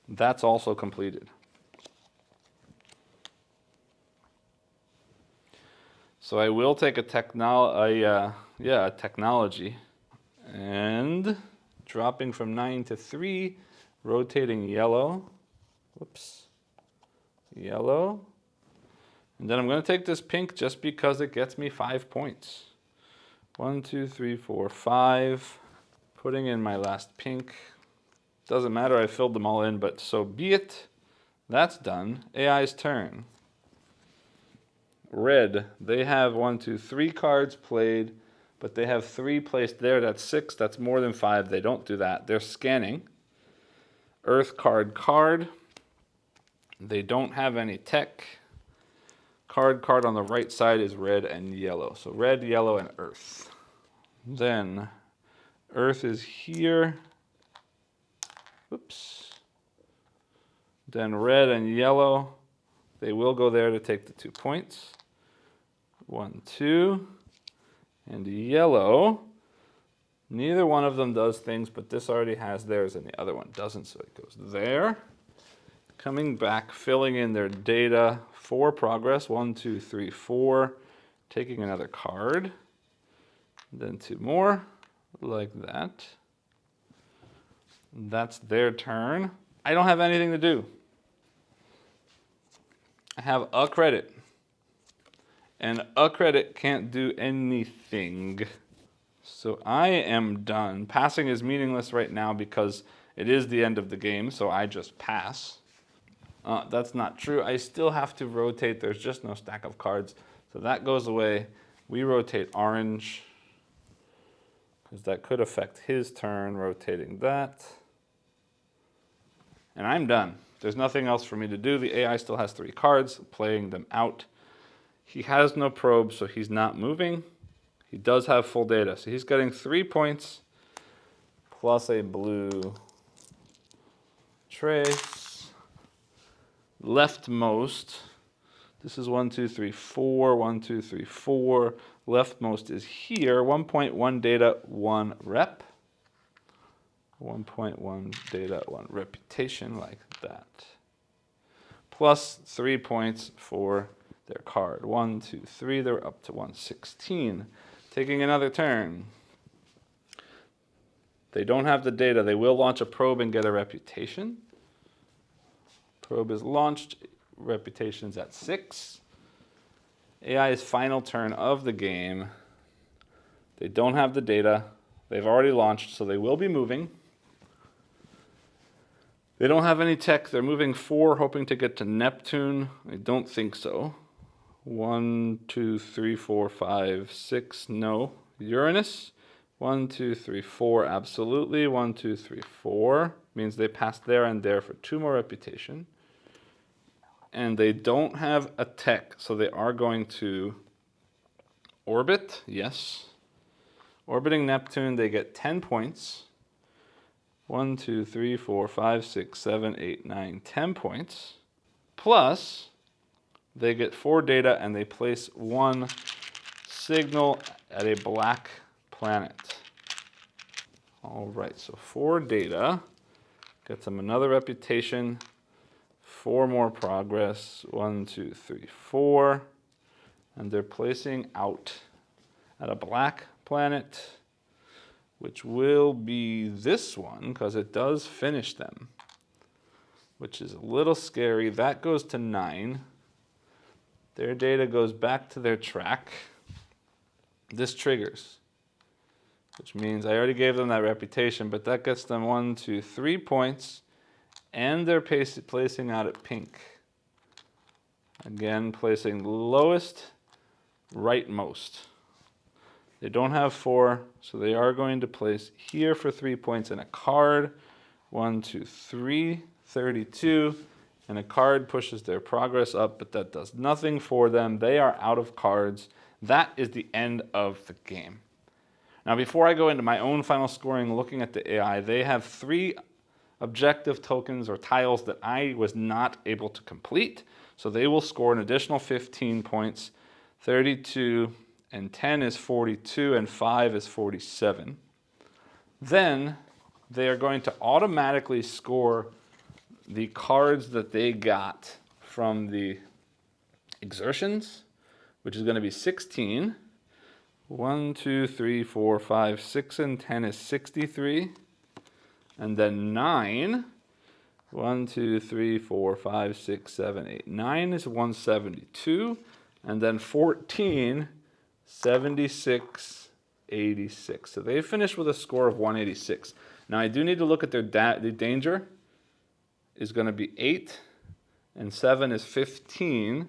That's also completed. So I will take a technology, and dropping from 9 to 3, rotating yellow. Whoops. Yellow. And then I'm going to take this pink just because it gets me 5 points. 1, 2, 3, 4, 5. Putting in my last pink. Doesn't matter, I filled them all in, but so be it. That's done. AI's turn. Red, they have 1, 2, 3 cards played, but they have 3 placed there. That's 6. That's more than 5. They don't do that. They're scanning. Earth card. They don't have any tech. Card on the right side is red and yellow. So red, yellow, and earth. Then earth is here. Oops. Then red and yellow. They will go there to take the 2 points. 1, 2. And yellow. Neither one of them does things, but this already has theirs and the other one doesn't, so it goes there. Coming back, filling in their data for progress. 1, 2, 3, 4. Taking another card. Then 2 more, like that. That's their turn. I don't have anything to do. I have a credit. And a credit can't do anything. So I am done. Passing is meaningless right now because it is the end of the game, so I just pass. That's not true. I still have to rotate. There's just no stack of cards. So that goes away. We rotate orange, because that could affect his turn, rotating that. And I'm done. There's nothing else for me to do. The AI still has 3 cards, playing them out. He has no probe, so he's not moving. He does have full data, so he's getting 3 points plus a blue trace. Leftmost, this is 1, 2, 3, 4, 1, 2, 3, 4. Leftmost is here, 1.1 data, 1 rep. 1.1 data, 1 reputation, like that. Plus 3 points for their card. 1, 2, 3, they're up to 116. Taking another turn. They don't have the data. They will launch a probe and get a reputation. Probe is launched. Reputation's at 6. AI's final turn of the game. They don't have the data. They've already launched, so they will be moving. They don't have any tech. They're moving 4, hoping to get to Neptune. I don't think so. 1, 2, 3, 4, 5, 6. No. Uranus. 1, 2, 3, 4. Absolutely. 1, 2, 3, 4. Means they passed there and there for 2 more reputation. And they don't have a tech, so they are going to orbit. Yes. Orbiting Neptune, they get 10 points. 1, 2, 3, 4, 5, 6, 7, 8, 9, 10 points. Plus, they get 4 data and they place 1 signal at a black planet. All right, so 4 data. Gets them another reputation. 4 more progress. 1, 2, 3, 4. And they're placing out at a black planet, which will be this one, because it does finish them, which is a little scary. That goes to 9. Their data goes back to their track. This triggers, which means I already gave them that reputation, but that gets them 1, 2, 3 points, and they're placing out at pink. Again, placing the lowest rightmost. They don't have 4, so they are going to place here for 3 points and a card. 1, 2, 3, 32. And a card pushes their progress up, but that does nothing for them. They are out of cards. That is the end of the game. Now, before I go into my own final scoring, looking at the AI, they have 3 objective tokens or tiles that I was not able to complete. So they will score an additional 15 points. 32 and 10 is 42 and 5 is 47. Then they are going to automatically score the cards that they got from the exertions, which is going to be 16. 1, 2, 3, 4, 5, 6, and 10 is 63. And then 9. 1, 2, 3, 4, 5, 6, 7, 8. 9 is 172. And then 14, 76, 86. So they finished with a score of 186. Now I do need to look at their the danger is going to be 8, and 7 is 15.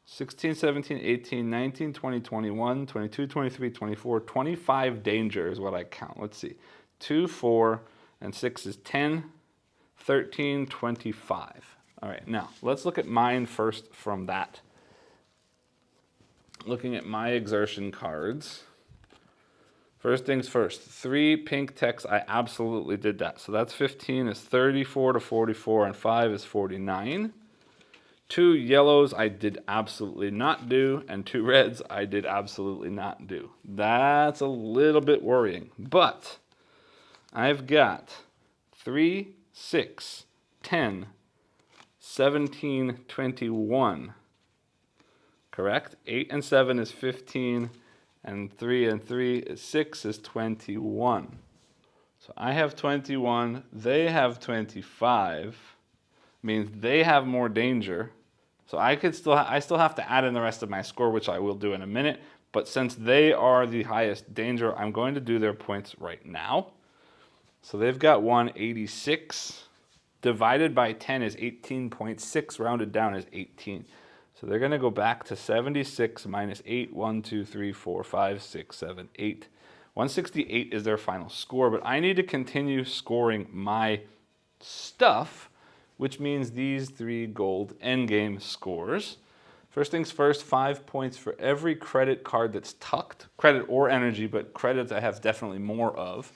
16, 17, 18, 19, 20, 21, 22, 23, 24, 25 danger is what I count. Let's see. 2, 4, and 6 is 10, 13, 25. All right, now let's look at mine first from that. Looking at my exertion cards. First things first, 3 pink techs, I absolutely did that. So that's 15 is 34 to 44, and 5 is 49. 2 yellows I did absolutely not do, and 2 reds I did absolutely not do. That's a little bit worrying, but I've got 3, 6, 10, 17, 21. Correct? 8 and 7 is 15, and 3 and 3 is 6 is 21. So I have 21, they have 25. Means they have more danger. So I still have to add in the rest of my score, which I will do in a minute. But since they are the highest danger, I'm going to do their points right now. So they've got 186. Divided by 10 is 18.6. Rounded down is 18. So they're going to go back to 76 minus 8. 1, 2, 3, 4, 5, 6, 7, 8. 168 is their final score. But I need to continue scoring my stuff, which means these 3 gold endgame scores. First things first, 5 points for every credit card that's tucked. Credit or energy, but credits I have definitely more of.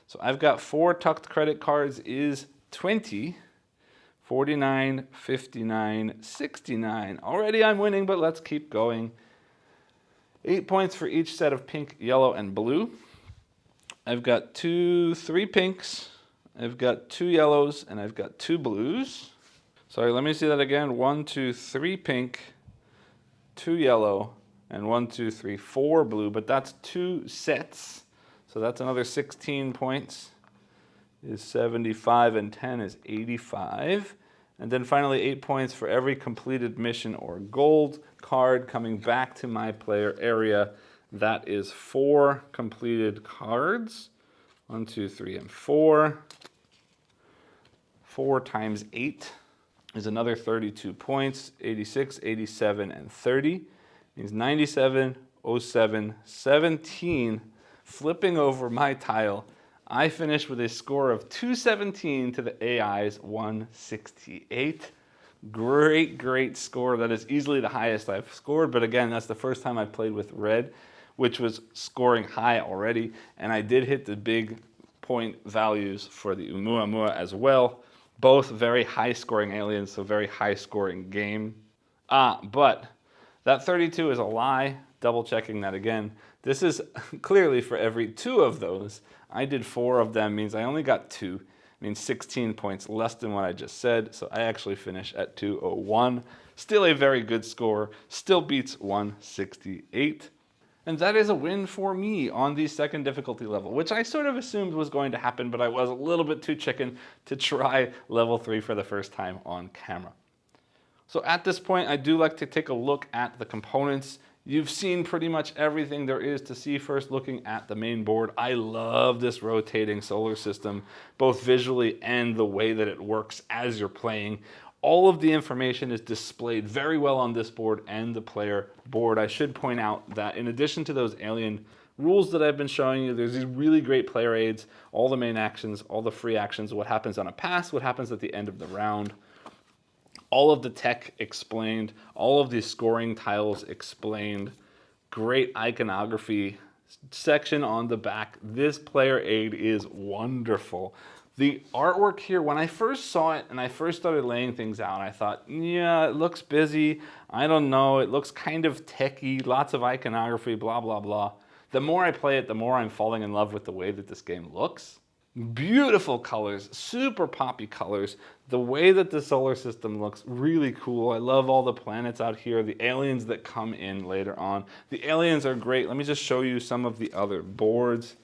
So I've got 4 tucked credit cards is 20. 49, 59, 69. Already I'm winning, but let's keep going. 8 points for each set of pink, yellow, and blue. I've got 3 pinks. I've got 2 yellows, and I've got 2 blues. Sorry, let me see that again. 1, 2, 3 pink, 2 yellow, and 1, 2, 3, 4 blue. But that's 2 sets, so that's another 16 points. Is 75, and 10 is 85. And then finally 8 points for every completed mission or gold card coming back to my player area. That is 4 completed cards. 1, 2, 3, and 4. 4 times 8 is another 32 points. 86, 87, and 30. Means 97, 07, 17. Flipping over my tile, I finished with a score of 217 to the AI's 168. Great, great score. That is easily the highest I've scored. But again, that's the first time I played with red, which was scoring high already. And I did hit the big point values for the Oumuamua as well. Both very high scoring aliens, so very high scoring game. But that 32 is a lie. Double checking that again. This is clearly for every 2 of those. I did 4 of them, means I only got 2. Means 16 points less than what I just said. So I actually finish at 201. Still a very good score. Still beats 168. And that is a win for me on the 2nd difficulty level, which I sort of assumed was going to happen, but I was a little bit too chicken to try level 3 for the first time on camera. So at this point, I do like to take a look at the components. You've seen pretty much everything there is to see first looking at the main board. I love this rotating solar system, both visually and the way that it works as you're playing. All of the information is displayed very well on this board and the player board. I should point out that in addition to those alien rules that I've been showing you, there's these really great player aids, all the main actions, all the free actions, what happens on a pass, what happens at the end of the round, all of the tech explained, all of the scoring tiles explained, great iconography section on the back. This player aid is wonderful. The artwork here, when I first saw it and I first started laying things out, I thought, yeah, it looks busy. I don't know. It looks kind of techy, lots of iconography, blah, blah, blah. The more I play it, the more I'm falling in love with the way that this game looks. Beautiful colors, super poppy colors. The way that the solar system looks, really cool. I love all the planets out here, the aliens that come in later on. The aliens are great. Let me just show you some of the other boards.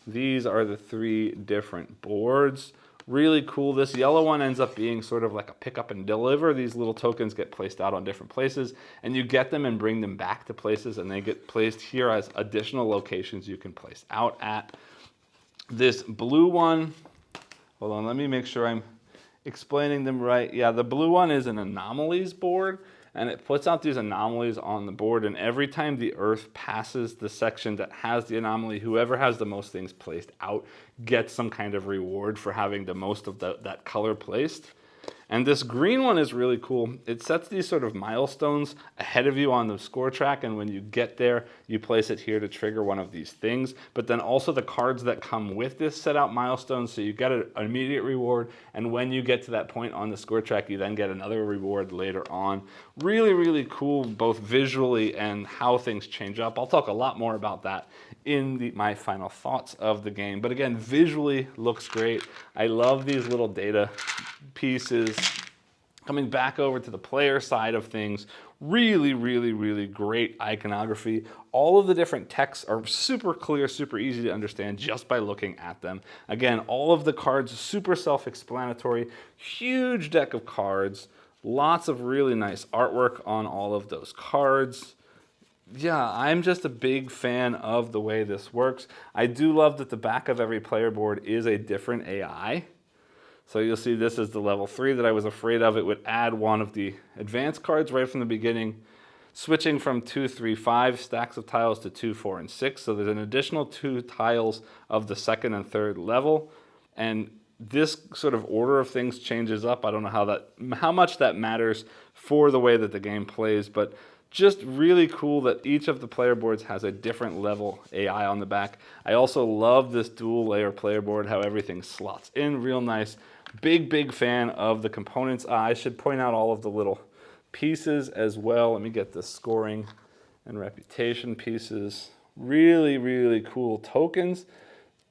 These are the 3 different boards. Really cool. This yellow one ends up being sort of like a pick up and deliver. These little tokens get placed out on different places, and you get them and bring them back to places, and they get placed here as additional locations you can place out at. This blue one, hold on, let me make sure I'm explaining them right. Yeah, the blue one is an anomalies board, and it puts out these anomalies on the board, and every time the Earth passes the section that has the anomaly, whoever has the most things placed out gets some kind of reward for having the most of that color placed. And this green one is really cool. It sets these sort of milestones ahead of you on the score track, and when you get there, you place it here to trigger one of these things. But then also the cards that come with this set out milestones, so you get an immediate reward, and when you get to that point on the score track, you then get another reward later on. Really, really cool, both visually and how things change up. I'll talk a lot more about that in my final thoughts of the game. But again, visually looks great. I love these little data pieces. Coming back over to the player side of things, really, really, really great iconography. All of the different texts are super clear, super easy to understand just by looking at them. Again, all of the cards super self-explanatory, huge deck of cards, lots of really nice artwork on all of those cards. Yeah, I'm just a big fan of the way this works. I do love that the back of every player board is a different AI. So you'll see this is the level 3 that I was afraid of. It would add one of the advanced cards right from the beginning, switching from 2, 3, 5 stacks of tiles to 2, 4, and 6. So there's an additional 2 tiles of the 2nd and 3rd level. And this sort of order of things changes up. I don't know how much that matters for the way that the game plays, but just really cool that each of the player boards has a different level AI on the back. I also love this dual layer player board, how everything slots in real nice. Big fan of the components. I should point out all of the little pieces as well. Let me get the scoring and reputation pieces. Really, really cool tokens.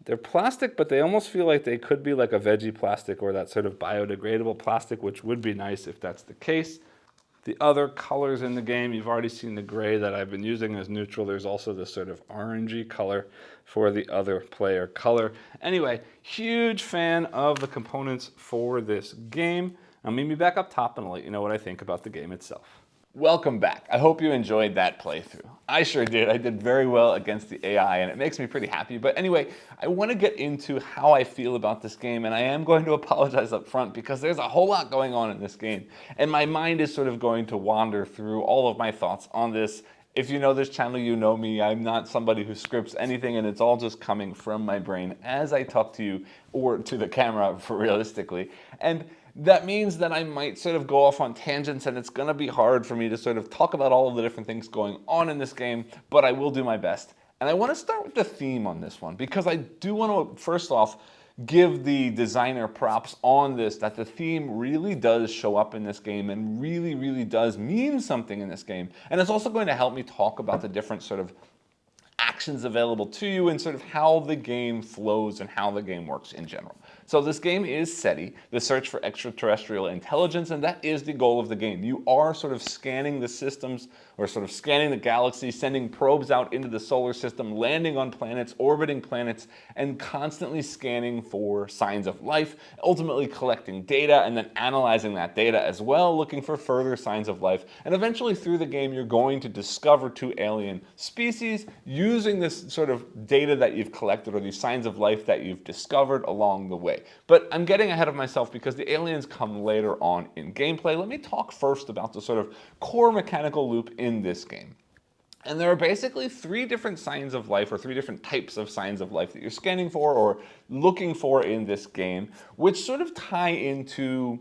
They're plastic, but they almost feel like they could be like a veggie plastic or that sort of biodegradable plastic, which would be nice if that's the case. The other colors in the game, you've already seen the gray that I've been using as neutral. There's also this sort of orangey color for the other player color. Anyway, huge fan of the components for this game. Now meet me back up top and I'll let you know what I think about the game itself. Welcome back. I hope you enjoyed that playthrough. I sure did. I did very well against the AI and it makes me pretty happy. But anyway, I want to get into how I feel about this game, and I am going to apologize up front because there's a whole lot going on in this game. And my mind is sort of going to wander through all of my thoughts on this. If you know this channel, you know me. I'm not somebody who scripts anything, and it's all just coming from my brain as I talk to you or to the camera, for realistically. And that means that I might sort of go off on tangents, and it's going to be hard for me to sort of talk about all of the different things going on in this game, but I will do my best. And I want to start with the theme on this one, because I do want to, first off, give the designer props on this, that the theme really does show up in this game and really, really does mean something in this game. And it's also going to help me talk about the different sort of actions available to you and sort of how the game flows and how the game works in general. So this game is SETI, the search for extraterrestrial intelligence, and that is the goal of the game. You are sort of scanning the systems, or sort of scanning the galaxy, sending probes out into the solar system, landing on planets, orbiting planets, and constantly scanning for signs of life, ultimately collecting data and then analyzing that data as well, looking for further signs of life. And eventually through the game, you're going to discover 2 alien species using this sort of data that you've collected or these signs of life that you've discovered along the way. way. But I'm getting ahead of myself because the aliens come later on in gameplay. Let me talk first about the sort of core mechanical loop in this game. And there are basically 3 different signs of life, or 3 different types of signs of life that you're scanning for or looking for in this game, which sort of tie into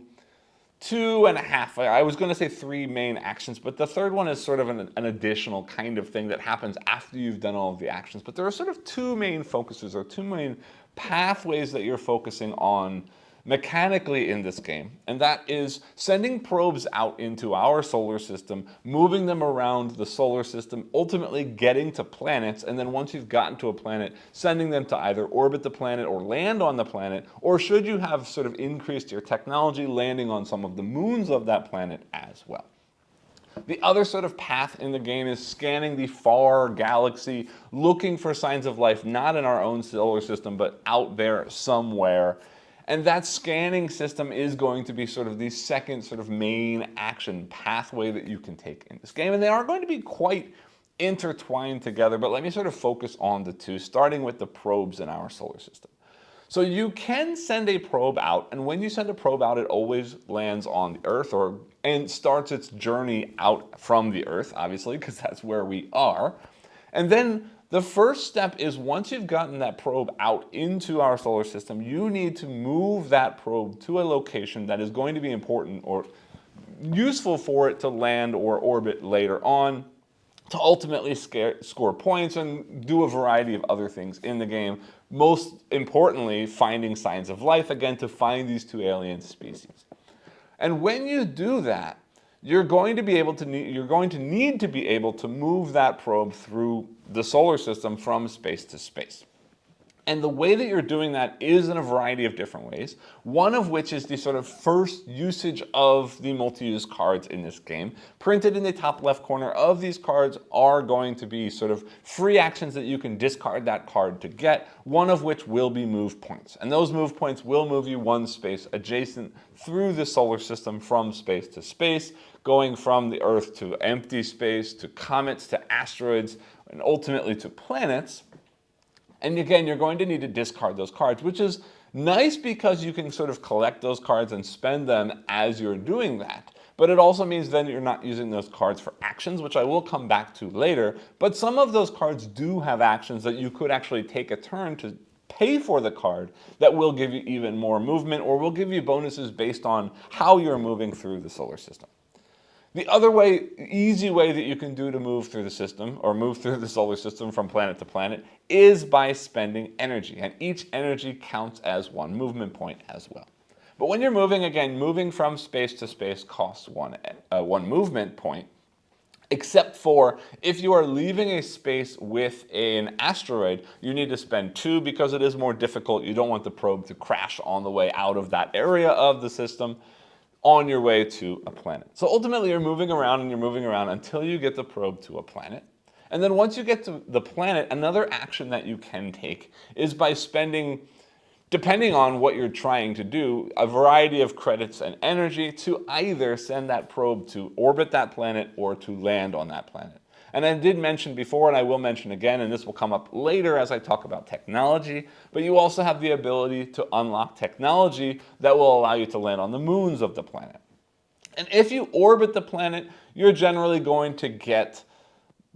2.5. I was going to say 3 main actions, but the third one is sort of an additional kind of thing that happens after you've done all of the actions. But there are sort of 2 main focuses, or 2 main pathways that you're focusing on mechanically in this game, and that is sending probes out into our solar system, moving them around the solar system, ultimately getting to planets, and then once you've gotten to a planet, sending them to either orbit the planet or land on the planet, or should you have sort of increased your technology, landing on some of the moons of that planet as well. The other sort of path in the game is scanning the far galaxy, looking for signs of life, not in our own solar system, but out there somewhere. And that scanning system is going to be sort of the second sort of main action pathway that you can take in this game. And they are going to be quite intertwined together, but let me sort of focus on the 2, starting with the probes in our solar system. So you can send a probe out, and when you send a probe out, it always lands on the Earth and starts its journey out from the Earth, obviously, because that's where we are. And then the first step is, once you've gotten that probe out into our solar system, you need to move that probe to a location that is going to be important or useful for it to land or orbit later on, to ultimately score points and do a variety of other things in the game. Most importantly, finding signs of life, again, to find these 2 alien species. And when you do that, you're going to need to be able to move that probe through the solar system from space to space. And the way that you're doing that is in a variety of different ways, one of which is the sort of first usage of the multi-use cards in this game. Printed in the top left corner of these cards are going to be sort of free actions that you can discard that card to get, one of which will be move points. And those move points will move you 1 space adjacent through the solar system from space to space, going from the Earth to empty space, to comets, to asteroids, and ultimately to planets. And again, you're going to need to discard those cards, which is nice because you can sort of collect those cards and spend them as you're doing that. But it also means then you're not using those cards for actions, which I will come back to later. But some of those cards do have actions that you could actually take a turn to pay for the card that will give you even more movement, or will give you bonuses based on how you're moving through the solar system. The other way, easy way that you can do to move through the system, or move through the solar system from planet to planet, is by spending energy. And each energy counts as 1 movement point as well. But when you're moving, again, moving from space to space costs one movement point, except for if you are leaving a space with an asteroid, you need to spend 2 because it is more difficult. You don't want the probe to crash on the way out of that area of the system on your way to a planet. So ultimately, you're moving around and you're moving around until you get the probe to a planet. And then once you get to the planet, another action that you can take is by spending, depending on what you're trying to do, a variety of credits and energy to either send that probe to orbit that planet or to land on that planet. And I did mention before, and I will mention again, and this will come up later as I talk about technology, but you also have the ability to unlock technology that will allow you to land on the moons of the planet. And if you orbit the planet, you're generally going to get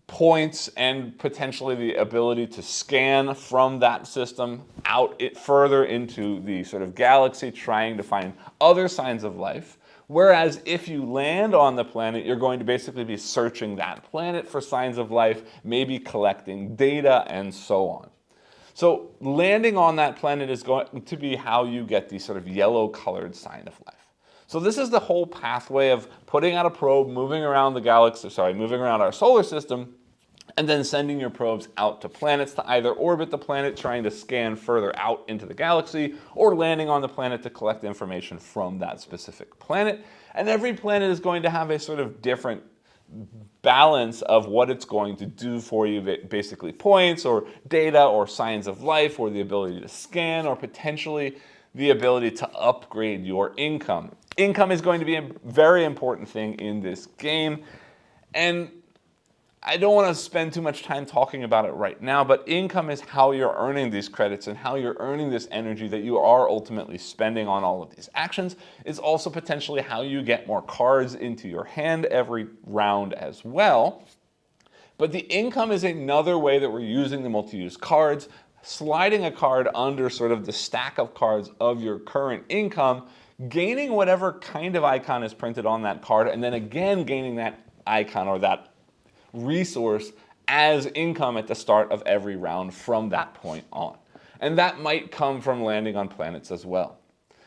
points and potentially the ability to scan from that system out further into the sort of galaxy, trying to find other signs of life. Whereas if you land on the planet, you're going to basically be searching that planet for signs of life, maybe collecting data, and so on. So landing on that planet is going to be how you get the sort of yellow-colored sign of life. So this is the whole pathway of putting out a probe, moving around the galaxy, moving around our solar system, and then sending your probes out to planets to either orbit the planet, trying to scan further out into the galaxy, or landing on the planet to collect information from that specific planet. And every planet is going to have a sort of different balance of what it's going to do for you, basically points or data or signs of life or the ability to scan or potentially the ability to upgrade your income. Income is going to be a very important thing in this game. And I don't want to spend too much time talking about it right now, but income is how you're earning these credits and how you're earning this energy that you are ultimately spending on all of these actions. It's also potentially how you get more cards into your hand every round as well. But the income is another way that we're using the multi-use cards, sliding a card under sort of the stack of cards of your current income, gaining whatever kind of icon is printed on that card, and then again gaining that icon or that resource as income at the start of every round from that point on. And that might come from landing on planets as well.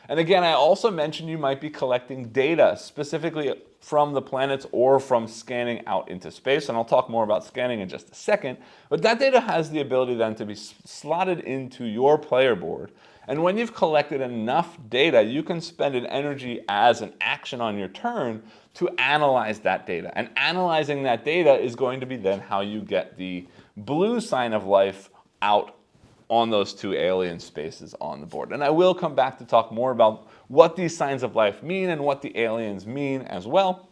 And again, I also mentioned you might be collecting data specifically from the planets or from scanning out into space. And I'll talk more about scanning in just a second. But that data has the ability then to be slotted into your player board. And when you've collected enough data, you can spend an energy as an action on your turn to analyze that data. And analyzing that data is going to be then how you get the blue sign of life out on those two alien spaces on the board. And I will come back to talk more about what these signs of life mean and what the aliens mean as well.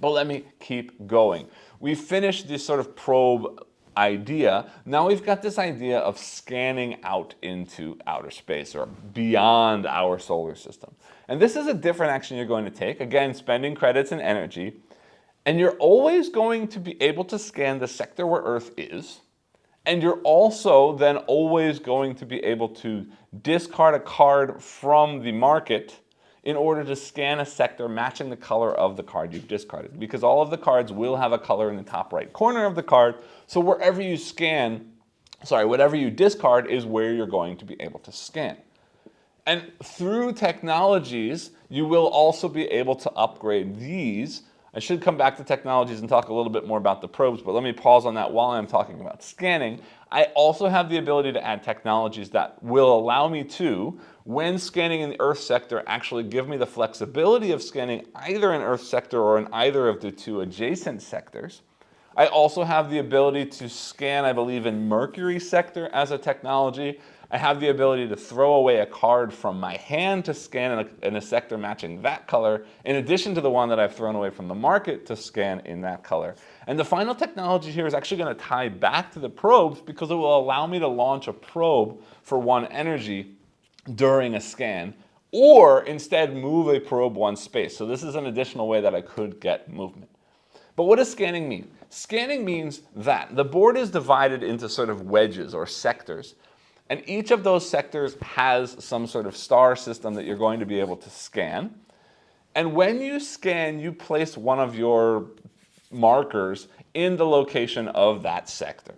But let me keep going. We finished this sort of probe idea. Now we've got this idea of scanning out into outer space or beyond our solar system. And this is a different action you're going to take. Again, spending credits and energy. And you're always going to be able to scan the sector where Earth is. And you're also then always going to be able to discard a card from the market in order to scan a sector matching the color of the card you've discarded. Because all of the cards will have a color in the top right corner of the card. So wherever you whatever you discard is where you're going to be able to scan. And through technologies, you will also be able to upgrade these. I should come back to technologies and talk a little bit more about the probes, but let me pause on that while I'm talking about scanning. I also have the ability to add technologies that will allow me to, when scanning in the Earth sector, actually give me the flexibility of scanning either an Earth sector or in either of the two adjacent sectors. I also have the ability to scan, I believe, in Mercury sector as a technology. I have the ability to throw away a card from my hand to scan in a sector matching that color, in addition to the one that I've thrown away from the market to scan in that color. And the final technology here is actually going to tie back to the probes because it will allow me to launch a probe for 1 energy during a scan, or instead move a probe 1 space. So this is an additional way that I could get movement. But what does scanning mean? Scanning means that the board is divided into sort of wedges or sectors. And each of those sectors has some sort of star system that you're going to be able to scan. And when you scan, you place one of your markers in the location of that sector.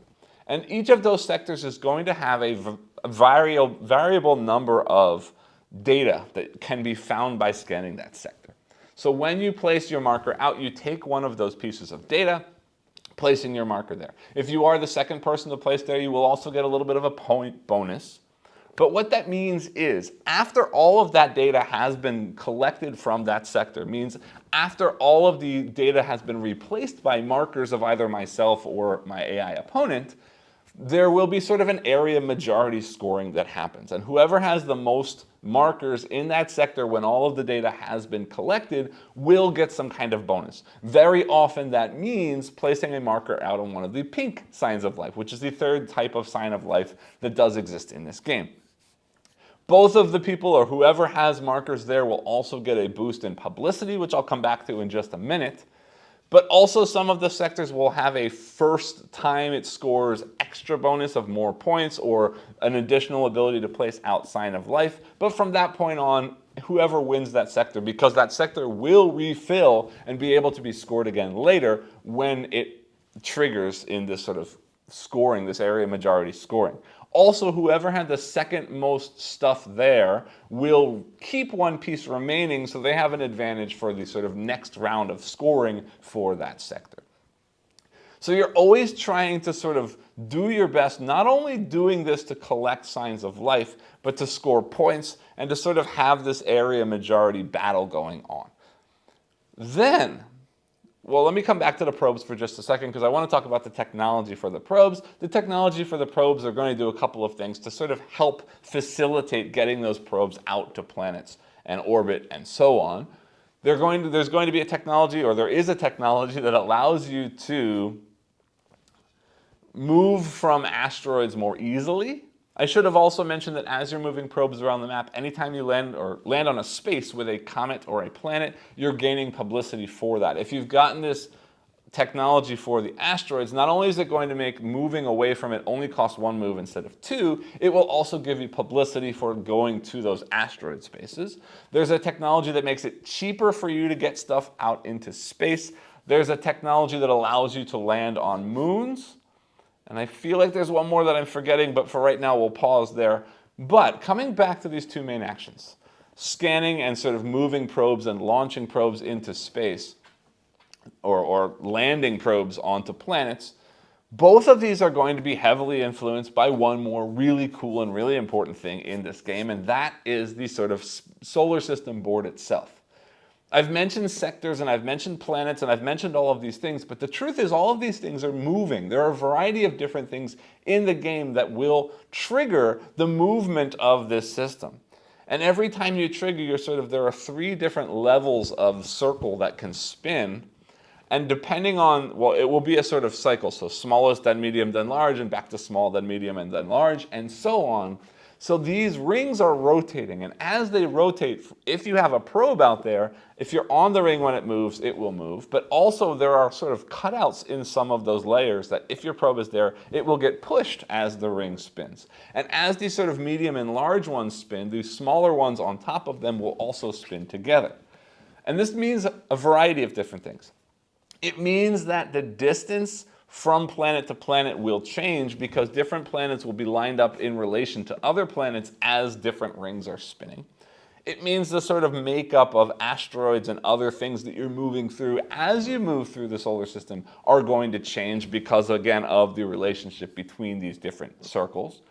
And each of those sectors is going to have a variable number of data that can be found by scanning that sector. So when you place your marker out, you take one of those pieces of data, placing your marker there. If you are the second person to place there, you will also get a little bit of a point bonus. But what that means is, after all of that data has been collected from that sector, means after all of the data has been replaced by markers of either myself or my AI opponent, there will be sort of an area majority scoring that happens. And whoever has the most markers in that sector when all of the data has been collected will get some kind of bonus. Very often that means placing a marker out on one of the pink signs of life, which is the 3rd type of sign of life that does exist in this game. Both of the people or whoever has markers there will also get a boost in publicity, which I'll come back to in just a minute. But also some of the sectors will have a first time it scores extra bonus of more points or an additional ability to place out sign of life. But from that point on, whoever wins that sector, because that sector will refill and be able to be scored again later when it triggers in this sort of scoring, this area majority scoring. Also, whoever had the second most stuff there will keep 1 piece remaining, so they have an advantage for the sort of next round of scoring for that sector. So you're always trying to sort of do your best, not only doing this to collect signs of life, but to score points and to sort of have this area majority battle going on. Then, well, let me come back to the probes for just a second because I want to talk about the technology for the probes. The technology for the probes are going to do a couple of things to sort of help facilitate getting those probes out to planets and orbit and so on. There's going to be a technology, or there is a technology that allows you to move from asteroids more easily. I should have also mentioned that as you're moving probes around the map, anytime you land on a space with a comet or a planet, you're gaining publicity for that. If you've gotten this technology for the asteroids, not only is it going to make moving away from it only cost 1 move instead of 2, it will also give you publicity for going to those asteroid spaces. There's a technology that makes it cheaper for you to get stuff out into space. There's a technology that allows you to land on moons. And I feel like there's one more that I'm forgetting, but for right now, we'll pause there. But coming back to these 2 main actions, scanning and sort of moving probes and launching probes into space, or landing probes onto planets, both of these are going to be heavily influenced by one more really cool and really important thing in this game, and that is the sort of solar system board itself. I've mentioned sectors and I've mentioned planets and I've mentioned all of these things, but the truth is all of these things are moving. There are a variety of different things in the game that will trigger the movement of this system. And every time you trigger, there are 3 different levels of circle that can spin. And depending on, well, it will be a sort of cycle. So smallest, then medium, then large, and back to small, then medium, and then large, and so on. So these rings are rotating, and as they rotate, if you have a probe out there, if you're on the ring when it moves, it will move. But also there are sort of cutouts in some of those layers that if your probe is there, it will get pushed as the ring spins. And as these sort of medium and large ones spin, these smaller ones on top of them will also spin together. And this means a variety of different things. It means that the distance from planet to planet will change because different planets will be lined up in relation to other planets as different rings are spinning. It means the sort of makeup of asteroids and other things that you're moving through as you move through the solar system are going to change because, again, of the relationship between these different circles.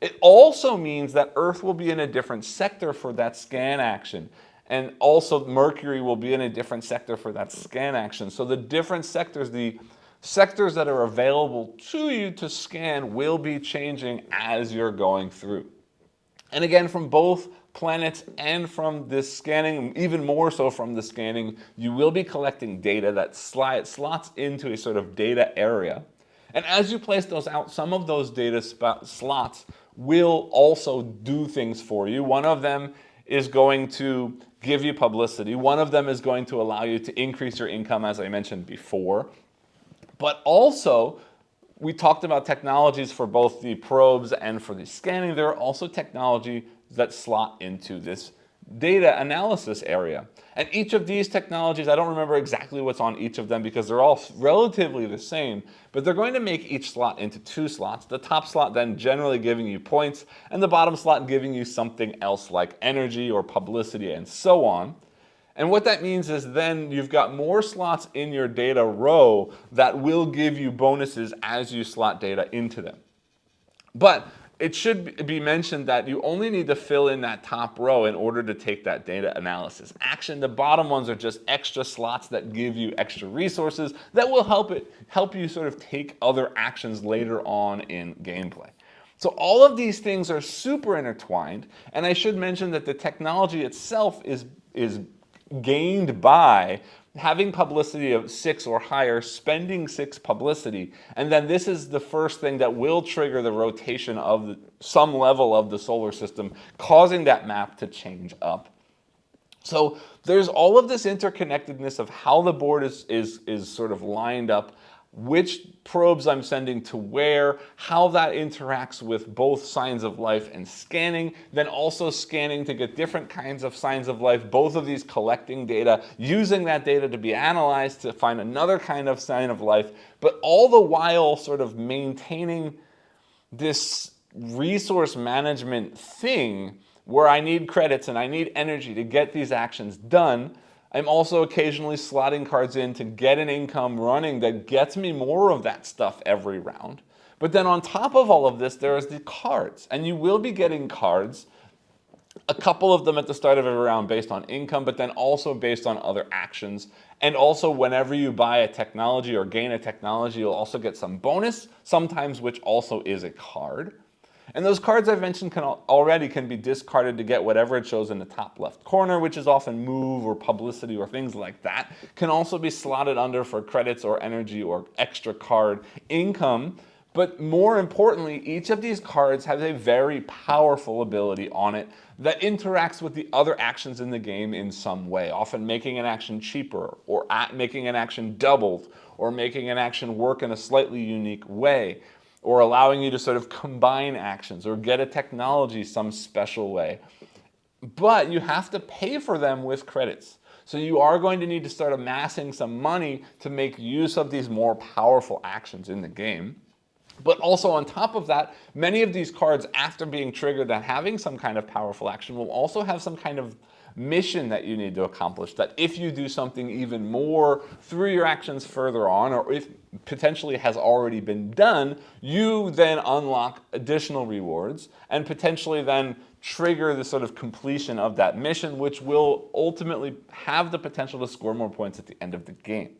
It also means that Earth will be in a different sector for that scan action. And also Mercury will be in a different sector for that scan action. So the different sectors, the sectors that are available to you to scan will be changing as you're going through. And again, from both planets and from this scanning, even more so from the scanning, you will be collecting data that slots into a sort of data area. And as you place those out, some of those data slots will also do things for you. One of them is going to give you publicity. One of them is going to allow you to increase your income, as I mentioned before. But also, we talked about technologies for both the probes and for the scanning. There are also technologies that slot into this data analysis area. And each of these technologies, I don't remember exactly what's on each of them because they're all relatively the same, but they're going to make each slot into 2 slots. The top slot then generally giving you points, and the bottom slot giving you something else like energy or publicity and so on. And what that means is then you've got more slots in your data row that will give you bonuses as you slot data into them. But it should be mentioned that you only need to fill in that top row in order to take that data analysis action. The bottom ones are just extra slots that give you extra resources that will help you sort of take other actions later on in gameplay. So all of these things are super intertwined, and I should mention that the technology itself is gained by having publicity of 6 or higher, spending 6 publicity, and then this is the first thing that will trigger the rotation of some level of the solar system, causing that map to change up. So there's all of this interconnectedness of how the board is sort of lined up, which probes I'm sending to where, how that interacts with both signs of life and scanning, then also scanning to get different kinds of signs of life, both of these collecting data, using that data to be analyzed to find another kind of sign of life, but all the while sort of maintaining this resource management thing where I need credits and I need energy to get these actions done. I'm also occasionally slotting cards in to get an income running that gets me more of that stuff every round. But then on top of all of this, there is the cards. And you will be getting cards, a couple of them at the start of every round based on income, but then also based on other actions. And also whenever you buy a technology or gain a technology, you'll also get some bonus, sometimes which also is a card. And those cards I've mentioned can be discarded to get whatever it shows in the top left corner, which is often move or publicity or things like that. Can also be slotted under for credits or energy or extra card income. But more importantly, each of these cards has a very powerful ability on it that interacts with the other actions in the game in some way, often making an action cheaper, or making an action doubled, or making an action work in a slightly unique way, or allowing you to sort of combine actions or get a technology some special way. But you have to pay for them with credits. So you are going to need to start amassing some money to make use of these more powerful actions in the game. But also on top of that, many of these cards, after being triggered and having some kind of powerful action, will also have some kind of mission that you need to accomplish, that if you do something even more through your actions further on, or if potentially has already been done, you then unlock additional rewards and potentially then trigger the sort of completion of that mission, which will ultimately have the potential to score more points at the end of the game.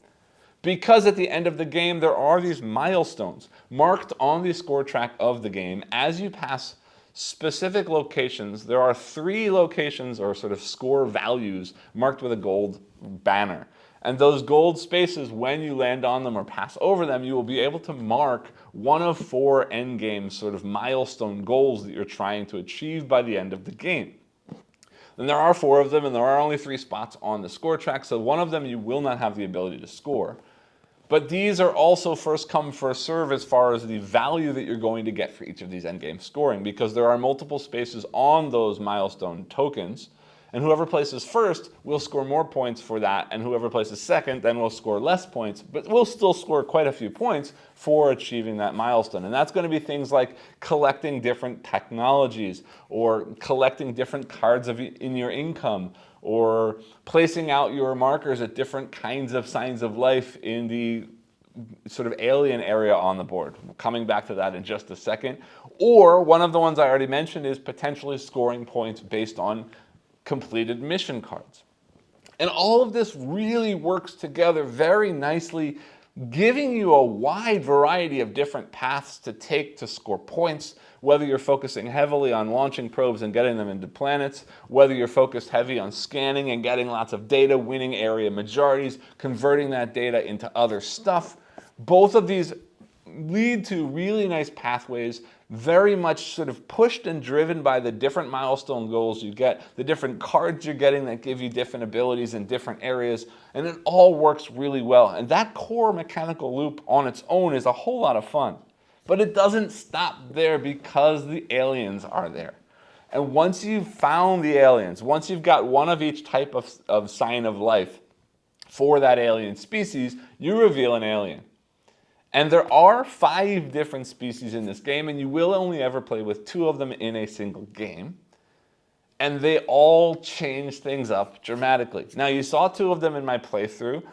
Because at the end of the game, there are these milestones marked on the score track of the game. As you pass specific locations, there are 3 locations or sort of score values marked with a gold banner. And those gold spaces, when you land on them or pass over them, you will be able to mark one of 4 endgame sort of milestone goals that you're trying to achieve by the end of the game. And there are 4 of them, and there are only 3 spots on the score track, so one of them you will not have the ability to score. But these are also first come, first serve as far as the value that you're going to get for each of these endgame scoring, because there are multiple spaces on those milestone tokens, and whoever places first will score more points for that, and whoever places second then will score less points, but will still score quite a few points for achieving that milestone. And that's going to be things like collecting different technologies, or collecting different cards in your income, or placing out your markers at different kinds of signs of life in the sort of alien area on the board. Coming back to that in just a second. Or one of the ones I already mentioned is potentially scoring points based on completed mission cards. And all of this really works together very nicely, giving you a wide variety of different paths to take to score points, whether you're focusing heavily on launching probes and getting them into planets, whether you're focused heavy on scanning and getting lots of data, winning area majorities, converting that data into other stuff. Both of these lead to really nice pathways, very much sort of pushed and driven by the different milestone goals you get, the different cards you're getting that give you different abilities in different areas, and it all works really well. And that core mechanical loop on its own is a whole lot of fun. But it doesn't stop there, because the aliens are there. And once you've found the aliens, once you've got one of each type of sign of life for that alien species, you reveal an alien. And there are 5 different species in this game, and you will only ever play with 2 of them in a single game. And they all change things up dramatically. Now, you saw 2 of them in my playthrough.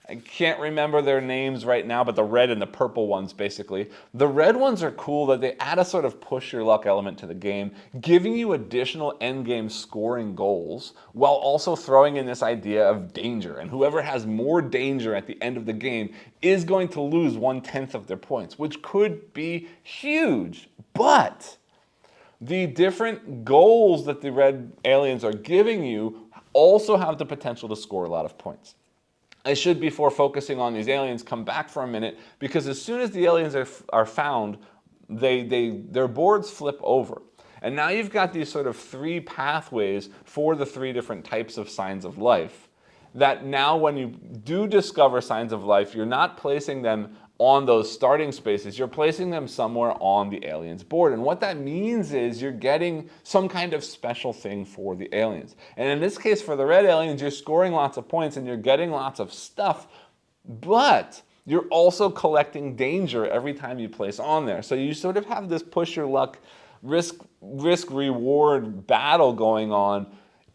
I can't remember their names right now, but the red and the purple ones, basically. The red ones are cool that they add a sort of push your luck element to the game, giving you additional endgame scoring goals, while also throwing in this idea of danger. And whoever has more danger at the end of the game is going to lose 1/10 of their points, which could be huge. But the different goals that the red aliens are giving you also have the potential to score a lot of points. I should, before focusing on these aliens, come back for a minute, because as soon as the aliens are found, their boards flip over. And now you've got these sort of 3 pathways for the 3 different types of signs of life, that now when you do discover signs of life, you're not placing them on those starting spaces, you're placing them somewhere on the aliens board. And what that means is you're getting some kind of special thing for the aliens. And in this case, for the red aliens, you're scoring lots of points and you're getting lots of stuff, but you're also collecting danger every time you place on there. So you sort of have this push your luck, risk reward battle going on.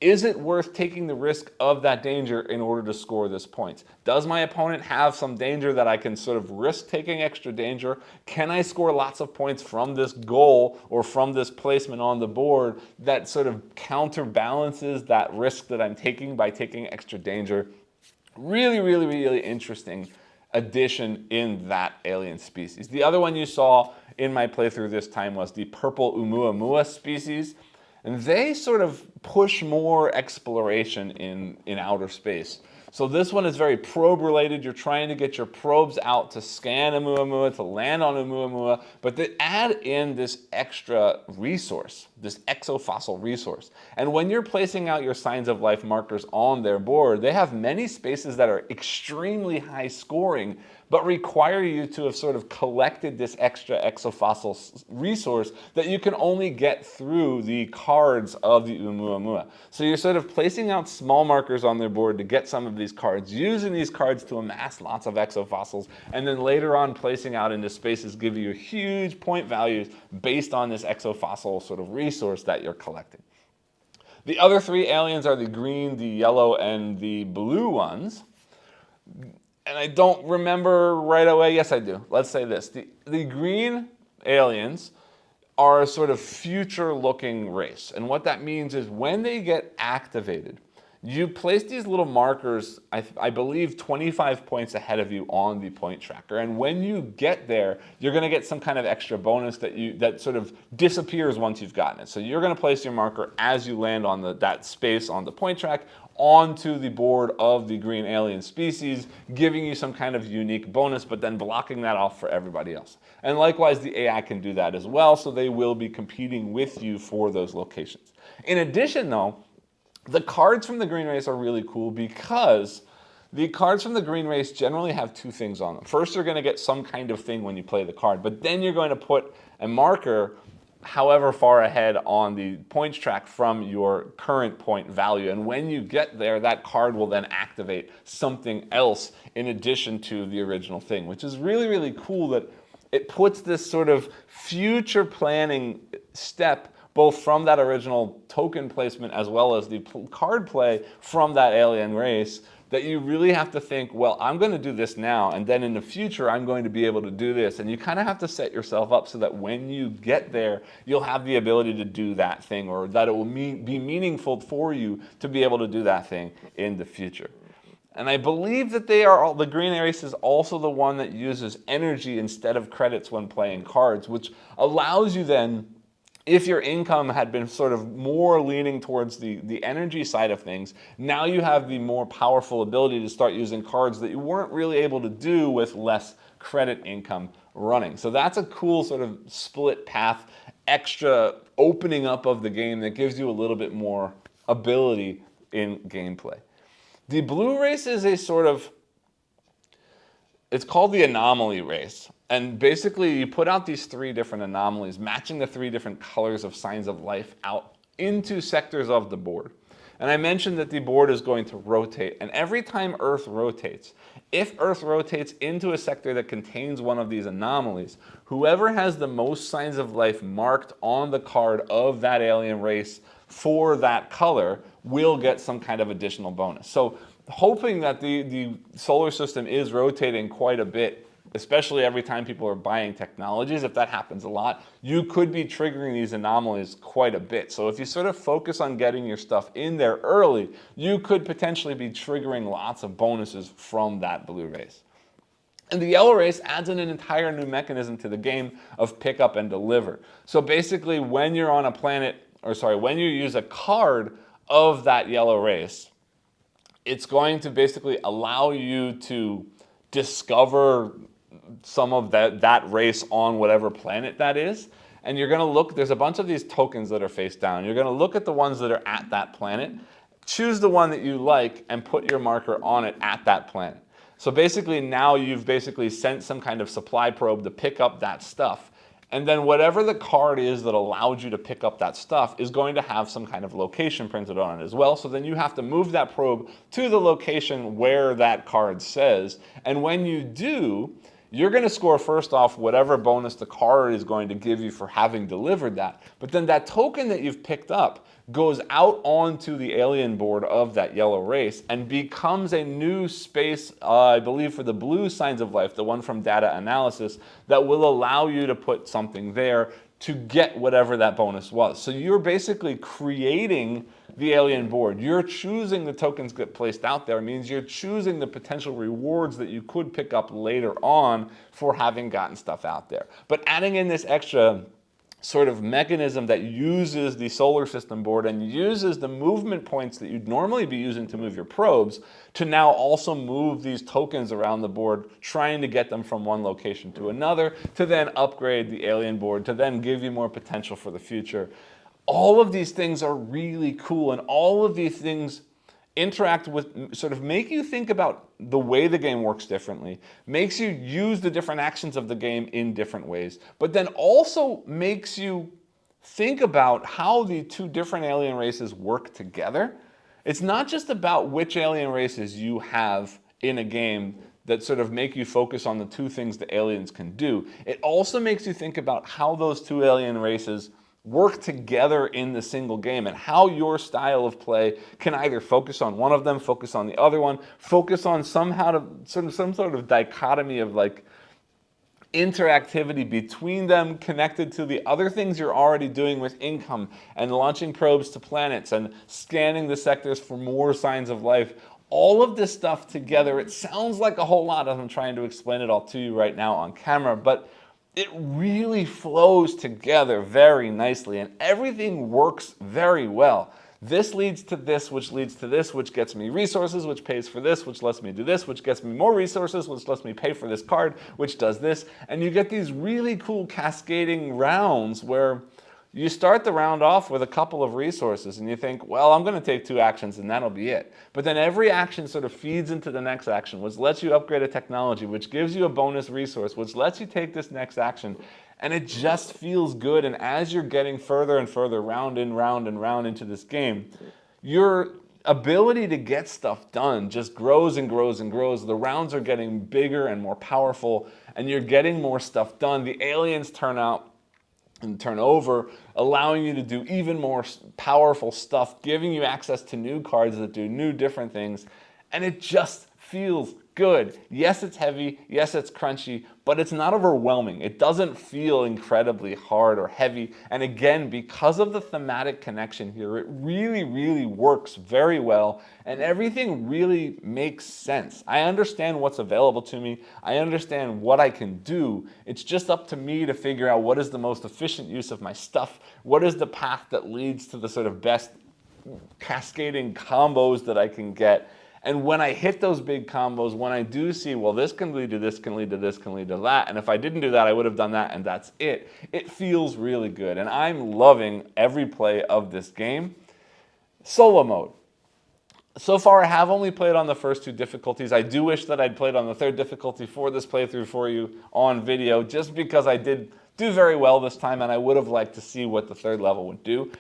Is it worth taking the risk of that danger in order to score this point? Does my opponent have some danger that I can sort of risk taking extra danger? Can I score lots of points from this goal or from this placement on the board that sort of counterbalances that risk that I'm taking by taking extra danger? Really, really, really interesting addition in that alien species. The other one you saw in my playthrough this time was the purple Oumuamua species. And they sort of push more exploration in outer space. So this one is very probe related. You're trying to get your probes out to scan Oumuamua, to land on Oumuamua, but they add in this extra resource, this exofossil resource. And when you're placing out your signs of life markers on their board, they have many spaces that are extremely high scoring, but require you to have sort of collected this extra exofossil resource that you can only get through the cards of the Oumuamua. So you're sort of placing out small markers on their board to get some of these cards, using these cards to amass lots of exofossils, and then later on placing out into spaces give you huge point values based on this exofossil sort of resource that you're collecting. The other three aliens are the green, the yellow, and the blue ones. And I don't remember right away. Yes, I do. Let's say this. The green aliens are a sort of future-looking race. And what that means is when they get activated, you place these little markers, I believe 25 points ahead of you on the point tracker. And when you get there, you're going to get some kind of extra bonus that sort of disappears once you've gotten it. So you're going to place your marker as you land on that space on the point track onto the board of the green alien species, giving you some kind of unique bonus, but then blocking that off for everybody else. And likewise, the AI can do that as well, so they will be competing with you for those locations. In addition, though, the cards from the green race are really cool because the cards from the green race generally have two things on them. First, you're going to get some kind of thing when you play the card, but then you're going to put a marker however far ahead on the points track from your current point value. And when you get there, that card will then activate something else in addition to the original thing, which is really, really cool that it puts this sort of future planning step both from that original token placement as well as the card play from that alien race, that you really have to think, well, I'm going to do this now, and then in the future, I'm going to be able to do this. And you kind of have to set yourself up so that when you get there, you'll have the ability to do that thing, or that it will be meaningful for you to be able to do that thing in the future. And I believe that the green race is also the one that uses energy instead of credits when playing cards, which allows you then, if your income had been sort of more leaning towards the energy side of things, now you have the more powerful ability to start using cards that you weren't really able to do with less credit income running. So that's a cool sort of split path, extra opening up of the game that gives you a little bit more ability in gameplay. The blue race is a sort of, it's called the anomaly race. And basically you put out these three different anomalies, matching the three different colors of signs of life out into sectors of the board. And I mentioned that the board is going to rotate. And every time Earth rotates, if Earth rotates into a sector that contains one of these anomalies, whoever has the most signs of life marked on the card of that alien race for that color will get some kind of additional bonus. So hoping that the solar system is rotating quite a bit, especially every time people are buying technologies, if that happens a lot, you could be triggering these anomalies quite a bit. So if you sort of focus on getting your stuff in there early, you could potentially be triggering lots of bonuses from that blue race. And the yellow race adds in an entire new mechanism to the game of pick up and deliver. So basically when you're on a planet, when you use a card of that yellow race, it's going to basically allow you to discover some of that race on whatever planet that is. And you're going to look, there's a bunch of these tokens that are face down. You're going to look at the ones that are at that planet, choose the one that you like, and put your marker on it at that planet. So basically now you've basically sent some kind of supply probe to pick up that stuff. And then whatever the card is that allowed you to pick up that stuff is going to have some kind of location printed on it as well. So then you have to move that probe to the location where that card says. And when you do, you're going to score first off whatever bonus the card is going to give you for having delivered that. But then that token that you've picked up goes out onto the alien board of that yellow race and becomes a new space, I believe for the blue signs of life, the one from data analysis, that will allow you to put something there to get whatever that bonus was. So you're basically creating the alien board. You're choosing the tokens that get placed out there. It means you're choosing the potential rewards that you could pick up later on for having gotten stuff out there. But adding in this extra sort of mechanism that uses the solar system board and uses the movement points that you'd normally be using to move your probes to now also move these tokens around the board, trying to get them from one location to another, to then upgrade the alien board, to then give you more potential for the future. All of these things are really cool, and all of these things interact with, sort of make you think about the way the game works differently, makes you use the different actions of the game in different ways, but then also makes you think about how the two different alien races work together. It's not just about which alien races you have in a game that sort of make you focus on the two things the aliens can do. It also makes you think about how those two alien races work together in the single game, and how your style of play can either focus on one of them, focus on the other one, focus on somehow to some sort of dichotomy of like interactivity between them, connected to the other things you're already doing with income and launching probes to planets and scanning the sectors for more signs of life. All of this stuff together, it sounds like a whole lot as I'm trying to explain it all to you right now on camera, but it really flows together very nicely, and everything works very well. This leads to this, which leads to this, which gets me resources, which pays for this, which lets me do this, which gets me more resources, which lets me pay for this card, which does this. And you get these really cool cascading rounds where you start the round off with a couple of resources and you think, well, I'm going to take 2 actions and that'll be it. But then every action sort of feeds into the next action, which lets you upgrade a technology, which gives you a bonus resource, which lets you take this next action. And it just feels good. And as you're getting further and further round and round and round into this game, your ability to get stuff done just grows and grows and grows. The rounds are getting bigger and more powerful, and you're getting more stuff done. The aliens turn out and turn over, allowing you to do even more powerful stuff, giving you access to new cards that do new different things, and it just feels good. Yes, it's heavy, yes, it's crunchy, but it's not overwhelming. It doesn't feel incredibly hard or heavy, and again, because of the thematic connection here, it really, really works very well, and everything really makes sense. I understand what's available to me. I understand what I can do. It's just up to me to figure out what is the most efficient use of my stuff, what is the path that leads to the sort of best cascading combos that I can get. And when I hit those big combos, when I do see, well, this can lead to this, can lead to this, can lead to that, and if I didn't do that, I would have done that, and that's it. It feels really good, and I'm loving every play of this game. Solo mode. So far, I have only played on the first 2 difficulties. I do wish that I'd played on the 3rd difficulty for this playthrough for you on video, just because I did do very well this time, and I would have liked to see what the 3rd level would do.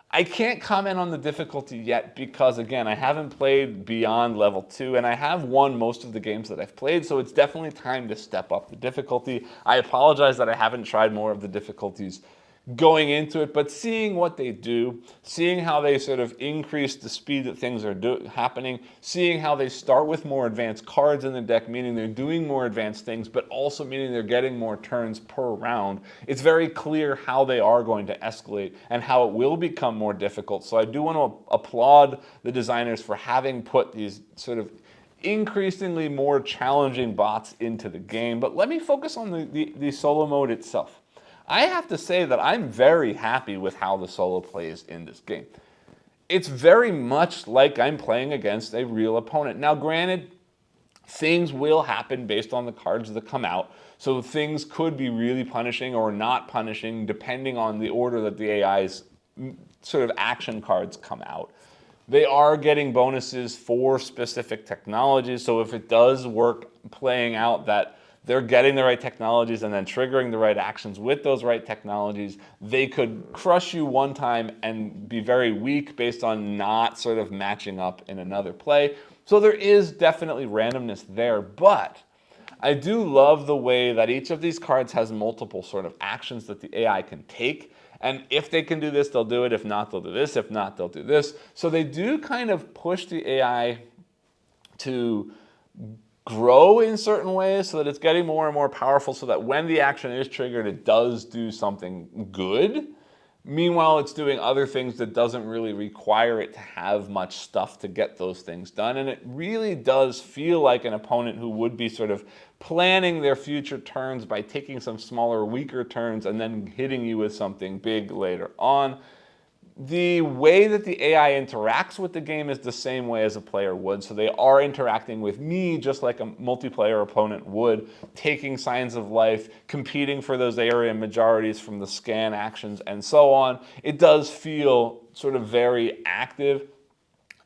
I can't comment on the difficulty yet because, again, I haven't played beyond level 2, and I have won most of the games that I've played, so it's definitely time to step up the difficulty. I apologize that I haven't tried more of the difficulties going into it, but seeing what they do, seeing how they sort of increase the speed that things are happening, seeing how they start with more advanced cards in the deck, meaning they're doing more advanced things, but also meaning they're getting more turns per round. It's very clear how they are going to escalate and how it will become more difficult. So I do want to applaud the designers for having put these sort of increasingly more challenging bots into the game. But let me focus on the solo mode itself. I have to say that I'm very happy with how the solo plays in this game. It's very much like I'm playing against a real opponent. Now, granted, things will happen based on the cards that come out, so things could be really punishing or not punishing depending on the order that the AI's sort of action cards come out. They are getting bonuses for specific technologies, so if it does work playing out that they're getting the right technologies and then triggering the right actions with those right technologies, they could crush you one time and be very weak based on not sort of matching up in another play. So there is definitely randomness there, but I do love the way that each of these cards has multiple sort of actions that the AI can take. And if they can do this, they'll do it. If not, they'll do this. If not, they'll do this. So they do kind of push the AI to grow in certain ways so that it's getting more and more powerful so that when the action is triggered, it does do something good. Meanwhile, it's doing other things that doesn't really require it to have much stuff to get those things done. And it really does feel like an opponent who would be sort of planning their future turns by taking some smaller, weaker turns and then hitting you with something big later on. The way that the AI interacts with the game is the same way as a player would. So they are interacting with me just like a multiplayer opponent would, taking signs of life, competing for those area majorities from the scan actions and so on. It does feel sort of very active.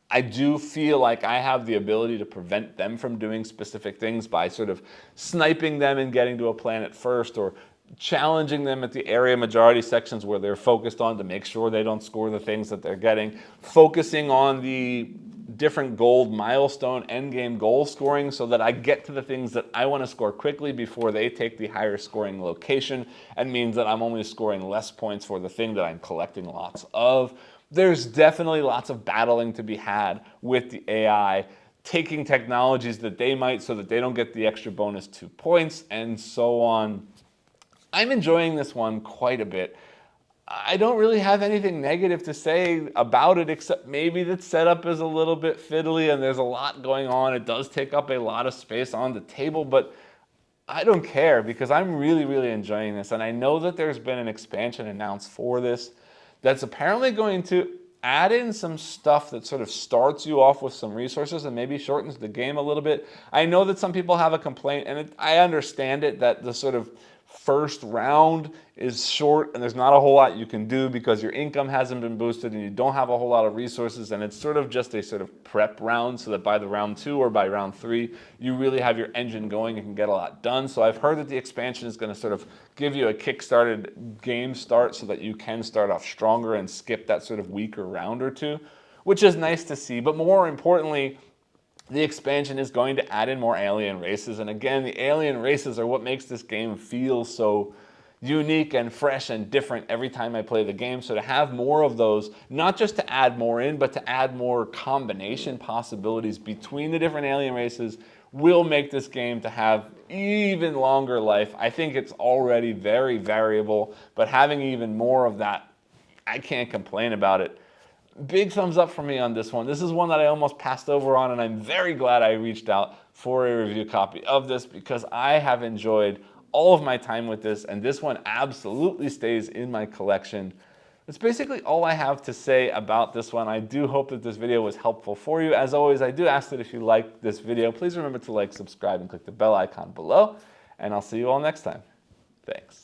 I do feel like I have the ability to prevent them from doing specific things by sort of sniping them and getting to a planet first, or challenging them at the area majority sections where they're focused on to make sure they don't score the things that they're getting, focusing on the different gold milestone endgame goal scoring so that I get to the things that I want to score quickly before they take the higher scoring location, and means that I'm only scoring less points for the thing that I'm collecting lots of. There's definitely lots of battling to be had with the AI, taking technologies that they might so that they don't get the extra bonus 2 points and so on. I'm enjoying this one quite a bit. I don't really have anything negative to say about it, except maybe the setup is a little bit fiddly and there's a lot going on. It does take up a lot of space on the table, but I don't care because I'm really, really enjoying this. And I know that there's been an expansion announced for this that's apparently going to add in some stuff that sort of starts you off with some resources and maybe shortens the game a little bit. I know that some people have a complaint, and I understand it, that the sort of first round is short and there's not a whole lot you can do because your income hasn't been boosted and you don't have a whole lot of resources, and it's sort of just a sort of prep round so that by the round 2 or by round 3 you really have your engine going and can get a lot done. So I've heard that the expansion is going to sort of give you a kick-started game start so that you can start off stronger and skip that sort of weaker round or two, which is nice to see. But more importantly, the expansion is going to add in more alien races. And again, the alien races are what makes this game feel so unique and fresh and different every time I play the game. So to have more of those, not just to add more in, but to add more combination possibilities between the different alien races, will make this game to have even longer life. I think it's already very variable, but having even more of that, I can't complain about it. Big thumbs up for me on this one. This is one that I almost passed over on, and I'm very glad I reached out for a review copy of this because I have enjoyed all of my time with this, and this one absolutely stays in my collection. That's basically all I have to say about this one. I do hope that this video was helpful for you. As always, I do ask that if you like this video, please remember to like, subscribe, and click the bell icon below, and I'll see you all next time. Thanks.